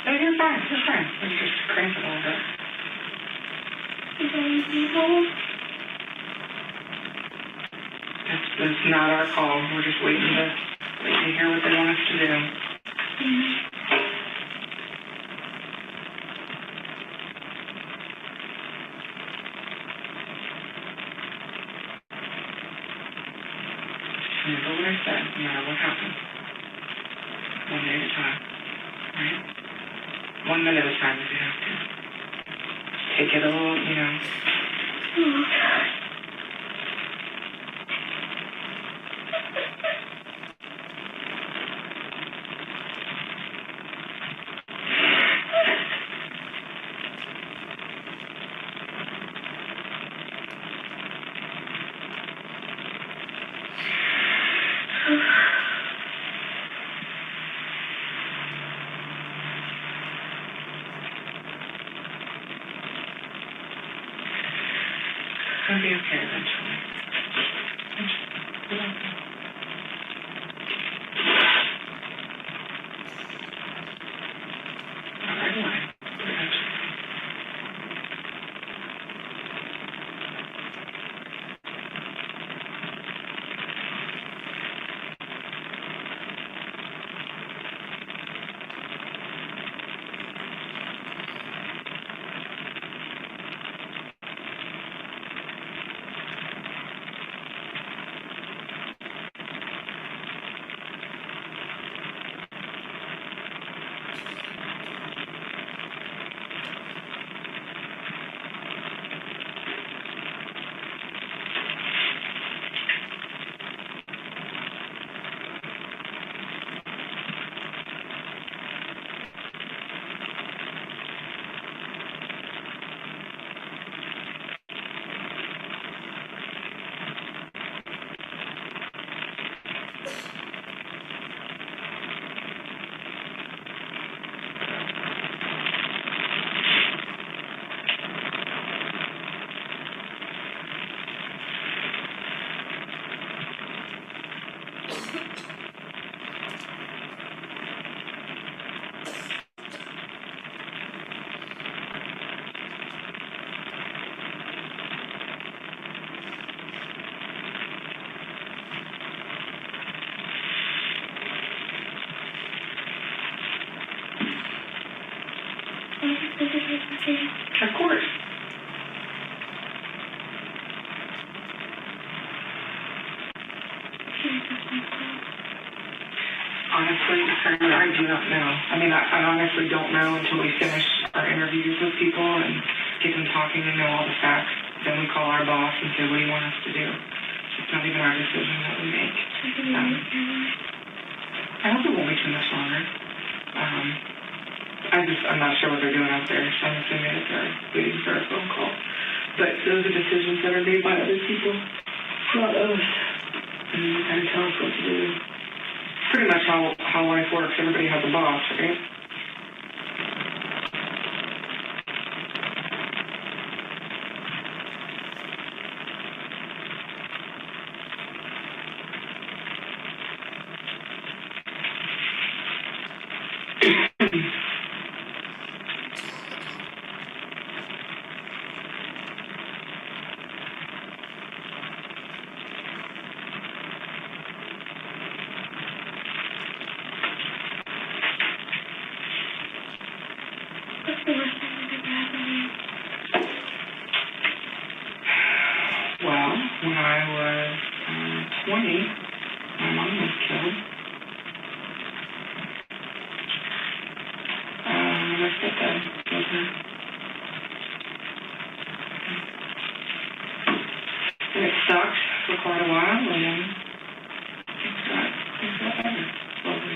no, you're fine. It's just cramping a little bit. Is that anything wrong? That's not our call. We're just waiting to hear what they want us to do. Remember what I said, no matter what happens. One day at a time, right? 1 minute at a time if you have to. Take it a little, Oh, God. It'll be okay eventually. Not right away, but eventually. Of course. Honestly, Skylar, I do not know. I honestly don't know until we finish our interviews with people and get them talking and know all the facts. Then we call our boss and say, what do you want us to do? It's not even our decision that we make. I hope it won't be too much longer. I'm not sure what they're doing out there, so I'm assuming that they're waiting for a phone call. But those are decisions that are made by other people, not us. And you kind of tell us what to do. Pretty much how life works. Everybody has a boss, right? Well, when I was 20, my mom was killed. My stepdad killed her. And it sucked for quite a while, and then things got better slowly.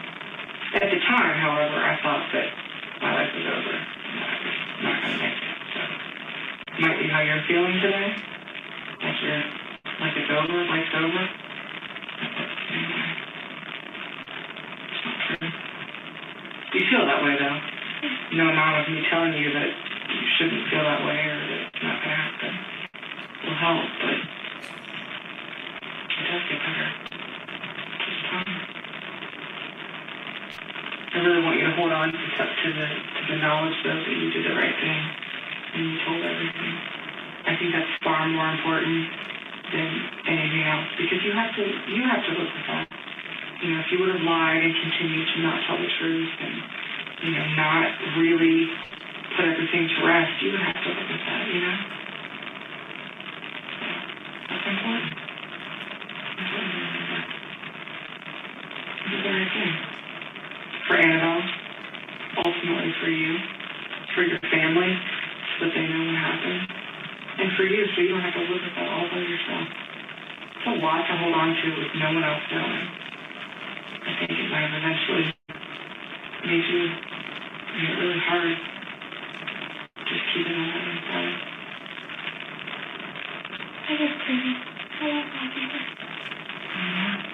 At the time, however, I thought that my life was over and that I was not going to make it. So it might be how you're feeling today. Like it's over, life's over. Anyway, it's not true. You feel that way, though. No amount of me telling you that you shouldn't feel that way or that it's not going to happen will help, but it does get better. Just time. I really want you to hold on to the knowledge, though, that you did the right thing and you told everything. I think that's far more important than anything else, because you have to look at that. You know, if you would have lied and continued to not tell the truth and, you know, not really put everything to rest, you would have to look at that, you know? That's important. Do the right thing. For Annabelle, ultimately for you, for your family, so that they know what happened, and for you, so you don't have to look at that all by yourself. It's a lot to hold on to with no one else knowing. I think it might have eventually made it really hard. Just keep it all inside. I was crazy. I love my baby.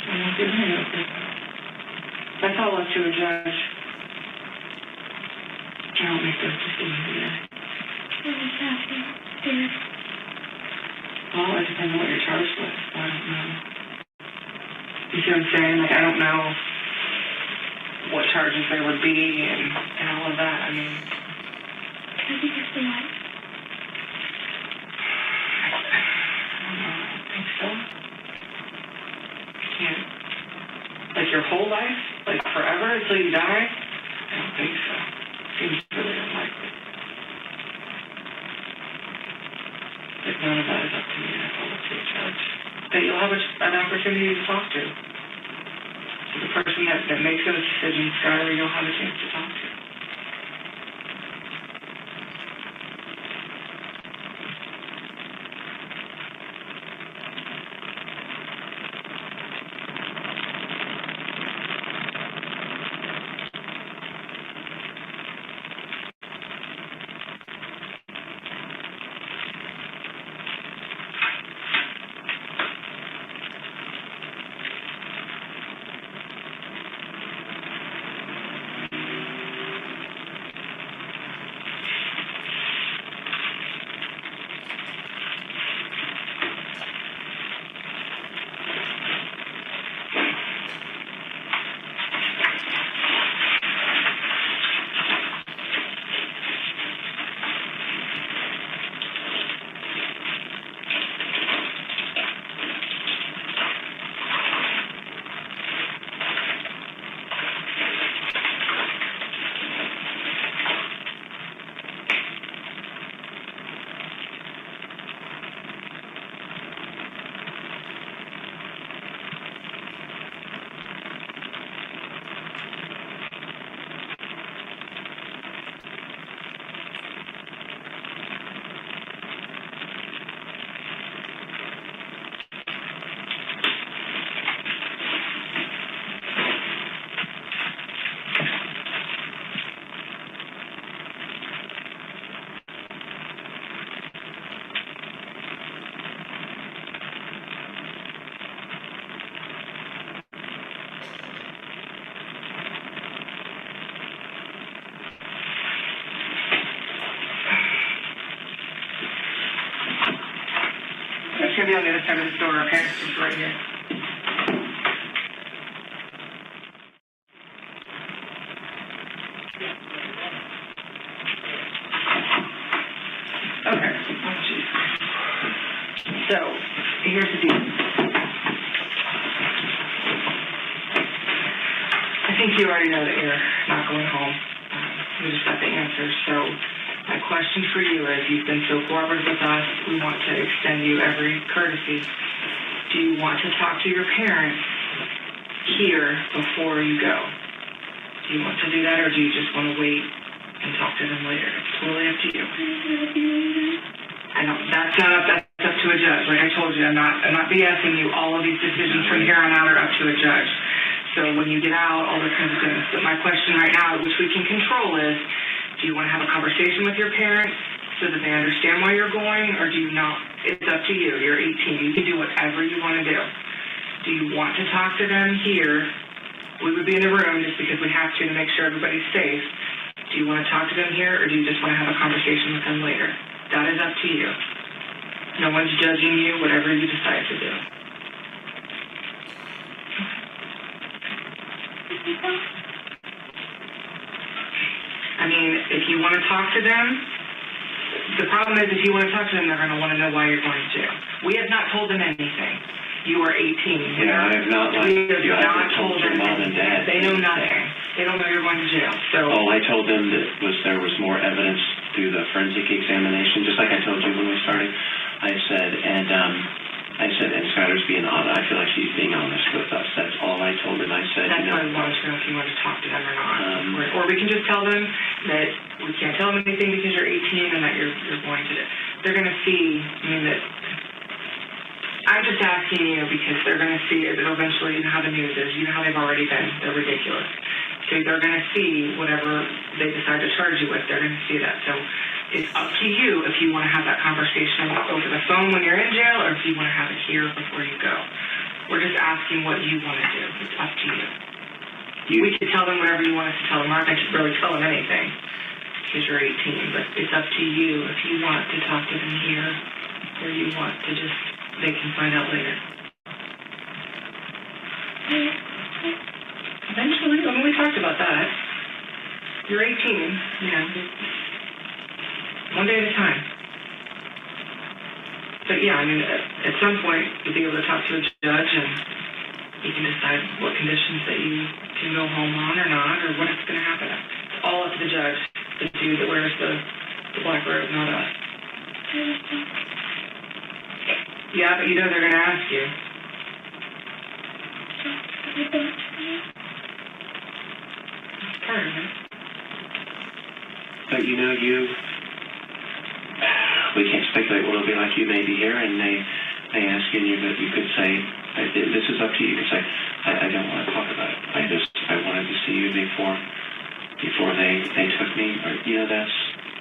I won't do any of it. That's all up to a judge. I don't make those decisions either. I was happy. Scared. Well, it depends on what you're charged with. I don't know. You see what I'm saying? Like, I don't know what charges there would be and all of that. I mean, I think it's the light. I don't think so. You can't. Like your whole life? Like forever until you die? I don't think so. Seems really unlikely. But none of that is up to me. That's all up to the judge. But you'll have an opportunity to talk to. So the person that makes those decisions, Skylar, you'll have a chance to talk to. It's going to be on the other side of the door, okay? It's right here. Okay. Oh, jeez. So, here's the deal. I think you already know that you're not going home. We just got the answer. So, my question for you is, you've been so cooperative with us, we want to extend you every courtesy. Do you want to talk to your parents here before you go? Do you want to do that, or do you just want to wait and talk to them later? It's totally up to you. I know that's up to a judge. Like I told you, I'm not BSing you. All of these decisions from here on out are up to a judge. So when you get out, all this kind of goodness. But my question right now, which we can control, is, do you want to have a conversation with your parents so that they understand why you're going, or do you not? It's up to you. You're 18. You can do whatever you want to do. Do you want to talk to them here? We would be in the room just because we have to make sure everybody's safe. Do you want to talk to them here, or do you just want to have a conversation with them later? That is up to you. No one's judging you, whatever you decide to do. if you want to talk to them, the problem is if you want to talk to them, they're going to want to know why you're going to jail. We have not told them anything. You are 18. Yeah, I have not, like, We have you not haven't told your them mom and dad. They know nothing. They don't know you're going to jail. So All I told them that was there was more evidence through the forensic examination, just like I told you when we started. I said, and Skylar's being honest. I feel like she's being honest with us. That's all I told them. I said, that's you know, why we wanted to know if you want to talk to them or not. Or we can just tell them that we can't tell them anything because you're 18 and that you're going to. They're going to see. I mean that. I'm just asking you because they're going to see it eventually. You know how the news is. You know how they've already been. They're ridiculous. So they're going to see whatever they decide to charge you with. They're going to see that. So it's up to you if you want to have that conversation over the phone when you're in jail or if you want to have it here before you go. We're just asking what you want to do. It's up to you. We could tell them whatever you want us to tell them. We're not going to really tell them anything because you're 18, but it's up to you if you want to talk to them here or you want to just, they can find out later. Eventually, I mean, we talked about that. You're 18, you know, one day at a time. But yeah, I mean, at some point, you'll be able to talk to a judge and you can decide what conditions that you can go home on or not, or what it's going to happen. It's all up to the judge, the dude that wears the black robe, not us. Yeah, but you know they're going to ask you. That's part of it. but you know, we can't speculate what it'll be like. You may be here and they ask you, and you could say, this is up to you. You could say, I don't want to talk about it. I wanted to see you before they took me, or, you know, that's...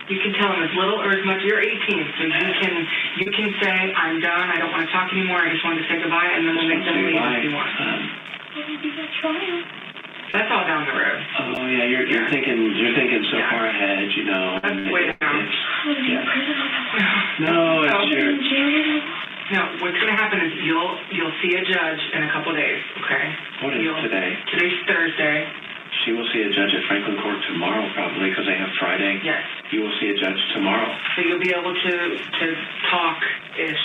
You can tell them as little or as much. You're 18, so you can say, I'm done, I don't want to talk anymore, I just wanted to say goodbye, and then we'll make them leave if you want. What would be that trial? That's all down the road. Oh yeah, you're thinking so far ahead, you know. That's way down. No, it's your... No, what's going to happen is you'll see a judge in a couple days, okay? What is today? Today's Thursday. She will see a judge at Franklin Court tomorrow, probably, because they have Friday. Yes. You will see a judge tomorrow. So you'll be able to talk-ish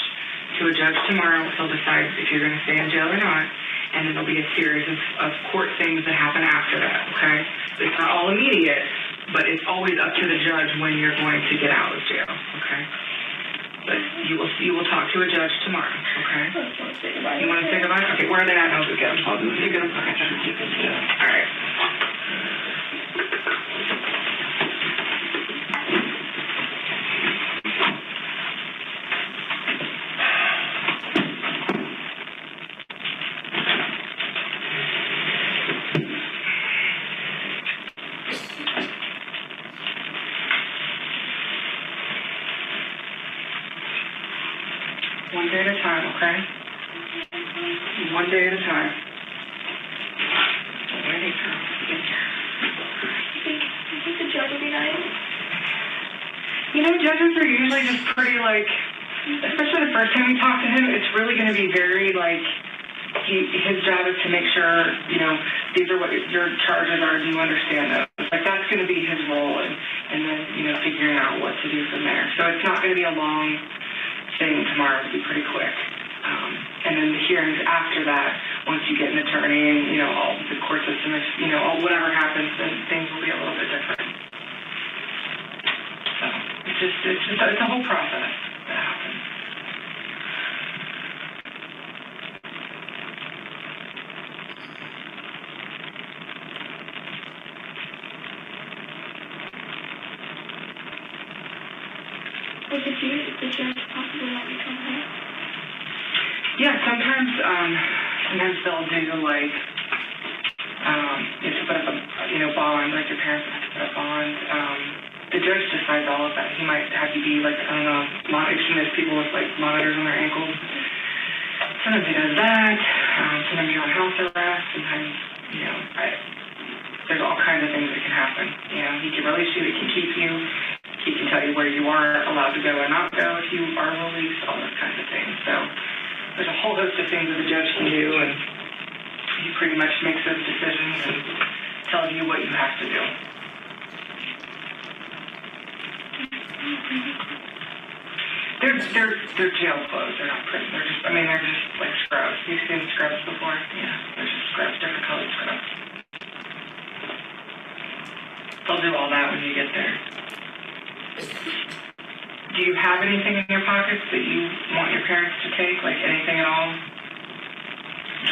to a judge tomorrow. He'll decide if you're going to stay in jail or not. And then there'll be a series of court things that happen after that, okay? It's not all immediate, but it's always up to the judge when you're going to get out of jail, okay? But you will talk to a judge tomorrow, okay? You want to say goodbye? Okay, where are they at? I'll just get them. I'll do it. You get them? Okay. All right. One day at a time, okay? One day at a time. Waiting for You think the judge will be nice? You know, judges are usually just pretty, like, especially the first time we talk to him, it's really going to be very, like, his job is to make sure, you know, these are what your charges are, do you understand those? Like, that's going to be his role, and then, you know, figuring out what to do from there. So it's not going to be a long thing tomorrow. It'll be pretty quick. And then the hearings after that, once you get an attorney and, you know, all the court system, is, you know, whatever happens, then things will be a little bit different. So it's a whole process that happens. Would the judge possibly let me come home? Yeah, sometimes they'll do like you have to put up a bond, like your parents have to put up bond. The judge decides all of that. He might have you be like, I don't know, there's people with like monitors on their ankles. Sometimes he does that. Sometimes you're on house arrest. Sometimes, you know, there's all kinds of things that can happen. You know, he can release you, he can keep you. He can tell you where you are allowed to go or not go if you are released, all those kinds of things. So there's a whole host of things that the judge can do, and he pretty much makes those decisions and tells you what you have to do. They're jail clothes. They're not prison. They're just, I mean, they're just like scrubs. You've seen scrubs before? Yeah, they're just scrubs, different colored scrubs. They'll do all that when you get there. Do you have anything in your pockets that you want your parents to take? Like anything at all?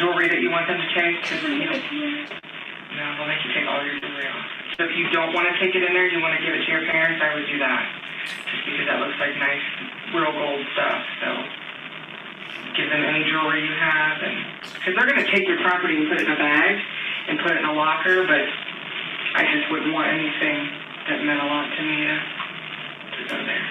Jewelry that you want them to take? 'Cause, you know, no, they'll make you take all your jewelry off. So if you don't want to take it in there, you want to give it to your parents, I would do that. Just because that looks like nice, real gold stuff. So give them any jewelry you have, and because they're going to take your property and put it in a bag and put it in a locker, but I just wouldn't want anything that meant a lot to me to go there.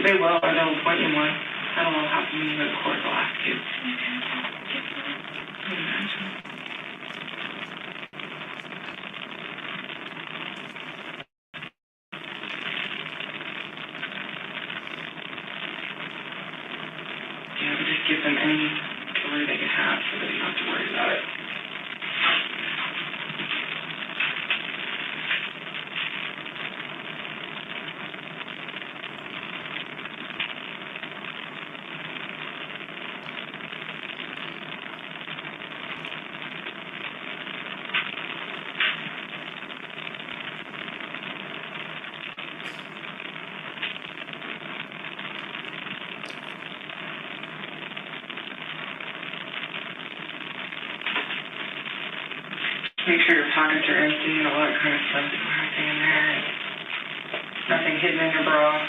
They will, or they'll appoint you one. I don't know how when you go to court, they'll ask you. Yeah, but just give them any jewelry they can have so that you don't have to worry about it. Make sure your pockets are empty and all that kind of stuff. There's nothing in there. Nothing hidden in your bra.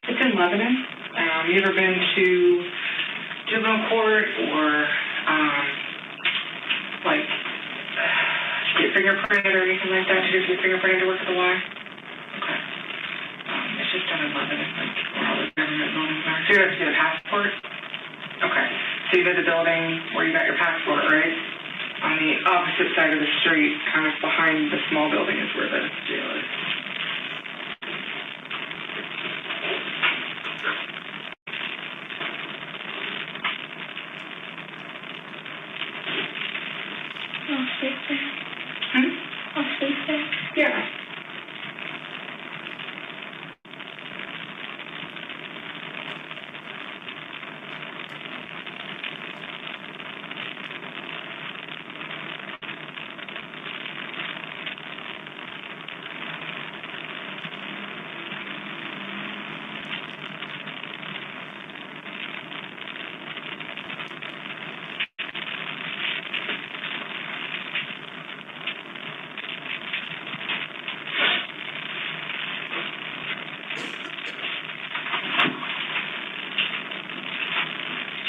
It's in Lebanon. You ever been to juvenile court or like get fingerprinted or anything like that to do your fingerprinting to work at the Y? Okay. It's just done in Lebanon, like where all the government buildings are. So you have to get a passport? Okay. So you go to the building where you got your passport, right? On the opposite side of the street, kind of behind the small building is where the jail is. I'll sleep there. I'll sleep there. Yeah.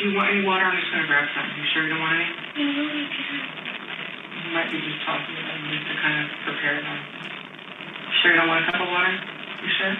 Do you want any water? I'm just going to grab some. You sure you don't want any? No, I can't. You might be just talking to them just to kind of prepare them. Sure you don't want a cup of water? You sure?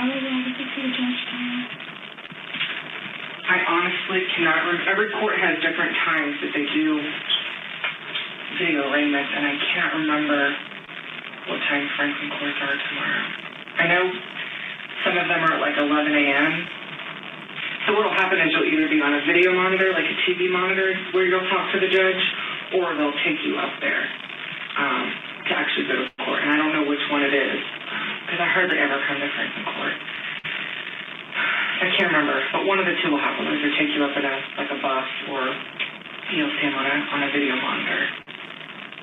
was able to see the judge tomorrow? I honestly cannot remember. Every court has different times that they do video arraignments, and I can't remember what time Franklin courts are tomorrow. I know some of them are at like 11 a.m. So what will happen is you'll either be on a video monitor, like a TV monitor, where you'll talk to the judge, or they'll take you up there to actually go to court. And I don't know which one it is, because I hardly ever come to Franklin court. I can't remember, but one of the two will happen. Either take you up in a bus, or you'll see him on a video monitor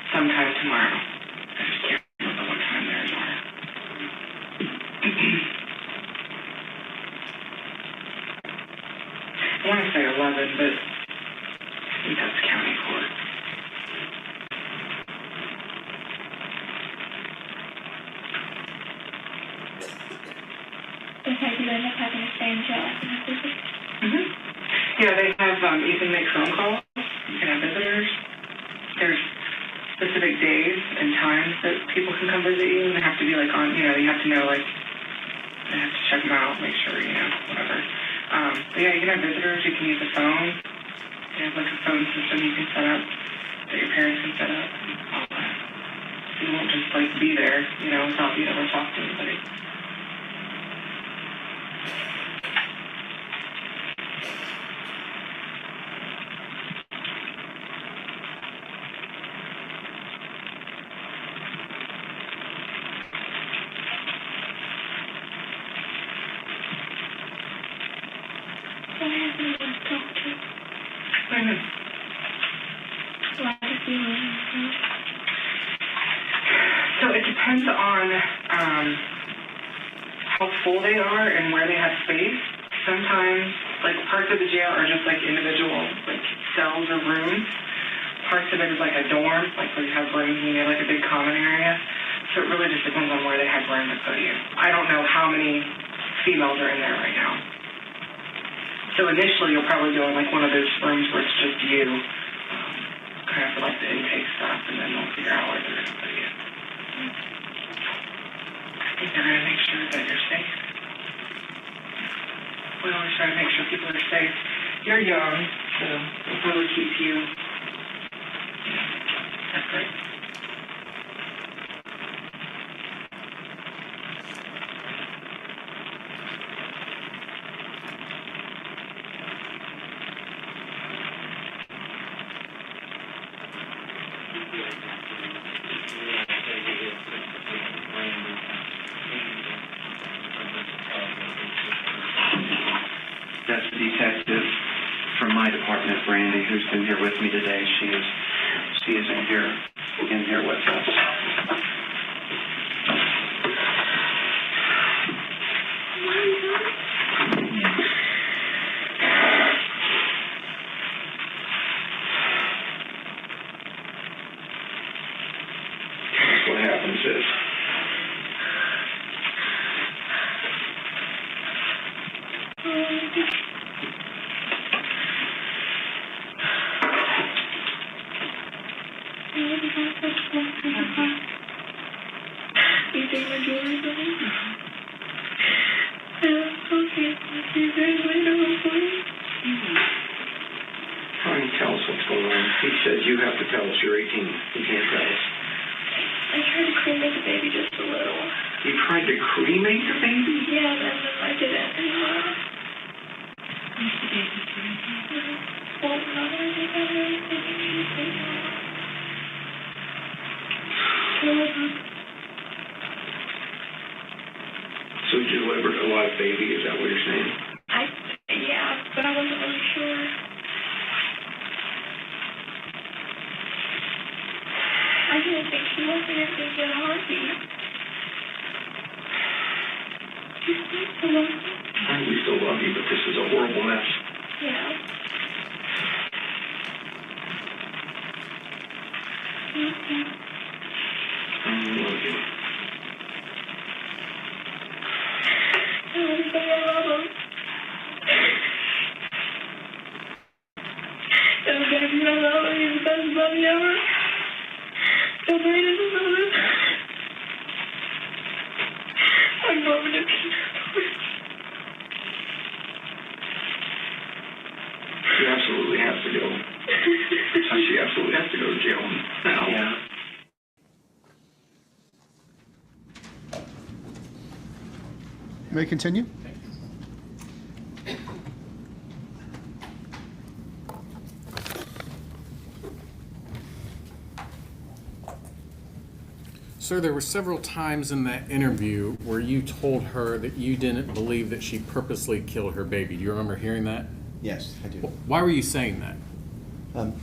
sometime tomorrow. I just can't remember what time theirs are. I want to say 11, but I think that's county court. Okay, do you end up having to stay in jail after the visit? Mm-hmm. Yeah, they have, you can make phone calls, you can have visitors. There's specific days and times that people can come visit you, and they have to be like on, you have to know, like, they have to check them out, make sure, whatever. But yeah, you can have visitors, you can use the phone. They have like a phone system you can set up, that your parents can set up, and all that. So you won't just like be there, without being able to talk to anybody. So it depends on how full they are and where they have space. Sometimes, like, parts of the jail are just like individual, like, cells or rooms. Parts of it is like a dorm, like where you have rooms and you have like a big common area. So it really just depends on where they have room to put you. I don't know how many females are in there right now. So initially you'll probably go in like one of those rooms where it's just you, kind of for like the intake stuff, and then they'll figure out where they're going to put you. I think they're going to make sure that you're safe. We always try to make sure people are safe. You're young, so they'll probably keep you separate. That's the detective from my department, Brandy, who's been here with me today. She is in here with us. What happens is You take my jewelry from me? I don't know if you guys might know for me. Trying to tell us what's going on. He says you have to tell us you're 18. You can't tell us. I tried to cremate the baby just a little. You tried to cremate the baby? Yeah, and then I didn't anymore. Well, not that I did that or anything. So you delivered a live baby, is that what you're saying? Yeah, but I wasn't really sure. I didn't think she wasn't going to get a heartbeat. You still love me? We still love you, but this is a horrible mess. Yeah. Okay. I love you. I love him. And baby, I love him. He's the best buddy ever. Nobody doesn't know this. I'm going to be jail now. Yeah. May I continue? Sir, there were several times in that interview where you told her that you didn't believe that she purposely killed her baby. Do you remember hearing that? Yes, I do. Why were you saying that?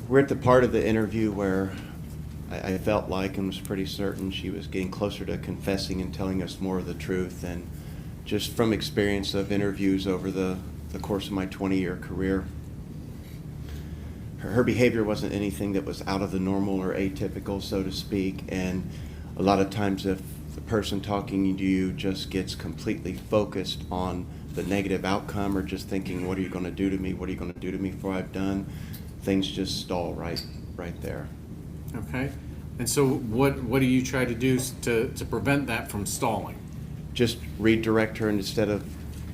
We're at the part of the interview where I felt like and was pretty certain she was getting closer to confessing and telling us more of the truth. And just from experience of interviews over the course of my 20-year career, her behavior wasn't anything that was out of the normal or atypical, so to speak. And a lot of times if the person talking to you just gets completely focused on the negative outcome or just thinking, what are you going to do to me? What are you going to do to me for I've done? Things just stall right there. Okay. And so what do you try to do to prevent that from stalling? Just redirect her, and instead of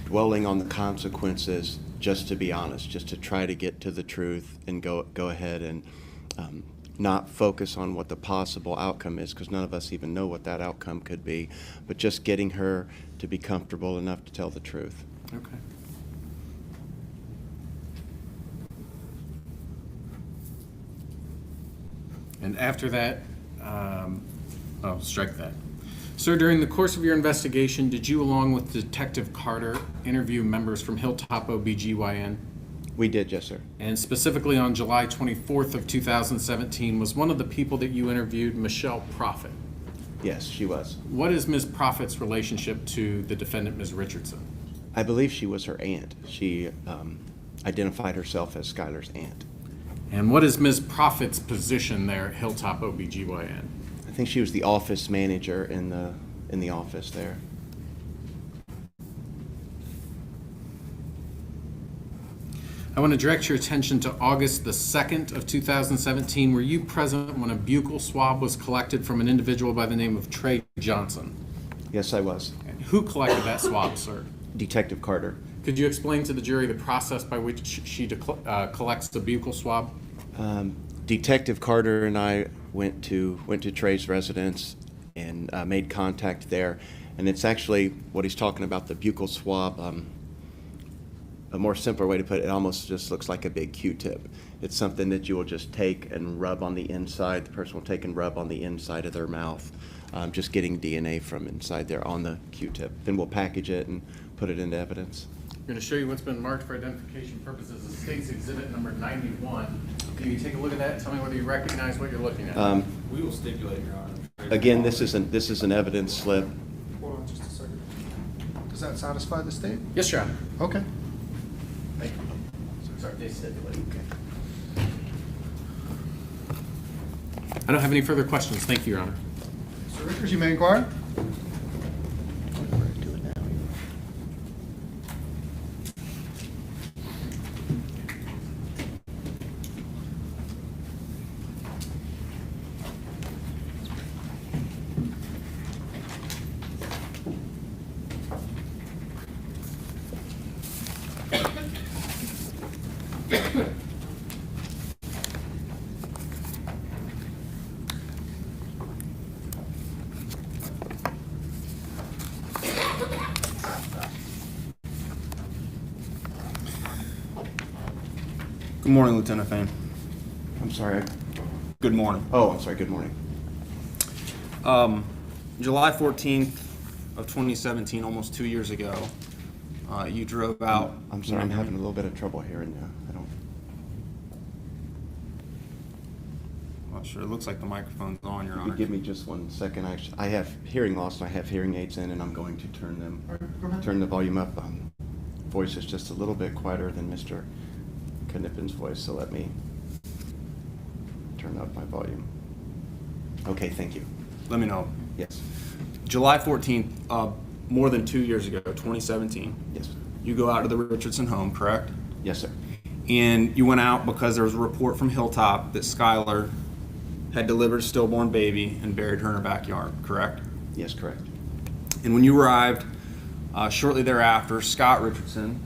dwelling on the consequences, just to be honest, just to try to get to the truth and go ahead and not focus on what the possible outcome is, because none of us even know what that outcome could be, but just getting her to be comfortable enough to tell the truth. Okay. And after that, strike that. Sir, during the course of your investigation, did you, along with Detective Carter, interview members from Hilltop OBGYN? We did, yes, sir. And specifically on July 24th of 2017, was one of the people that you interviewed Michelle Prophet? Yes, she was. What is Ms. Prophet's relationship to the defendant, Ms. Richardson? I believe she was her aunt. She identified herself as Skylar's aunt. And what is Ms. Prophet's position there at Hilltop OBGYN? I think she was the office manager in the office there. I want to direct your attention to August the 2nd of 2017. Were you present when a buccal swab was collected from an individual by the name of Trey Johnson? Yes, I was. And who collected that swab, sir? Detective Carter. Could you explain to the jury the process by which she collects the buccal swab? Detective Carter and I went to Trey's residence and made contact there. And it's actually what he's talking about, the buccal swab. A more simpler way to put it, it almost just looks like a big Q-tip. It's something that you will just take and rub on the inside. The person will take and rub on the inside of their mouth, just getting DNA from inside there on the Q-tip. Then we'll package it and put it into evidence. I'm going to show you what's been marked for identification purposes as State's Exhibit number 91. Can you take a look at that and tell me whether you recognize what you're looking at? We will stipulate, Your Honor. Again, this is an evidence slip. Hold on just a second. Does that satisfy the state? Yes, Your Honor. Okay. Thank you. Sorry, they stipulate. Okay. I don't have any further questions. Thank you, Your Honor. Mr. Richards, you may inquire. Good morning, Lieutenant Fain. I'm sorry. Good morning. Oh, I'm sorry. Good morning. July 14th of 2017, almost 2 years ago, you drove out. I'm sorry. I'm having a little bit of trouble hearing you. Well, sure, it looks like the microphone's on, Your Honor. Give me just 1 second. I have hearing loss, and I have hearing aids in, and I'm going to turn the volume up. Voice is just a little bit quieter than Mr. Knippen's voice, so let me turn up my volume. Okay, thank you. Let me know. Yes. July 14th, more than 2 years ago, 2017. Yes. You go out to the Richardson home, correct? Yes, sir. And you went out because there was a report from Hilltop that Skylar had delivered a stillborn baby and buried her in her backyard, correct? Yes, correct. And when you arrived, shortly thereafter, Scott Richardson,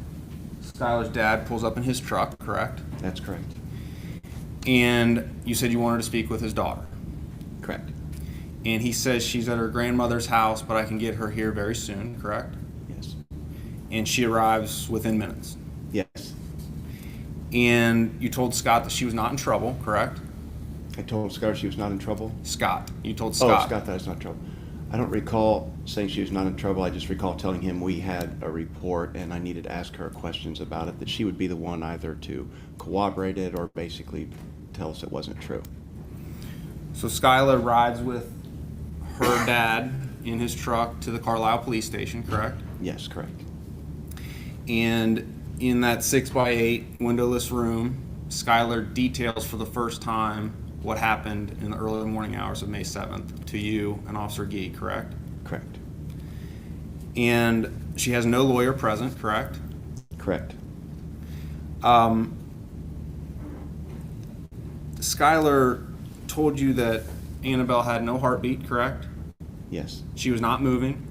Skylar's dad, pulls up in his truck, correct? That's correct. And you said you wanted to speak with his daughter. Correct. And he says she's at her grandmother's house, but I can get her here very soon, correct? Yes. And she arrives within minutes. Yes. And you told Scott that she was not in trouble, correct? I told Skylar she was not in trouble. Scott. You told Oh, Scott. Scott, that was not in trouble. I don't recall saying she was not in trouble. I just recall telling him we had a report and I needed to ask her questions about it, that she would be the one either to corroborate it or basically tell us it wasn't true. So Skylar rides with her dad in his truck to the Carlisle police station, correct? Yes, correct. And in that 6x8 windowless room, Skylar details for the first time what happened in the early morning hours of May 7th to you and Officer Gee, correct? Correct. And she has no lawyer present, correct? Correct. Skylar told you that Annabelle had no heartbeat, correct? Yes. She was not moving.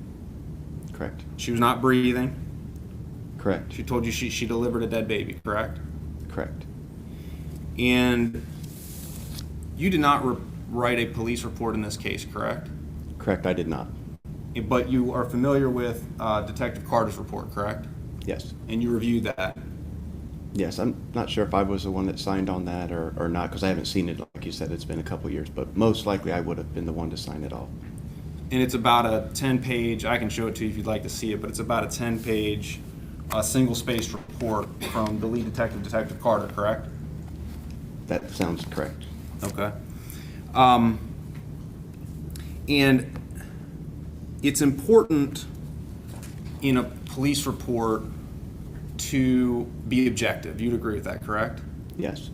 Correct. She was not breathing. Correct. She told you she delivered a dead baby, correct? Correct. And you did not write a police report in this case, correct? Correct, I did not. But you are familiar with Detective Carter's report, correct? Yes. And you reviewed that. Yes, I'm not sure if I was the one that signed on that or not, because I haven't seen it. Like you said, it's been a couple years, but most likely I would have been the one to sign it off. And it's about a 10-page, I can show it to you if you'd like to see it, but it's about a 10-page single-spaced report from the lead detective, Detective Carter, correct? That sounds correct. Okay. And it's important in a police report to be objective. You'd agree with that, correct? Yes.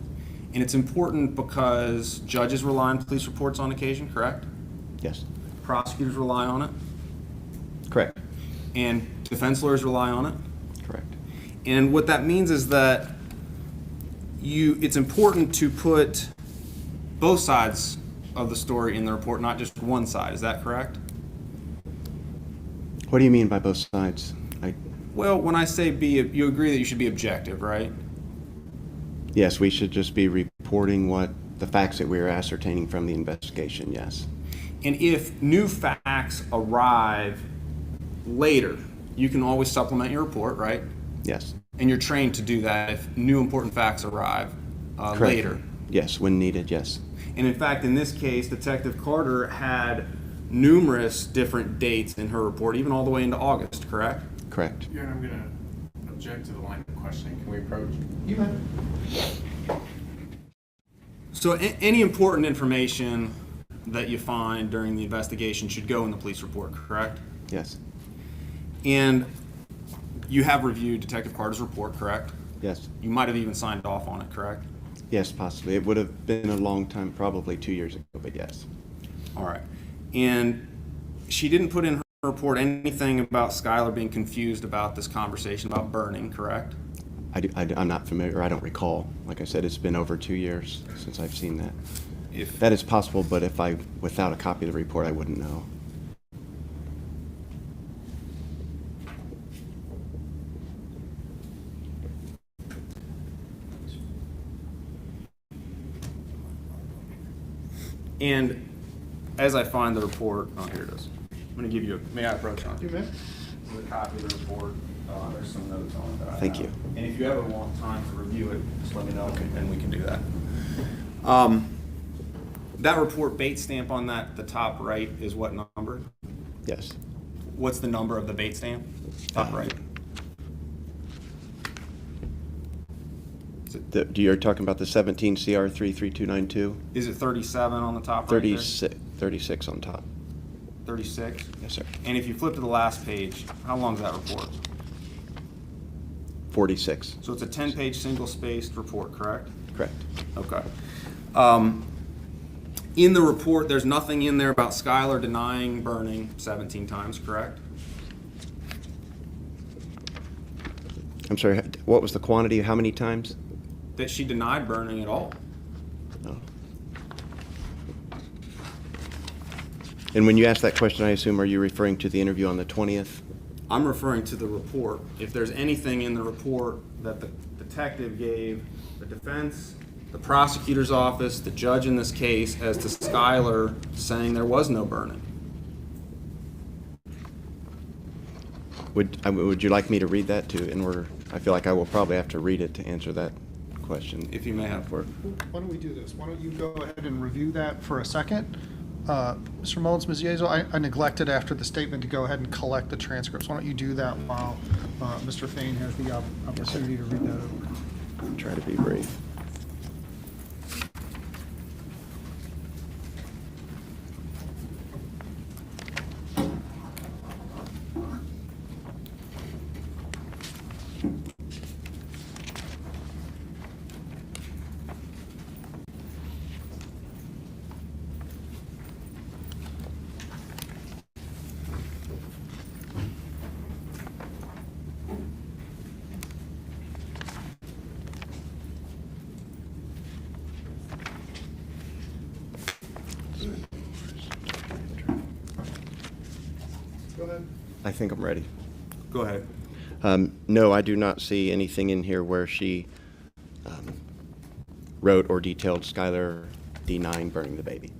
And it's important because judges rely on police reports on occasion, correct? Yes. Prosecutors rely on it, Correct. and defense lawyers rely on it. Correct. And what that means is that it's important to put both sides of the story in the report, not just one side. Is that correct? What do you mean by both sides? Well, when I say you agree that you should be objective, right? Yes, we should just be reporting what the facts that we are ascertaining from the investigation, yes. And if new facts arrive later, you can always supplement your report, right? Yes. And you're trained to do that if new important facts arrive Correct. later. Yes, when needed, yes. And in fact, in this case, Detective Carter had numerous different dates in her report, even all the way into August, correct? Correct. Your Honor, I'm going to object to the line of questioning. Can we approach? You may. So any important information that you find during the investigation should go in the police report, correct? Yes. And you have reviewed Detective Carter's report, correct? Yes. You might have even signed off on it, correct? Yes, possibly. It would have been a long time, probably 2 years ago, but yes. All right. And she didn't put in her report anything about Skylar being confused about this conversation about burning, correct? I'm not familiar. I don't recall. Like I said, it's been over 2 years since I've seen that. If That is possible, but without a copy of the report, I wouldn't know. And as I find the report, oh, here it is. I'm going to give you may I approach on it? You may. This is a copy of the report. There's some notes on it that I Thank have. you. And if you ever want time to review it, just let me know, and we can do that. That report bait stamp on the top right is what number? Yes. What's the number of the bait stamp? Top right. You're talking about the 17 CR 33292? Is it 37 on the top right there? 36 on top. 36? Yes, sir. And if you flip to the last page, how long is that report? 46. So it's a 10-page single-spaced report, correct? Correct. Okay. In the report, there's nothing in there about Skylar denying burning 17 times, correct? I'm sorry, what was the quantity? How many times? That she denied burning at all. Oh. And when you ask that question, I assume, are you referring to the interview on the 20th? I'm referring to the report. If there's anything in the report that the detective gave the defense the prosecutor's office, the judge in this case, as to Skylar saying there was no burning. Would you like me to read that too? I feel like I will probably have to read it to answer that question. If you may have. Why don't we do this? Why don't you go ahead and review that for a second? Mr. Mullins, Ms. Yezo, I neglected after the statement to go ahead and collect the transcripts. Why don't you do that while Mr. Fain has the opportunity to read that over? I'll try to be brief. Go ahead. I think I'm ready. Go ahead. No, I do not see anything in here where she wrote or detailed Skylar denying burning the baby.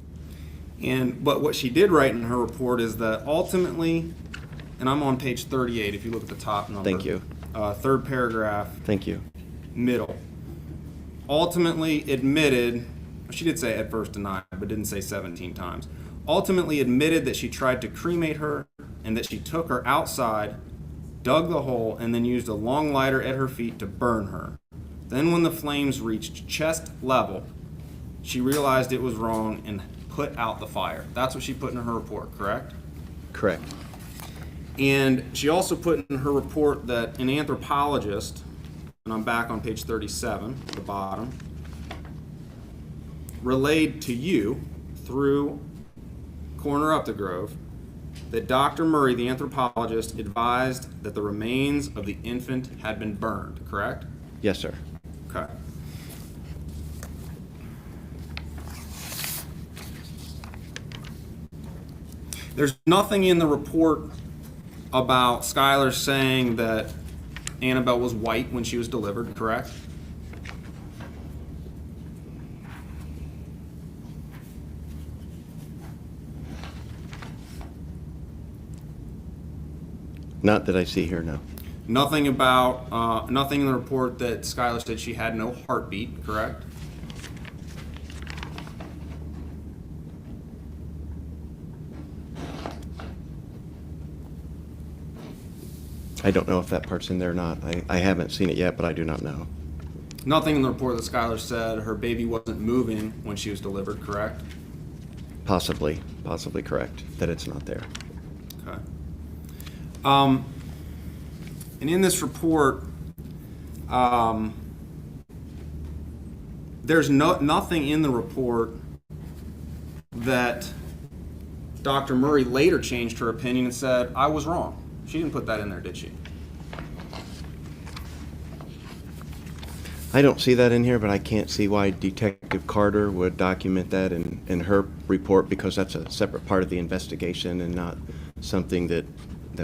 But what she did write in her report is that ultimately, and I'm on page 38 if you look at the top number. Thank you. Third paragraph, Thank you. middle. Ultimately admitted, she did say at first denied, but didn't say 17 times. Ultimately admitted that she tried to cremate her and that she took her outside, dug the hole, and then used a long lighter at her feet to burn her. Then when the flames reached chest level, she realized it was wrong and put out the fire. That's what she put in her report, correct? Correct. And she also put in her report that an anthropologist, and I'm back on page 37, at the bottom, relayed to you through Coroner Updegrove that Dr. Murray, the anthropologist, advised that the remains of the infant had been burned, correct? Yes, sir. Okay. There's nothing in the report about Skylar saying that Annabelle was white when she was delivered, correct? Not that I see here, no. Nothing about, nothing in the report that Skylar said she had no heartbeat, correct? I don't know if that part's in there or not. I haven't seen it yet, but I do not know. Nothing in the report that Skylar said her baby wasn't moving when she was delivered, correct? Possibly correct, that it's not there. Okay. And in this report, there's nothing in the report that Dr. Murray later changed her opinion and said, I was wrong. She didn't put that in there, did she? I don't see that in here, but I can't see why Detective Carter would document that in her report, because that's a separate part of the investigation and not something that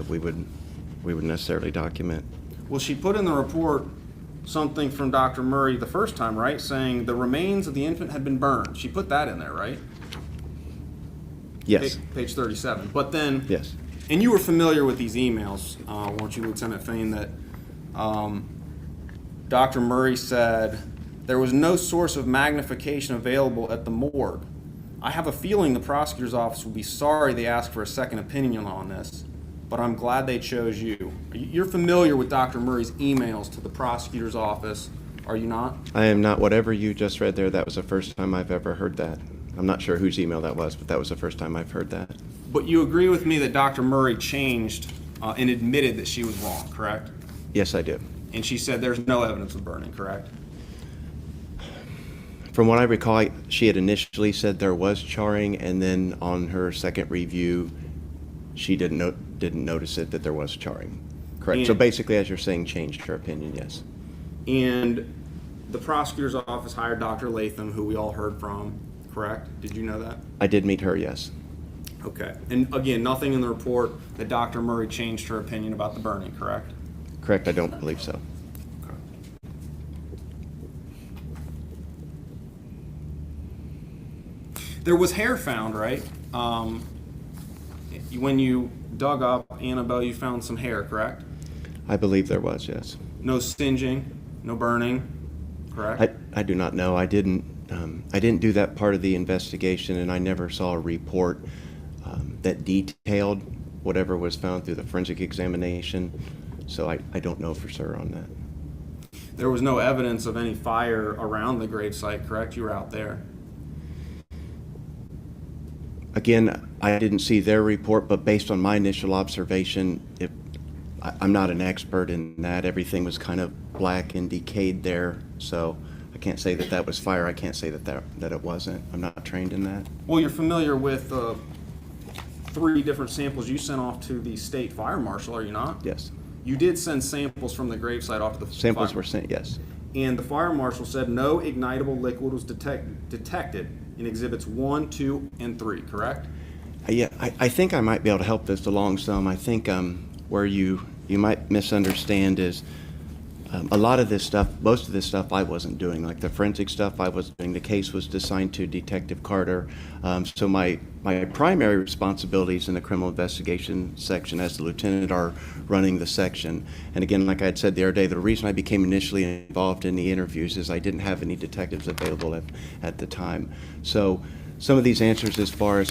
we would necessarily document. Well, she put in the report something from Dr. Murray the first time, right? Saying the remains of the infant had been burned. She put that in there, right? Yes. Page 37. But then, Yes. and you were familiar with these emails, weren't you, Lieutenant Fain, that Dr. Murray said there was no source of magnification available at the morgue. I have a feeling the prosecutor's office will be sorry they asked for a second opinion on this, but I'm glad they chose you. You're familiar with Dr. Murray's emails to the prosecutor's office, are you not? I am not. Whatever you just read there, that was the first time I've ever heard that. I'm not sure whose email that was, but that was the first time I've heard that. But you agree with me that Dr. Murray changed and admitted that she was wrong, correct? Yes, I do. And she said there's no evidence of burning, correct? From what I recall, she had initially said there was charring, and then on her second review, she didn't notice it that there was charring. Correct. So basically, as you're saying, changed her opinion. Yes. And the prosecutor's office hired Dr. Latham, who we all heard from, correct? Did you know that? I did meet her. Yes. Okay. And again, nothing in the report that Dr. Murray changed her opinion about the burning, correct? Correct. I don't believe so. Okay. There was hair found, right? When you dug up Annabelle, you found some hair, correct? I believe there was, yes. No singeing, no burning, correct? I do not know. I didn't do that part of the investigation, and I never saw a report that detailed whatever was found through the forensic examination. So I don't know for sure on that. There was no evidence of any fire around the gravesite, correct? You were out there. Again, I didn't see their report, but based on my initial observation, I'm not an expert in that. Everything was kind of black and decayed there, so I can't say that was fire. I can't say that it wasn't. I'm not trained in that. Well, you're familiar with 3 different samples you sent off to the state fire marshal, are you not? Yes. You did send samples from the gravesite off to the Samples fire. were sent, yes. And the fire marshal said no ignitable liquid was detected in exhibits 1, 2, and 3, correct? Yeah, I think I might be able to help this along some. I think where you might misunderstand is a lot of this stuff, most of this stuff I wasn't doing. Like the forensic stuff I was doing. The case was assigned to Detective Carter. So my primary responsibilities in the criminal investigation section as the lieutenant are running the section. And again, like I had said the other day, the reason I became initially involved in the interviews is I didn't have any detectives available at the time. So some of these answers as far as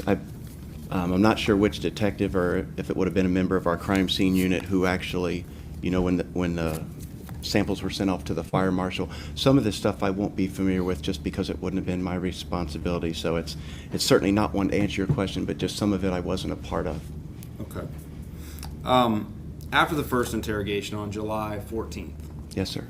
I'm not sure which detective or if it would have been a member of our crime scene unit who actually, when the samples were sent off to the fire marshal. Some of this stuff I won't be familiar with just because it wouldn't have been my responsibility. So it's certainly not one to answer your question, but just some of it I wasn't a part of. Okay. After the first interrogation on July 14th, Yes, sir.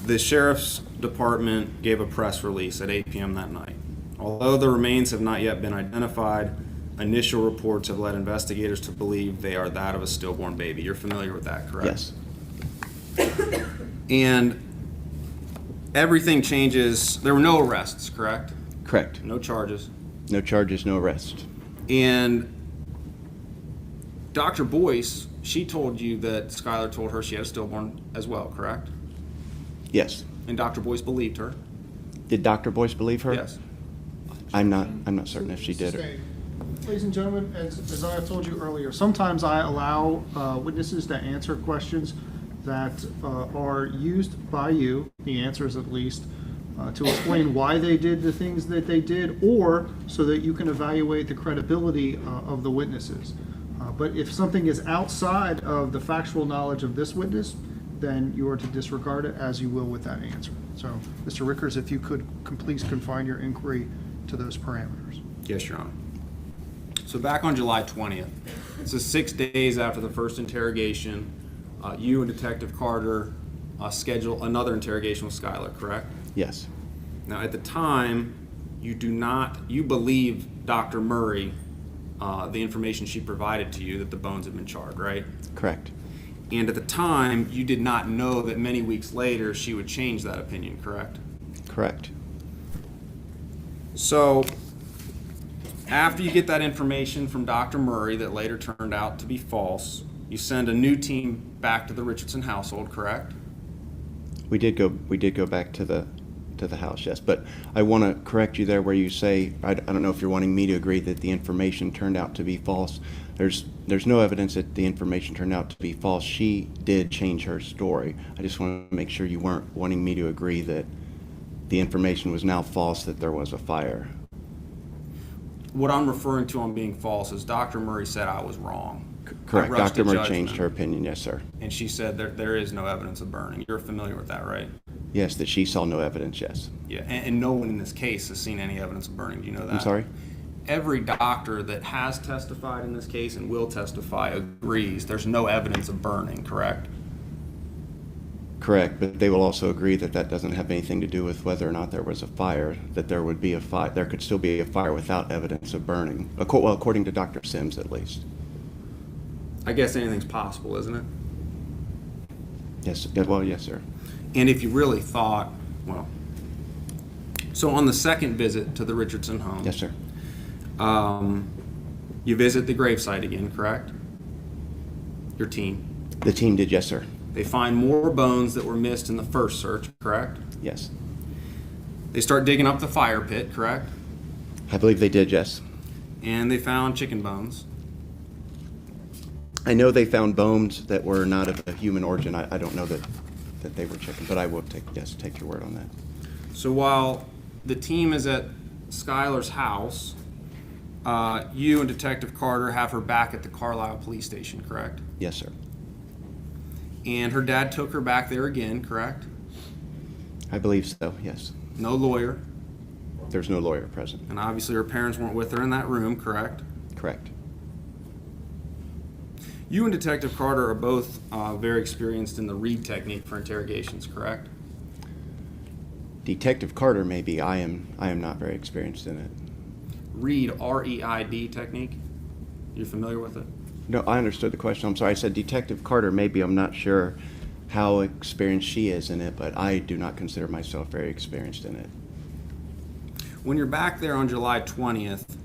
the sheriff's department gave a press release at 8 p.m. that night. Although the remains have not yet been identified, initial reports have led investigators to believe they are that of a stillborn baby. You're familiar with that, correct? Yes. And everything changes. There were no arrests, correct? Correct. No charges. No charges, no arrest. And Dr. Boyce, she told you that Skylar told her she had a stillborn as well, correct? Yes. And Dr. Boyce believed her? Did Dr. Boyce believe her? Yes. I'm not certain if she did or. Ladies and gentlemen, as I told you earlier, sometimes I allow witnesses to answer questions that are used by you, the answers at least, to explain why they did the things that they did, or so that you can evaluate the credibility of the witnesses. But if something is outside of the factual knowledge of this witness, then you are to disregard it as you will with that answer. So, Mr. Rickers, if you could please confine your inquiry to those parameters. Yes, Your Honor. So back on July 20th, so 6 days after the first interrogation, you and Detective Carter schedule another interrogation with Skylar, correct? Yes. Now, at the time, you believe Dr. Murray, the information she provided to you that the bones had been charred, right? Correct. And at the time, you did not know that many weeks later she would change that opinion, correct? Correct. So, after you get that information from Dr. Murray that later turned out to be false, you send a new team back to the Richardson household, correct? We did go back to the house, yes. But I want to correct you there where you say, I don't know if you're wanting me to agree that the information turned out to be false. There's no evidence that the information turned out to be false. She did change her story. I just want to make sure you weren't wanting me to agree that the information was now false, that there was a fire. What I'm referring to on being false is Dr. Murray said I was wrong. Correct. I rushed Dr. to Murray judgment. changed her opinion, yes, sir. And she said there is no evidence of burning. You're familiar with that, right? Yes, that she saw no evidence, yes. Yeah, and no one in this case has seen any evidence of burning. Do you know that? I'm sorry? Every doctor that has testified in this case and will testify agrees there's no evidence of burning, correct? Correct, but they will also agree that that doesn't have anything to do with whether or not there was a fire, that there would be a fire. There could still be a fire without evidence of burning, well, according to Dr. Sims at least. I guess anything's possible, isn't it? Yes, well, yes, sir. And if you really thought, well, so on the second visit to the Richardson home, Yes, sir. You visit the gravesite again, correct? Your team. The team did, yes, sir. They find more bones that were missed in the first search, correct? Yes. They start digging up the fire pit, correct? I believe they did, yes. And they found chicken bones. I know they found bones that were not of a human origin. I don't know that they were chicken, but I will take your word on that. So while the team is at Skylar's house, you and Detective Carter have her back at the Carlisle police station, correct? Yes, sir. And her dad took her back there again, correct? I believe so, yes. No lawyer. There's no lawyer present. And obviously her parents weren't with her in that room, correct? Correct. You and Detective Carter are both very experienced in the read technique for interrogations, correct? Detective Carter, maybe. I am not very experienced in it. Read, R-E-I-D technique. You're familiar with it? No, I understood the question. I'm sorry. I said Detective Carter, maybe. I'm not sure how experienced she is in it, but I do not consider myself very experienced in it. When you're back there on July 20th,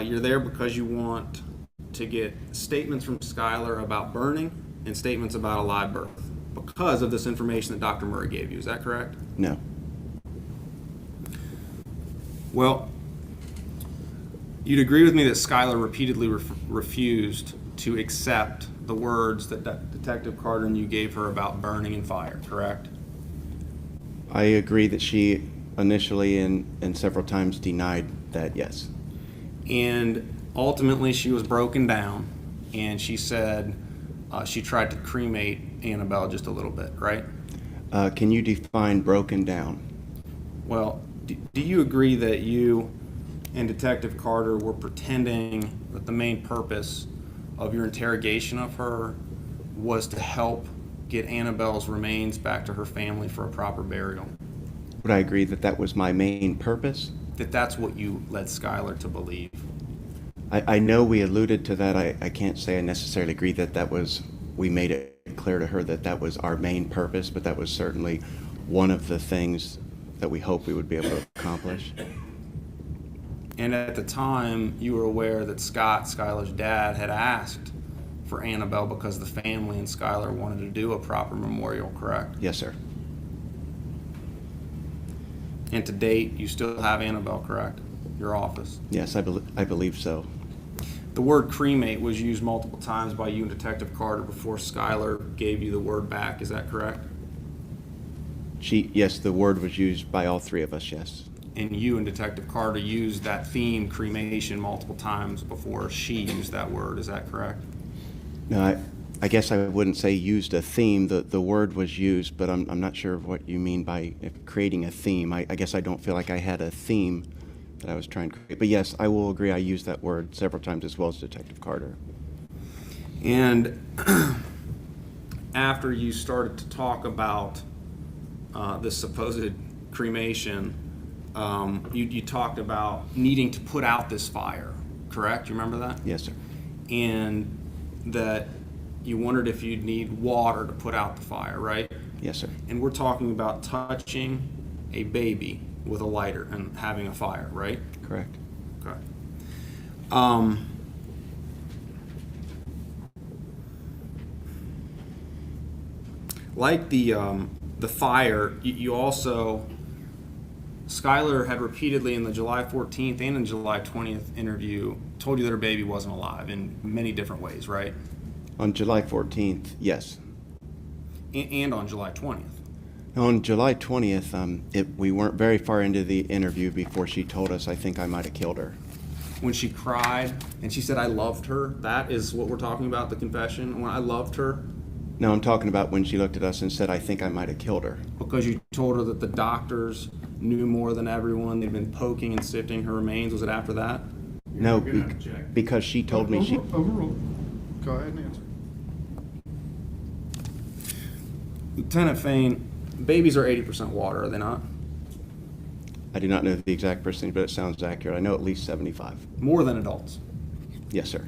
you're there because you want to get statements from Skylar about burning and statements about a live birth because of this information that Dr. Murray gave you. Is that correct? No. Well, you'd agree with me that Skylar repeatedly refused to accept the words that Detective Carter and you gave her about burning and fire, correct? I agree that she initially and several times denied that, yes. And ultimately she was broken down and she said she tried to cremate Annabelle just a little bit, right? Can you define broken down? Well, do you agree that you and Detective Carter were pretending that the main purpose of your interrogation of her was to help get Annabelle's remains back to her family for a proper burial? Would I agree that that was my main purpose? That that's what you led Skylar to believe? I know we alluded to that. I can't say I necessarily agree that we made it clear to her that that was our main purpose, but that was certainly one of the things that we hoped we would be able to accomplish. And at the time, you were aware that Scott, Skylar's dad, had asked for Annabelle because the family and Skylar wanted to do a proper memorial, correct? Yes, sir. And to date, you still have Annabelle, correct? Your office? Yes, I believe so. The word cremate was used multiple times by you and Detective Carter before Skylar gave you the word back, is that correct? Yes, the word was used by all three of us, yes. And you and Detective Carter used that theme, cremation, multiple times before she used that word, is that correct? No, I guess I wouldn't say used a theme. The word was used, but I'm not sure what you mean by creating a theme. I guess I don't feel like I had a theme that I was trying to create. But yes, I will agree I used that word several times as well as Detective Carter. And after you started to talk about this supposed cremation, you talked about needing to put out this fire, correct? You remember that? Yes, sir. And that you wondered if you'd need water to put out the fire, right? Yes, sir. And we're talking about touching a baby with a lighter and having a fire, right? Correct. Okay. Like the fire, you also, Skylar had repeatedly in the July 14th and in July 20th interview told you that her baby wasn't alive in many different ways, right? On July 14th, yes. And on July 20th. On July 20th, we weren't very far into the interview before she told us, I think I might have killed her. When she cried and she said, I loved her, that is what we're talking about, the confession, when I loved her? No, I'm talking about when she looked at us and said, I think I might have killed her. Because you told her that the doctors knew more than everyone, they'd been poking and sifting her remains, was it after that? No, because she told me she... Overruled. Go ahead and answer. Lieutenant Fain, babies are 80% water, are they not? I do not know the exact percentage, but it sounds accurate. I know at least 75. More than adults. Yes, sir.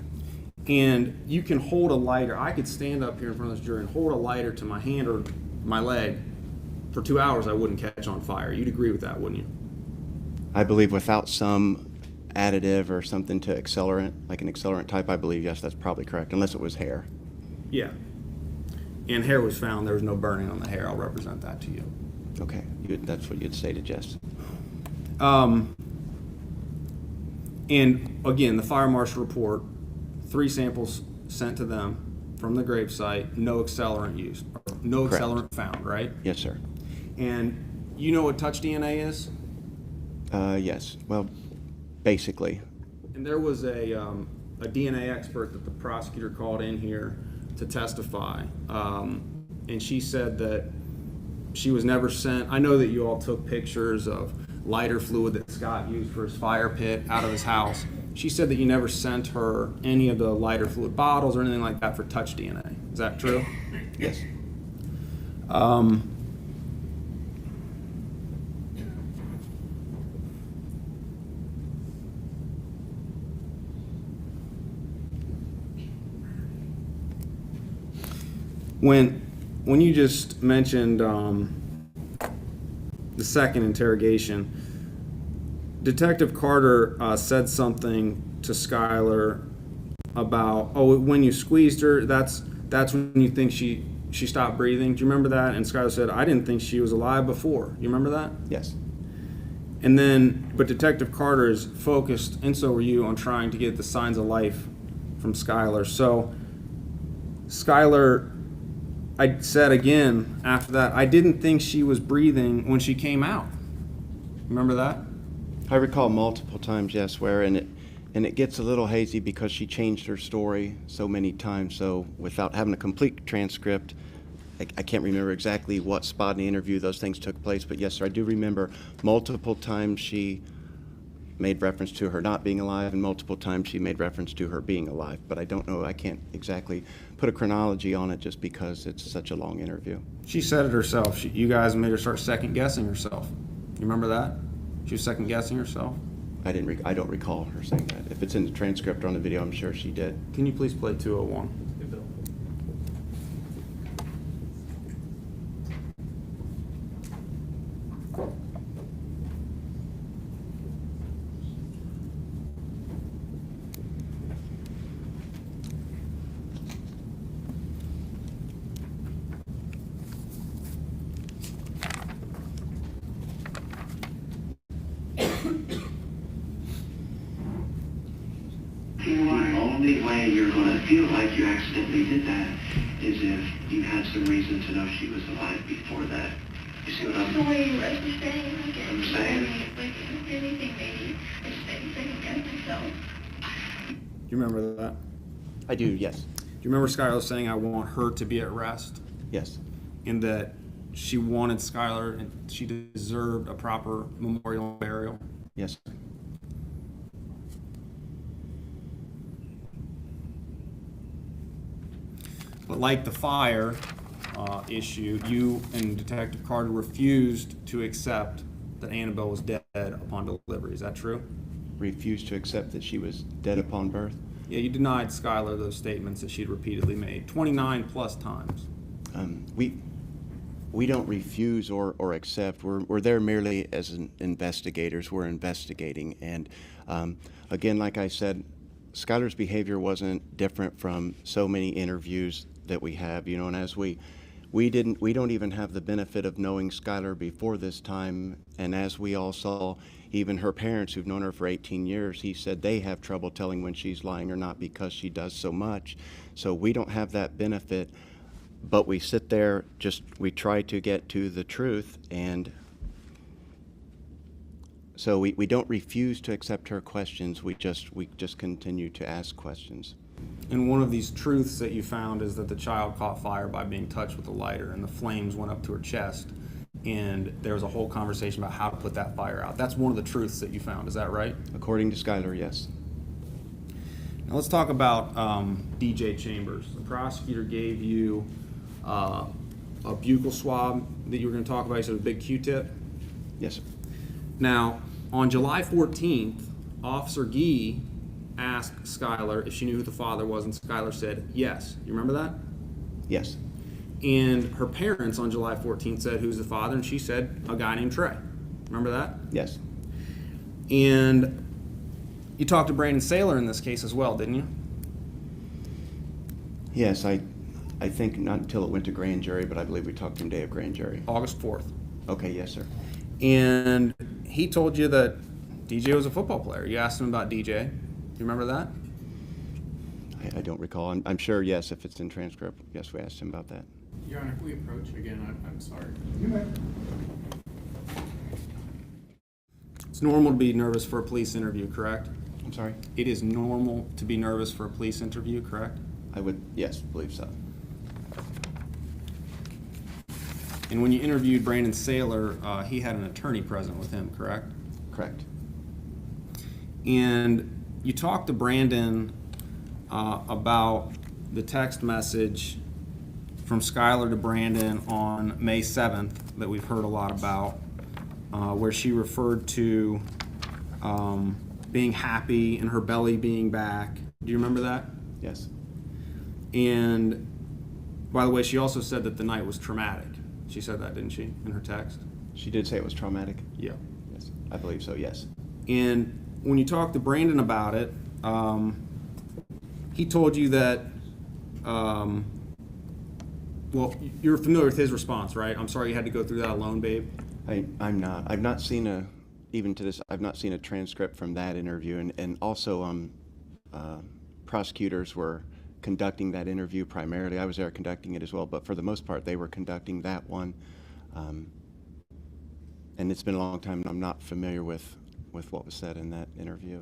And you can hold a lighter. I could stand up here in front of this jury and hold a lighter to my hand or my leg. For 2 hours, I wouldn't catch on fire. You'd agree with that, wouldn't you? I believe without some additive or something to accelerant, like an accelerant type, I believe, yes, that's probably correct, unless it was hair. Yeah. And hair was found. There was no burning on the hair. I'll represent that to you. Okay, that's what you'd say to Jess. And again, the fire marshal report, 3 samples sent to them from the gravesite, no accelerant used, or no Correct. accelerant found, right? Yes, sir. And you know what touch DNA is? Yes. Well, basically. And there was a DNA expert that the prosecutor called in here to testify, and she said that she was never sent. I know that you all took pictures of lighter fluid that Scott used for his fire pit out of his house. She said that you never sent her any of the lighter fluid bottles or anything like that for touch DNA. Is that true? Yes. When you just mentioned the second interrogation, Detective Carter said something to Skylar about, when you squeezed her, that's when you think she stopped breathing. Do you remember that? And Skylar said, I didn't think she was alive before. You remember that? Yes. And then, but Detective Carter is focused, and so were you, on trying to get the signs of life from Skylar. So, Skylar, I said again after that, I didn't think she was breathing when she came out. Remember that? I recall multiple times, yes, where, and it gets a little hazy because she changed her story so many times. So without having a complete transcript, I can't remember exactly what spot in the interview those things took place. But yes, sir, I do remember multiple times she made reference to her not being alive, and multiple times she made reference to her being alive. But I don't know, I can't exactly put a chronology on it just because it's such a long interview. She said it herself. You guys made her start second guessing herself. You remember that? She was second guessing herself. I don't recall her saying that. If it's in the transcript or on the video, I'm sure she did. Can you please play 201? The only way you're going to feel like you accidentally did that is if you had some reason to know she was alive before that. You see what I'm saying? The way you were saying, like, I'm saying. like, anything maybe, I just second guess myself. Do you remember that? I do, yes. Do you remember Skylar saying, I want her to be at rest? Yes. And that she wanted Skylar and she deserved a proper memorial and burial? Yes. But like the fire issue, you and Detective Carter refused to accept that Annabelle was dead upon delivery. Is that true? Refused to accept that she was dead upon birth? Yeah, you denied Skylar those statements that she'd repeatedly made, 29 plus times. We don't refuse or accept. We're there merely as investigators. We're investigating. And again, like I said, Skylar's behavior wasn't different from so many interviews that we have, and as we don't even have the benefit of knowing Skylar before this time. And as we all saw, even her parents who've known her for 18 years, he said they have trouble telling when she's lying or not because she does so much. So we don't have that benefit, but we sit there, we try to get to the truth. And so we don't refuse to accept her questions. We just continue to ask questions. And one of these truths that you found is that the child caught fire by being touched with a lighter, and the flames went up to her chest, and there was a whole conversation about how to put that fire out. That's one of the truths that you found. Is that right? According to Skylar, yes. Now let's talk about DJ Chambers. The prosecutor gave you a buccal swab that you were going to talk about. You said a big Q-tip. Yes, sir. Now, on July 14th, Officer Gee asked Skylar if she knew who the father was, and Skylar said yes. You remember that? Yes. And her parents on July 14th said, who's the father? And she said, a guy named Trey. Remember that? Yes. And you talked to Brandon Saylor in this case as well, didn't you? Yes, I think not until it went to grand jury, but I believe we talked to him day of grand jury. August 4th. Okay, yes, sir. And he told you that DJ was a football player. You asked him about DJ. Do you remember that? I don't recall. I'm sure, yes, if it's in transcript, yes, we asked him about that. Your Honor, if we approach again, I'm sorry. It's normal to be nervous for a police interview, correct? I'm sorry? It is normal to be nervous for a police interview, correct? I would, yes, believe so. And when you interviewed Brandon Saylor, he had an attorney present with him, correct? Correct. And you talked to Brandon about the text message from Skylar to Brandon on May 7th that we've heard a lot about, where she referred to being happy and her belly being back. Do you remember that? Yes. And by the way, she also said that the night was traumatic. She said that, didn't she, in her text? She did say it was traumatic? Yeah. Yes, I believe so, yes. And when you talked to Brandon about it, he told you that, well, you're familiar with his response, right? I'm sorry you had to go through that alone, babe. I'm not. I've not seen even to this, I've not seen a transcript from that interview. And also, prosecutors were conducting that interview primarily. I was there conducting it as well, but for the most part, they were conducting that one. And it's been a long time, and I'm not familiar with what was said in that interview.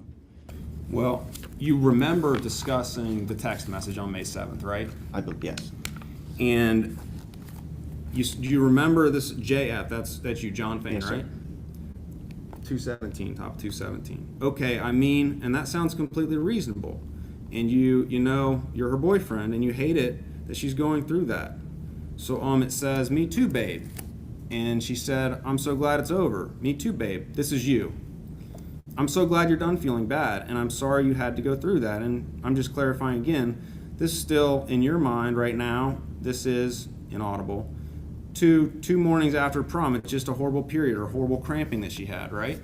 Well, you remember discussing the text message on May 7th, right? I believe, yes. And do you remember this JF? That's you, John Fain, Yes, sir. right? 217, top 217. Okay, I mean, and that sounds completely reasonable. And you know, you're her boyfriend, and you hate it that she's going through that. So it says, "Me too, babe." And she said, "I'm so glad it's over." "Me too, babe. This is you. I'm so glad you're done feeling bad, and I'm sorry you had to go through that." And I'm just clarifying again, this is still in your mind right now. This is inaudible. Two mornings after prom, it's just a horrible period or horrible cramping that she had, right?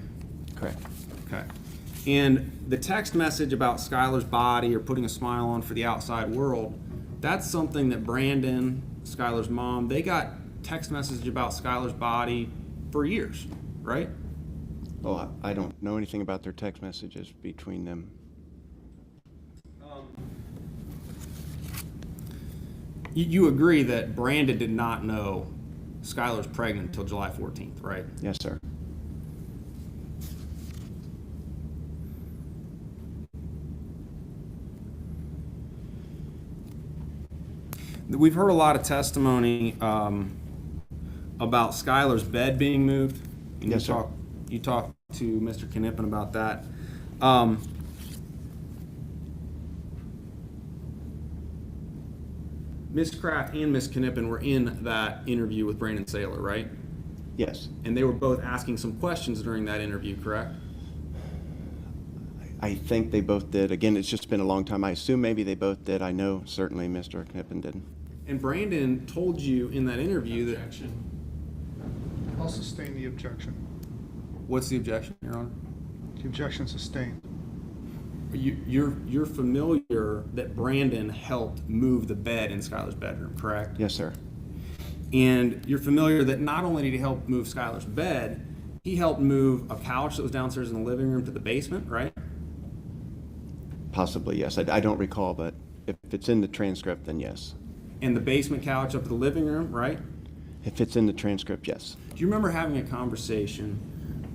Correct. Okay. And the text message about Skylar's body or putting a smile on for the outside world, that's something that Brandon, Skylar's mom, they got text message about Skylar's body for years, right? Oh, I don't know anything about their text messages between them. You agree that Brandon did not know Skylar's pregnant until July 14th, right? Yes, sir. We've heard a lot of testimony about Skylar's bed being moved. And Yes, sir. You talked to Mr. Knippen about that. Ms. Kraft and Ms. Knippen were in that interview with Brandon Saylor, right? Yes. And they were both asking some questions during that interview, correct? I think they both did. Again, it's just been a long time. I assume maybe they both did. I know certainly Mr. Knippen didn't. And Brandon told you in that interview that... I'll sustain the objection. What's the objection, Your Honor? The objection sustained. You're familiar that Brandon helped move the bed in Skylar's bedroom, correct? Yes, sir. And you're familiar that not only did he help move Skylar's bed, he helped move a couch that was downstairs in the living room to the basement, right? Possibly, yes. I don't recall, but if it's in the transcript, then yes. And the basement couch up to the living room, right? If it's in the transcript, yes. Do you remember having a conversation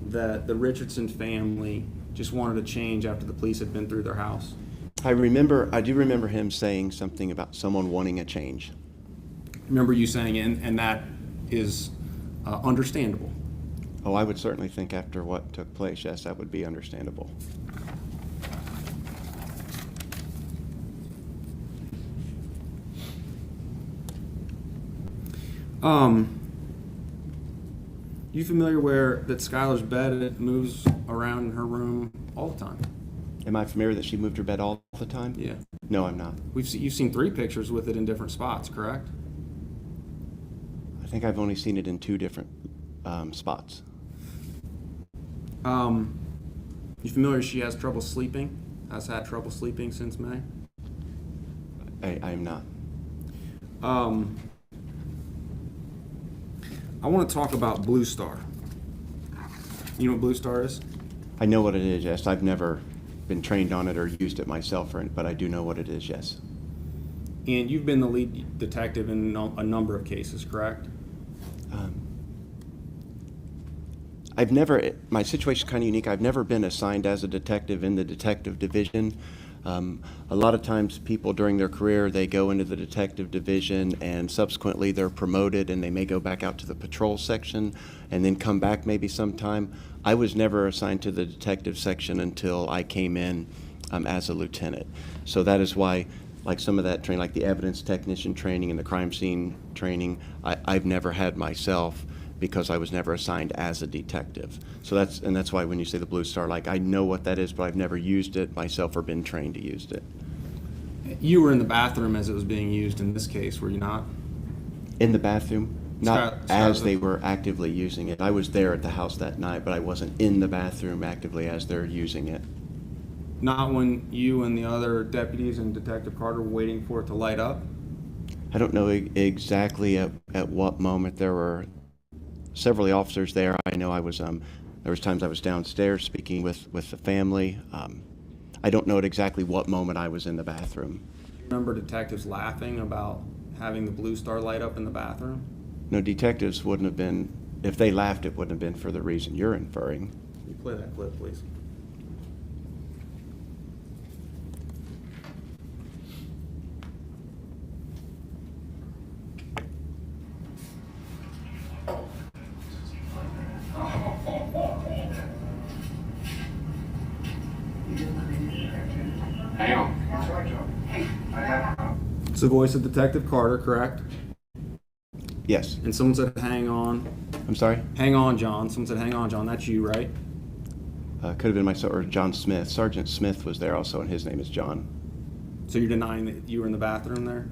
that the Richardson family just wanted to change after the police had been through their house? I do remember him saying something about someone wanting a change. Remember you saying it, and that is understandable. Oh, I would certainly think after what took place, yes, that would be understandable. You familiar that Skylar's bed moves around in her room all the time? Am I familiar that she moved her bed all the time? Yeah. No, I'm not. You've seen 3 pictures with it in different spots, correct? I think I've only seen it in 2 different spots. You familiar she has trouble sleeping? Has had trouble sleeping since May? I am not. I want to talk about Blue Star. You know what Blue Star is? I know what it is, yes. I've never been trained on it or used it myself, but I do know what it is, yes. And you've been the lead detective in a number of cases, correct? My situation's kind of unique. I've never been assigned as a detective in the detective division. A lot of times people during their career, they go into the detective division and subsequently they're promoted and they may go back out to the patrol section and then come back maybe sometime. I was never assigned to the detective section until I came in as a lieutenant. So that is why, like some of that training, like the evidence technician training and the crime scene training, I've never had myself, because I was never assigned as a detective. So that's why when you say the Blue Star, like I know what that is, but I've never used it myself or been trained to use it. You were in the bathroom as it was being used in this case, were you not? In the bathroom? Not Scott, as they were actively using it. I was there at the house that night, but I wasn't in the bathroom actively as they're using it. Not when you and the other deputies and Detective Carter were waiting for it to light up? I don't know exactly at what moment. There were several officers there. I know I was, there was times I was downstairs speaking with the family. I don't know at exactly what moment I was in the bathroom. Do you remember detectives laughing about having the Blue Star light up in the bathroom? No, detectives wouldn't have been, if they laughed, it wouldn't have been for the reason you're inferring. Can you play that clip, please? Hang on. It's the voice of Detective Carter, correct? Yes. And someone said, hang on. I'm sorry? Hang on, John. Someone said, hang on, John. That's you, right? Could have been myself or John Smith. Sergeant Smith was there also, and his name is John. So you're denying that you were in the bathroom there?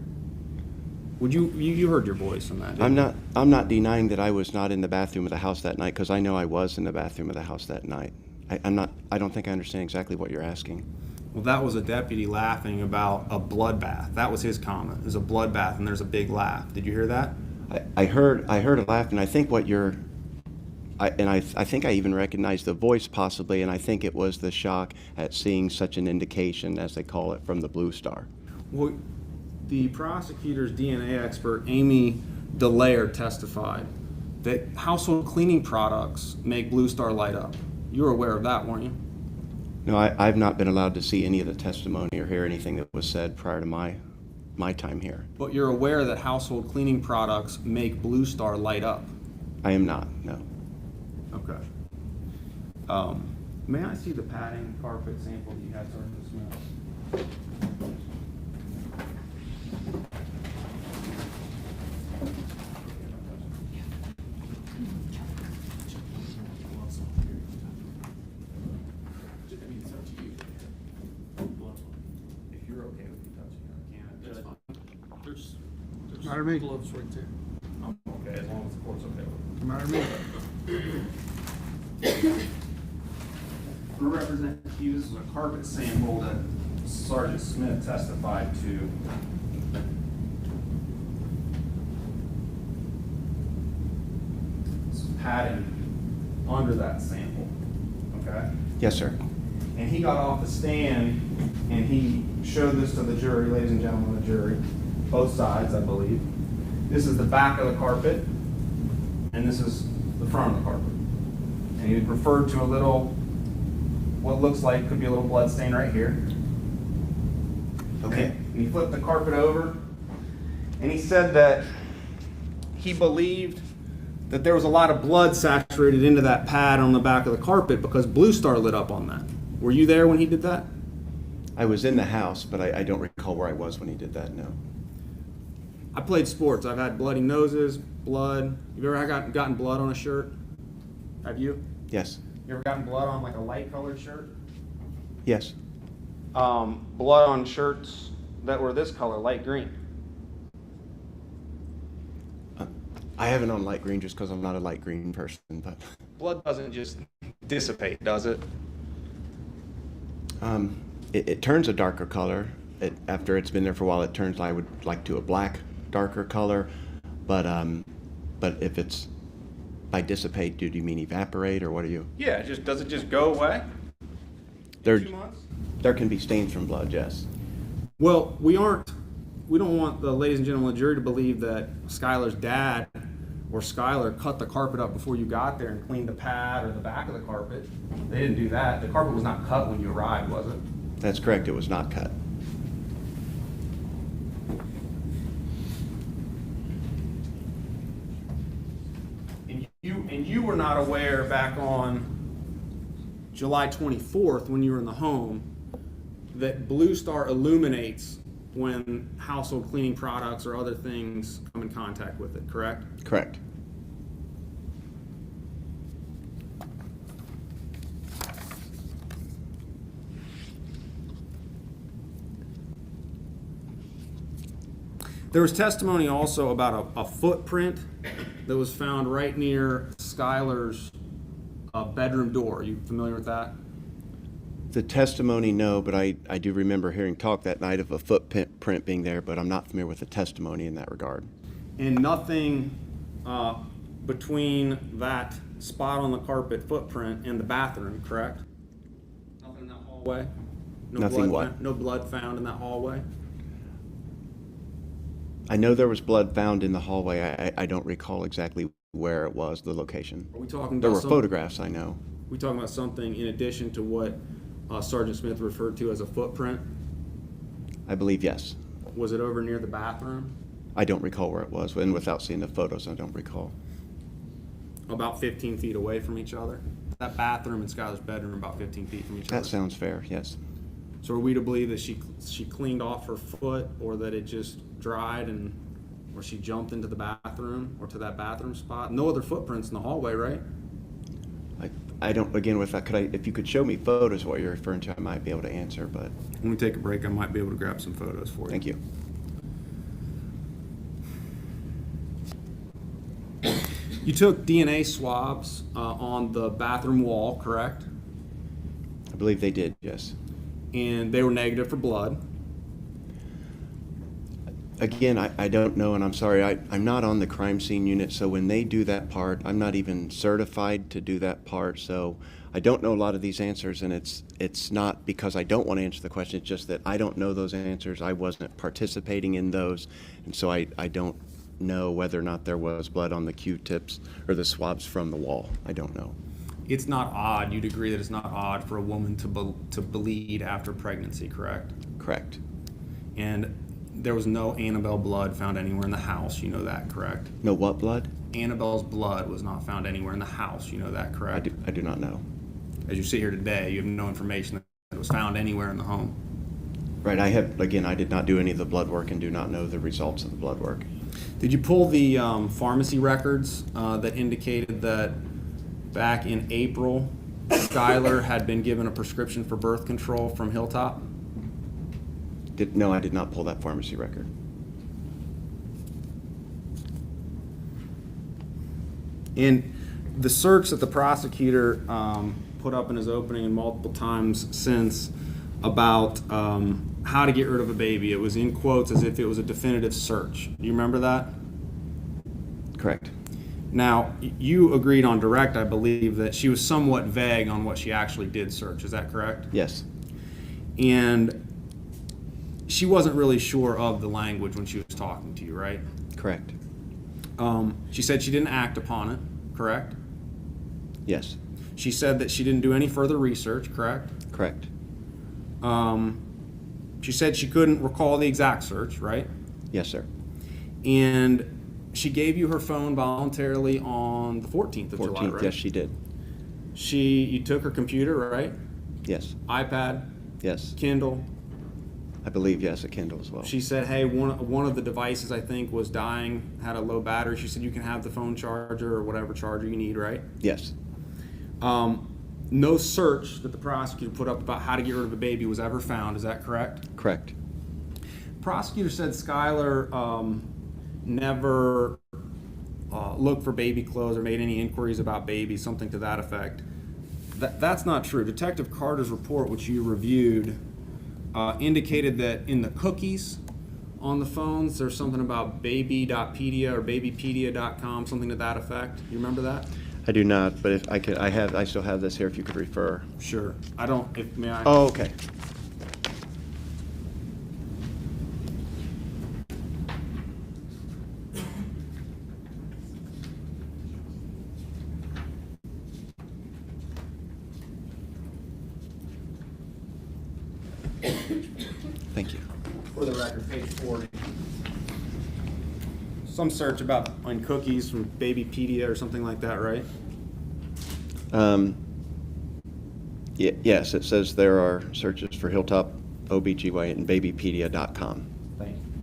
Would you heard your voice in that? I'm not denying that I was not in the bathroom of the house that night, because I know I was in the bathroom of the house that night. I don't think I understand exactly what you're asking. Well, that was a deputy laughing about a bloodbath. That was his comment. There's a bloodbath and there's a big laugh. Did you hear that? I heard a laugh, and I think what you're, I think I even recognized the voice possibly, and I think it was the shock at seeing such an indication, as they call it, from the Blue Star. Well, the prosecutor's DNA expert, Amy DeLayer, testified that household cleaning products make Blue Star light up. You were aware of that, weren't you? No, I've not been allowed to see any of the testimony or hear anything that was said prior to my time here. But you're aware that household cleaning products make Blue Star light up? I am not, no. Okay. May I see the padding carpet sample that you had, Sergeant Smith? If you're okay with me touching it, I can. That's fine. There's Matter to me. gloves right there. I'm okay, as long as the court's okay with it. Matter to me. For Representative Hughes, this is a carpet sample that Sergeant Smith testified to. This is padding under that sample, okay? Yes, sir. And he got off the stand and he showed this to the jury, ladies and gentlemen of the jury, both sides, I believe. This is the back of the carpet, and this is the front of the carpet. And he referred to a little, what looks like could be a little blood stain right here. Okay. And he flipped the carpet over, and he said that he believed that there was a lot of blood saturated into that pad on the back of the carpet because Blue Star lit up on that. Were you there when he did that? I was in the house, but I don't recall where I was when he did that, no. I played sports. I've had bloody noses, blood. You've ever gotten blood on a shirt? Have you? Yes. You ever gotten blood on like a light colored shirt? Yes. Blood on shirts that were this color, light green. I have it on light green just because I'm not a light green person, but. Blood doesn't just dissipate, does it? It turns a darker color. After it's been there for a while, it turns, I would like to, a black, darker color. But if it's by dissipate, do you mean evaporate or what are you? Yeah, does it just go away? There, 2 months? there can be stains from blood, yes. Well, we don't want the ladies and gentlemen of the jury to believe that Skylar's dad or Skylar cut the carpet up before you got there and cleaned the pad or the back of the carpet. They didn't do that. The carpet was not cut when you arrived, was it? That's correct, it was not cut. And you were not aware back on July 24th when you were in the home that Blue Star illuminates when household cleaning products or other things come in contact with it, correct? Correct. There was testimony also about a footprint that was found right near Skylar's bedroom door. Are you familiar with that? The testimony, no, but I do remember hearing talk that night of a footprint being there, but I'm not familiar with the testimony in that regard. And nothing between that spot on the carpet footprint and the bathroom, correct? Nothing in that hallway? Nothing what? No blood found in that hallway? I know there was blood found in the hallway. I don't recall exactly where it was, the location. Are we talking about There were photographs, I know. We talking about something in addition to what Sergeant Smith referred to as a footprint? I believe yes. Was it over near the bathroom? I don't recall where it was, and without seeing the photos, I don't recall. About 15 feet away from each other? That bathroom and Skylar's bedroom are about 15 feet from each other? That sounds fair, yes. So are we to believe that she cleaned off her foot, or that it just dried, and or she jumped into the bathroom or to that bathroom spot? No other footprints in the hallway, right? I don't, again, with that, if you could show me photos of what you're referring to, I might be able to answer, but. When we take a break, I might be able to grab some photos for you. Thank you. You took DNA swabs on the bathroom wall, correct? I believe they did, yes. And they were negative for blood. Again, I don't know, and I'm sorry, I'm not on the crime scene unit, so when they do that part, I'm not even certified to do that part, so I don't know a lot of these answers, and it's not because I don't want to answer the question, it's just that I don't know those answers. I wasn't participating in those, and so I don't know whether or not there was blood on the Q-tips or the swabs from the wall. I don't know. It's not odd, you'd agree that it's not odd for a woman to bleed after pregnancy, correct? Correct. And there was no Annabelle blood found anywhere in the house, you know that, correct? No what blood? Annabelle's blood was not found anywhere in the house, you know that, correct? I do not know. As you sit here today, you have no information that it was found anywhere in the home. Right, I did not do any of the blood work and do not know the results of the blood work. Did you pull the pharmacy records that indicated that back in April, Skylar had been given a prescription for birth control from Hilltop? No, I did not pull that pharmacy record. In the search that the prosecutor put up in his opening and multiple times since about how to get rid of a baby, it was in quotes as if it was a definitive search. Do you remember that? Correct. Now, you agreed on direct, I believe, that she was somewhat vague on what she actually did search. Is that correct? Yes. And she wasn't really sure of the language when she was talking to you, right? Correct. She said she didn't act upon it, correct? Yes. She said that she didn't do any further research, correct? Correct. She said she couldn't recall the exact search, right? Yes, sir. And she gave you her phone voluntarily on the 14th of July, right? Yes, she did. You took her computer, right? Yes. iPad? Yes. Kindle? I believe, yes, a Kindle as well. She said, hey, one of the devices, I think, was dying, had a low battery. She said you can have the phone charger or whatever charger you need, right? Yes. No search that the prosecutor put up about how to get rid of a baby was ever found. Is that correct? Correct. Prosecutor said Skylar never looked for baby clothes or made any inquiries about babies, something to that effect. That's not true. Detective Carter's report, which you reviewed, indicated that in the cookies on the phones, there's something about baby.pedia or babypedia.com, something to that effect. You remember that? I do not, but if I could, I still have this here if you could refer. Sure. I don't, if, may I? Oh, okay. Thank you. For the record, page 40. Some search about on cookies from Babypedia or something like that, right? Yes, it says there are searches for Hilltop OBGYN and babypedia.com. Thank you.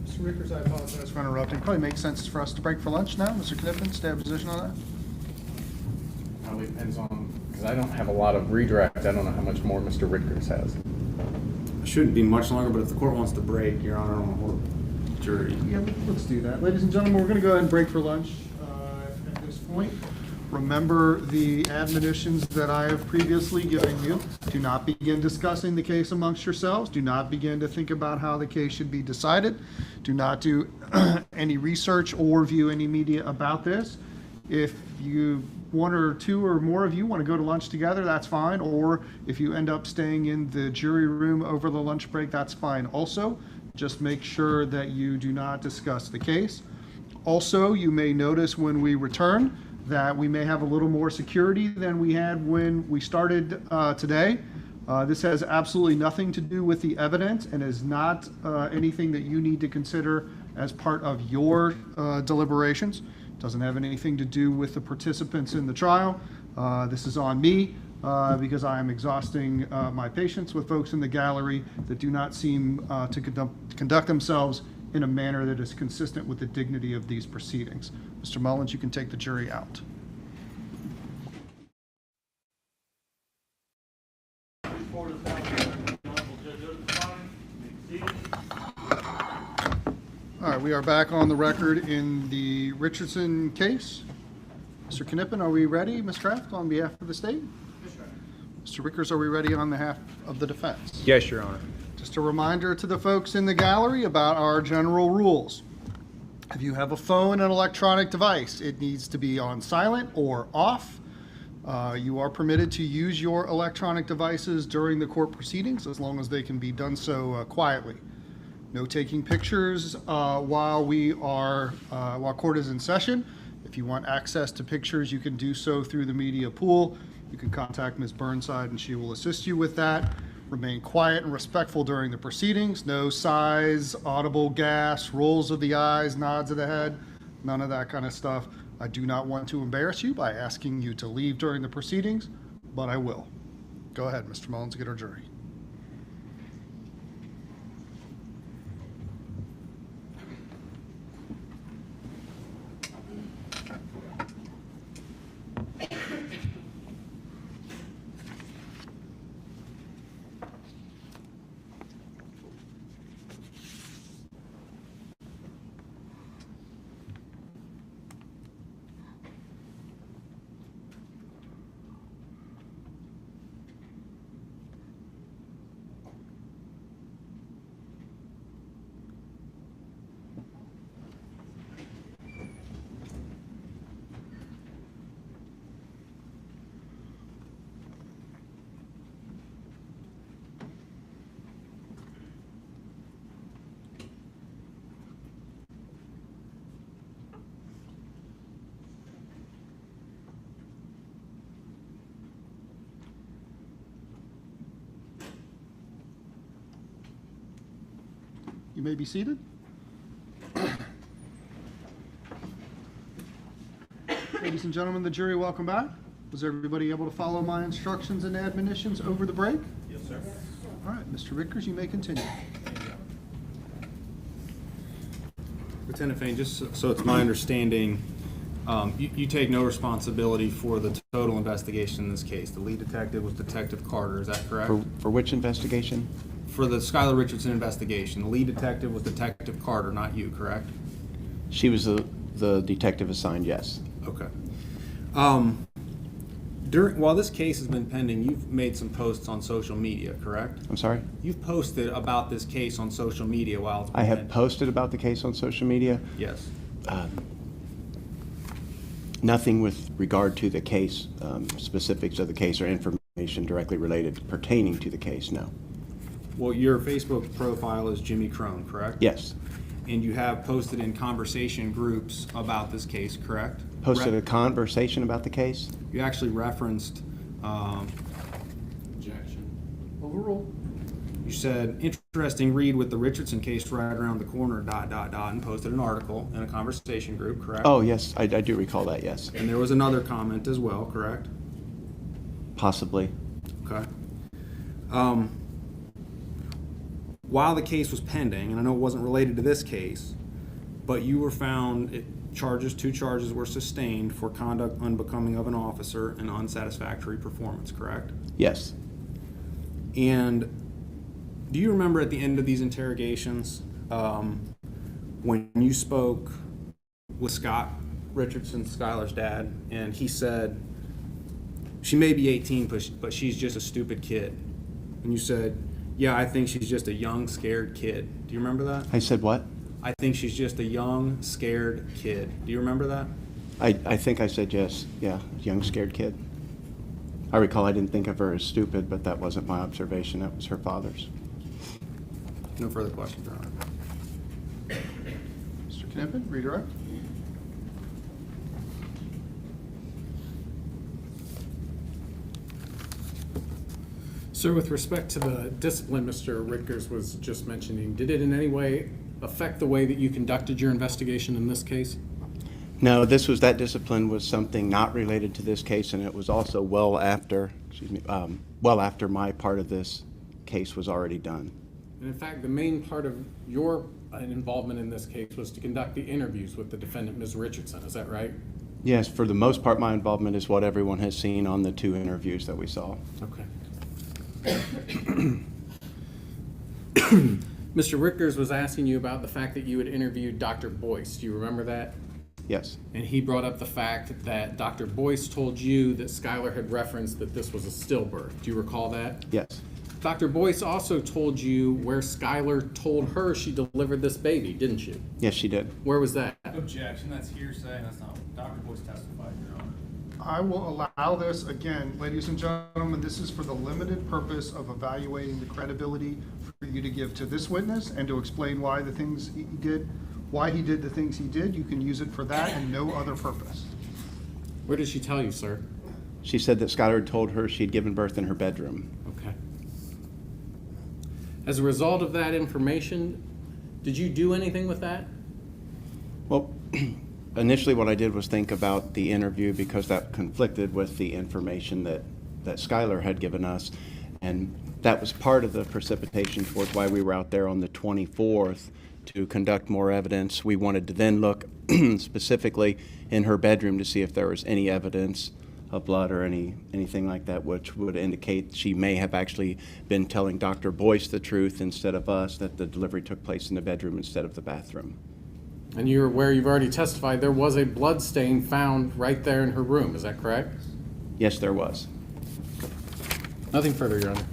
Mr. Rickers, I apologize for interrupting. Probably makes sense for us to break for lunch now. Mr. Knippen, stay in position on that. Probably depends on, because I don't have a lot of redirect. I don't know how much more Mr. Rickers has. It shouldn't be much longer, but if the court wants to break, Your Honor, on the jury. Yeah, let's do that. Ladies and gentlemen, we're going to go ahead and break for lunch at this point. Remember the admonitions that I have previously given you. Do not begin discussing the case amongst yourselves. Do not begin to think about how the case should be decided. Do not do any research or view any media about this. If you, one or two or more of you want to go to lunch together, that's fine. Or if you end up staying in the jury room over the lunch break, that's fine also. Just make sure that you do not discuss the case. Also, you may notice when we return that we may have a little more security than we had when we started today. This has absolutely nothing to do with the evidence and is not anything that you need to consider as part of your deliberations. Doesn't have anything to do with the participants in the trial. This is on me because I am exhausting my patience with folks in the gallery that do not seem to conduct themselves in a manner that is consistent with the dignity of these proceedings. Mr. Mullins, you can take the jury out. All right, we are back on the record in the Richardson case. Mr. Knippen, are we ready, Ms. Kraft, on behalf of the state? Yes, Your Honor. Mr. Rickers, are we ready on behalf of the defense? Yes, Your Honor. Just a reminder to the folks in the gallery about our general rules. If you have a phone and electronic device, it needs to be on silent or off. You are permitted to use your electronic devices during the court proceedings as long as they can be done so quietly. No taking pictures while court is in session. If you want access to pictures, you can do so through the media pool. You can contact Ms. Burnside and she will assist you with that. Remain quiet and respectful during the proceedings. No sighs, audible gasps, rolls of the eyes, nods of the head, none of that kind of stuff. I do not want to embarrass you by asking you to leave during the proceedings, but I will. Go ahead, Mr. Mullins, get our jury. You may be seated. Ladies and gentlemen, the jury, welcome back. Was everybody able to follow my instructions and admonitions over the break? Yes, sir. All right, Mr. Rickers, you may continue. Lieutenant Fain, just so it's my understanding, you take no responsibility for the total investigation in this case. The lead detective was Detective Carter, is that correct? For which investigation? For the Skylar Richardson investigation, the lead detective was Detective Carter, not you, correct? She was the detective assigned, yes. Okay. While this case has been pending, you've made some posts on social media, correct? I'm sorry? You've posted about this case on social media while it's been I have pending. posted about the case on social media. Yes. Nothing with regard to the case, specifics of the case or information directly related pertaining to the case, no. Well, your Facebook profile is Jimmy Crone, correct? Yes. And you have posted in conversation groups about this case, correct? Posted a conversation about the case? You actually referenced, Objection. Overruled. you said, interesting read with the Richardson case right around the corner, ... and posted an article in a conversation group, correct? Oh, yes, I do recall that, yes. And there was another comment as well, correct? Possibly. Okay. While the case was pending, and I know it wasn't related to this case, but you were found, two charges were sustained for conduct unbecoming of an officer and unsatisfactory performance, correct? Yes. And do you remember at the end of these interrogations, when you spoke with Scott Richardson, Skylar's dad, and he said, she may be 18, but she's just a stupid kid. And you said, yeah, I think she's just a young, scared kid. Do you remember that? I said what? I think she's just a young, scared kid. Do you remember that? I think I said yes. Yeah, young, scared kid. I recall I didn't think of her as stupid, but that wasn't my observation. That was her father's. No further questions, Your Honor. Mr. Knippen, redirect. Sir, with respect to the discipline Mr. Rickers was just mentioning, did it in any way affect the way that you conducted your investigation in this case? No, that discipline was something not related to this case, and it was also well after my part of this case was already done. And in fact, the main part of your involvement in this case was to conduct the interviews with the defendant, Ms. Richardson. Is that right? Yes, for the most part, my involvement is what everyone has seen on the 2 interviews that we saw. Okay. Mr. Rickers was asking you about the fact that you had interviewed Dr. Boyce. Do you remember that? Yes. And he brought up the fact that Dr. Boyce told you that Skylar had referenced that this was a stillbirth. Do you recall that? Yes. Dr. Boyce also told you where Skylar told her she delivered this baby, didn't you? Yes, she did. Where was that? Objection, that's hearsay, that's not, Dr. Boyce testified, Your Honor. I will allow this, again, ladies and gentlemen, this is for the limited purpose of evaluating the credibility for you to give to this witness and to explain why the things he did, why he did the things he did. You can use it for that and no other purpose. Where did she tell you, sir? She said that Skylar had told her she'd given birth in her bedroom. Okay. As a result of that information, did you do anything with that? Well, initially what I did was think about the interview because that conflicted with the information that Skylar had given us. And that was part of the precipitation towards why we were out there on the 24th to conduct more evidence. We wanted to then look specifically in her bedroom to see if there was any evidence of blood or anything like that, which would indicate she may have actually been telling Dr. Boyce the truth instead of us, that the delivery took place in the bedroom instead of the bathroom. And you're aware, you've already testified, there was a blood stain found right there in her room, is that correct? Yes, there was. Nothing further, Your Honor.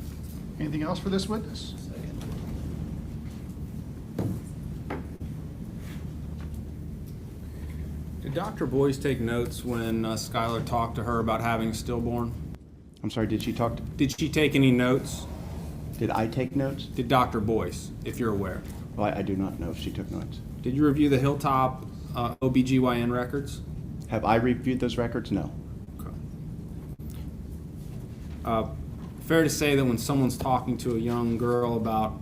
Anything else for this witness? Did Dr. Boyce take notes when Skylar talked to her about having a stillborn? I'm sorry, did she talk to... Did she take any notes? Did I take notes? Did Dr. Boyce, if you're aware? Well, I do not know if she took notes. Did you review the Hilltop OBGYN records? Have I reviewed those records? No. Okay. Fair to say that when someone's talking to a young girl about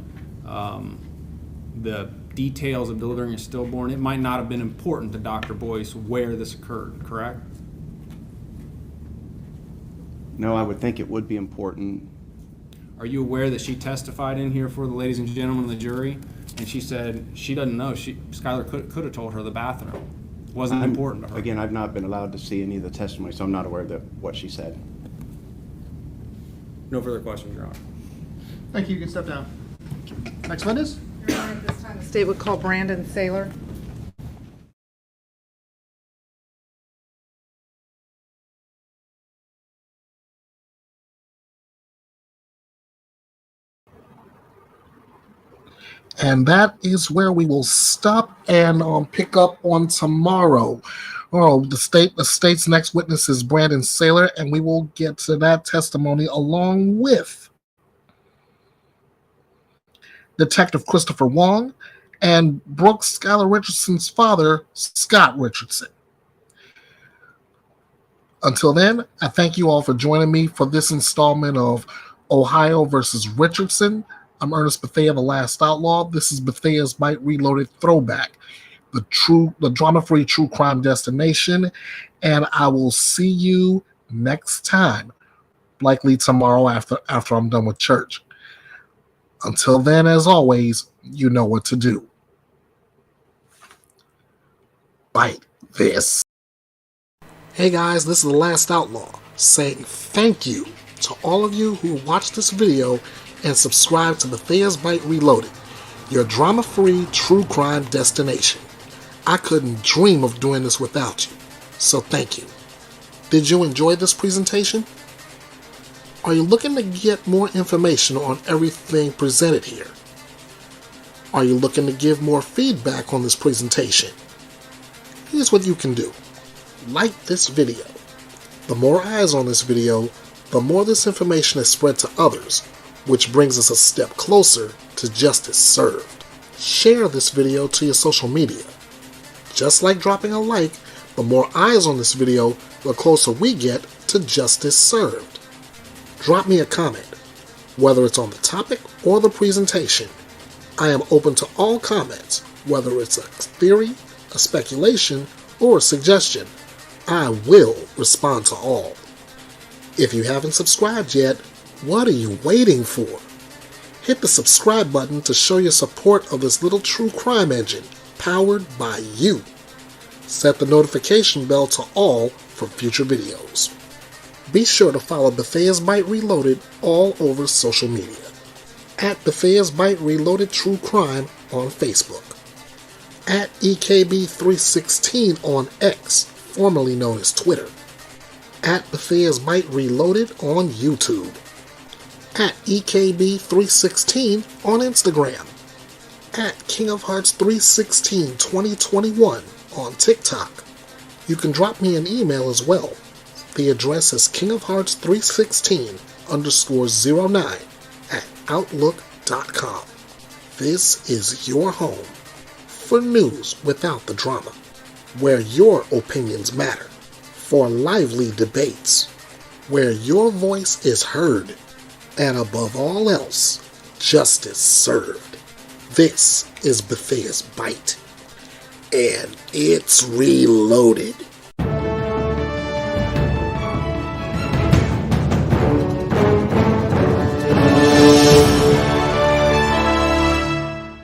the details of delivering a stillborn, it might not have been important to Dr. Boyce where this occurred, correct? No, I would think it would be important. Are you aware that she testified in here for the ladies and gentlemen of the jury, and she said she doesn't know, Skylar could have told her the bathroom. Wasn't important to her. Again, I've not been allowed to see any of the testimony, so I'm not aware of what she said. No further questions, Your Honor. Thank you. You can step down. Next witness? Your Honor, at this time, the state would call Brandon Saylor. And that is where we will stop and pick up on tomorrow. Oh, the state's next witness is Brandon Saylor, and we will get to that testimony along with Detective Christopher Wong and Brooke Skylar Richardson's father, Scott Richardson. Until then, I thank you all for joining me for this installment of Ohio versus Richardson. I'm Ernest Bethea, the Last Outlaw. This is Bethea's Bite Reloaded Throwback, the drama-free true crime destination, and I will see you next time, likely tomorrow after I'm done with church. Until then, as always, you know what to do. Bite this. Hey guys, this is The Last Outlaw saying thank you to all of you who watched this video and subscribe to Bethea's Bite Reloaded, your drama-free true crime destination. I couldn't dream of doing this without you, so thank you. Did you enjoy this presentation? Are you looking to get more information on everything presented here? Are you looking to give more feedback on this presentation? Here's what you can do. Like this video. The more eyes on this video, the more this information is spread to others, which brings us a step closer to justice served. Share this video to your social media. Just like dropping a like, the more eyes on this video, the closer we get to justice served. Drop me a comment, whether it's on the topic or the presentation. I am open to all comments, whether it's a theory, a speculation, or a suggestion. I will respond to all. If you haven't subscribed yet, what are you waiting for? Hit the subscribe button to show your support of this little true crime engine powered by you. Set the notification bell to all for future videos. Be sure to follow Bethea's Bite Reloaded all over social media. At Bethea's Bite Reloaded True Crime on Facebook. At EKB316 on X, formerly known as Twitter. At Bethea's Bite Reloaded on YouTube. At EKB316 on Instagram. At King of Hearts 316 2021 on TikTok. You can drop me an email as well. The address is kingofhearts316_09@outlook.com. This is your home for news without the drama, where your opinions matter, for lively debates, where your voice is heard, and above all else, justice served. This is Bethea's Bite, and it's reloaded.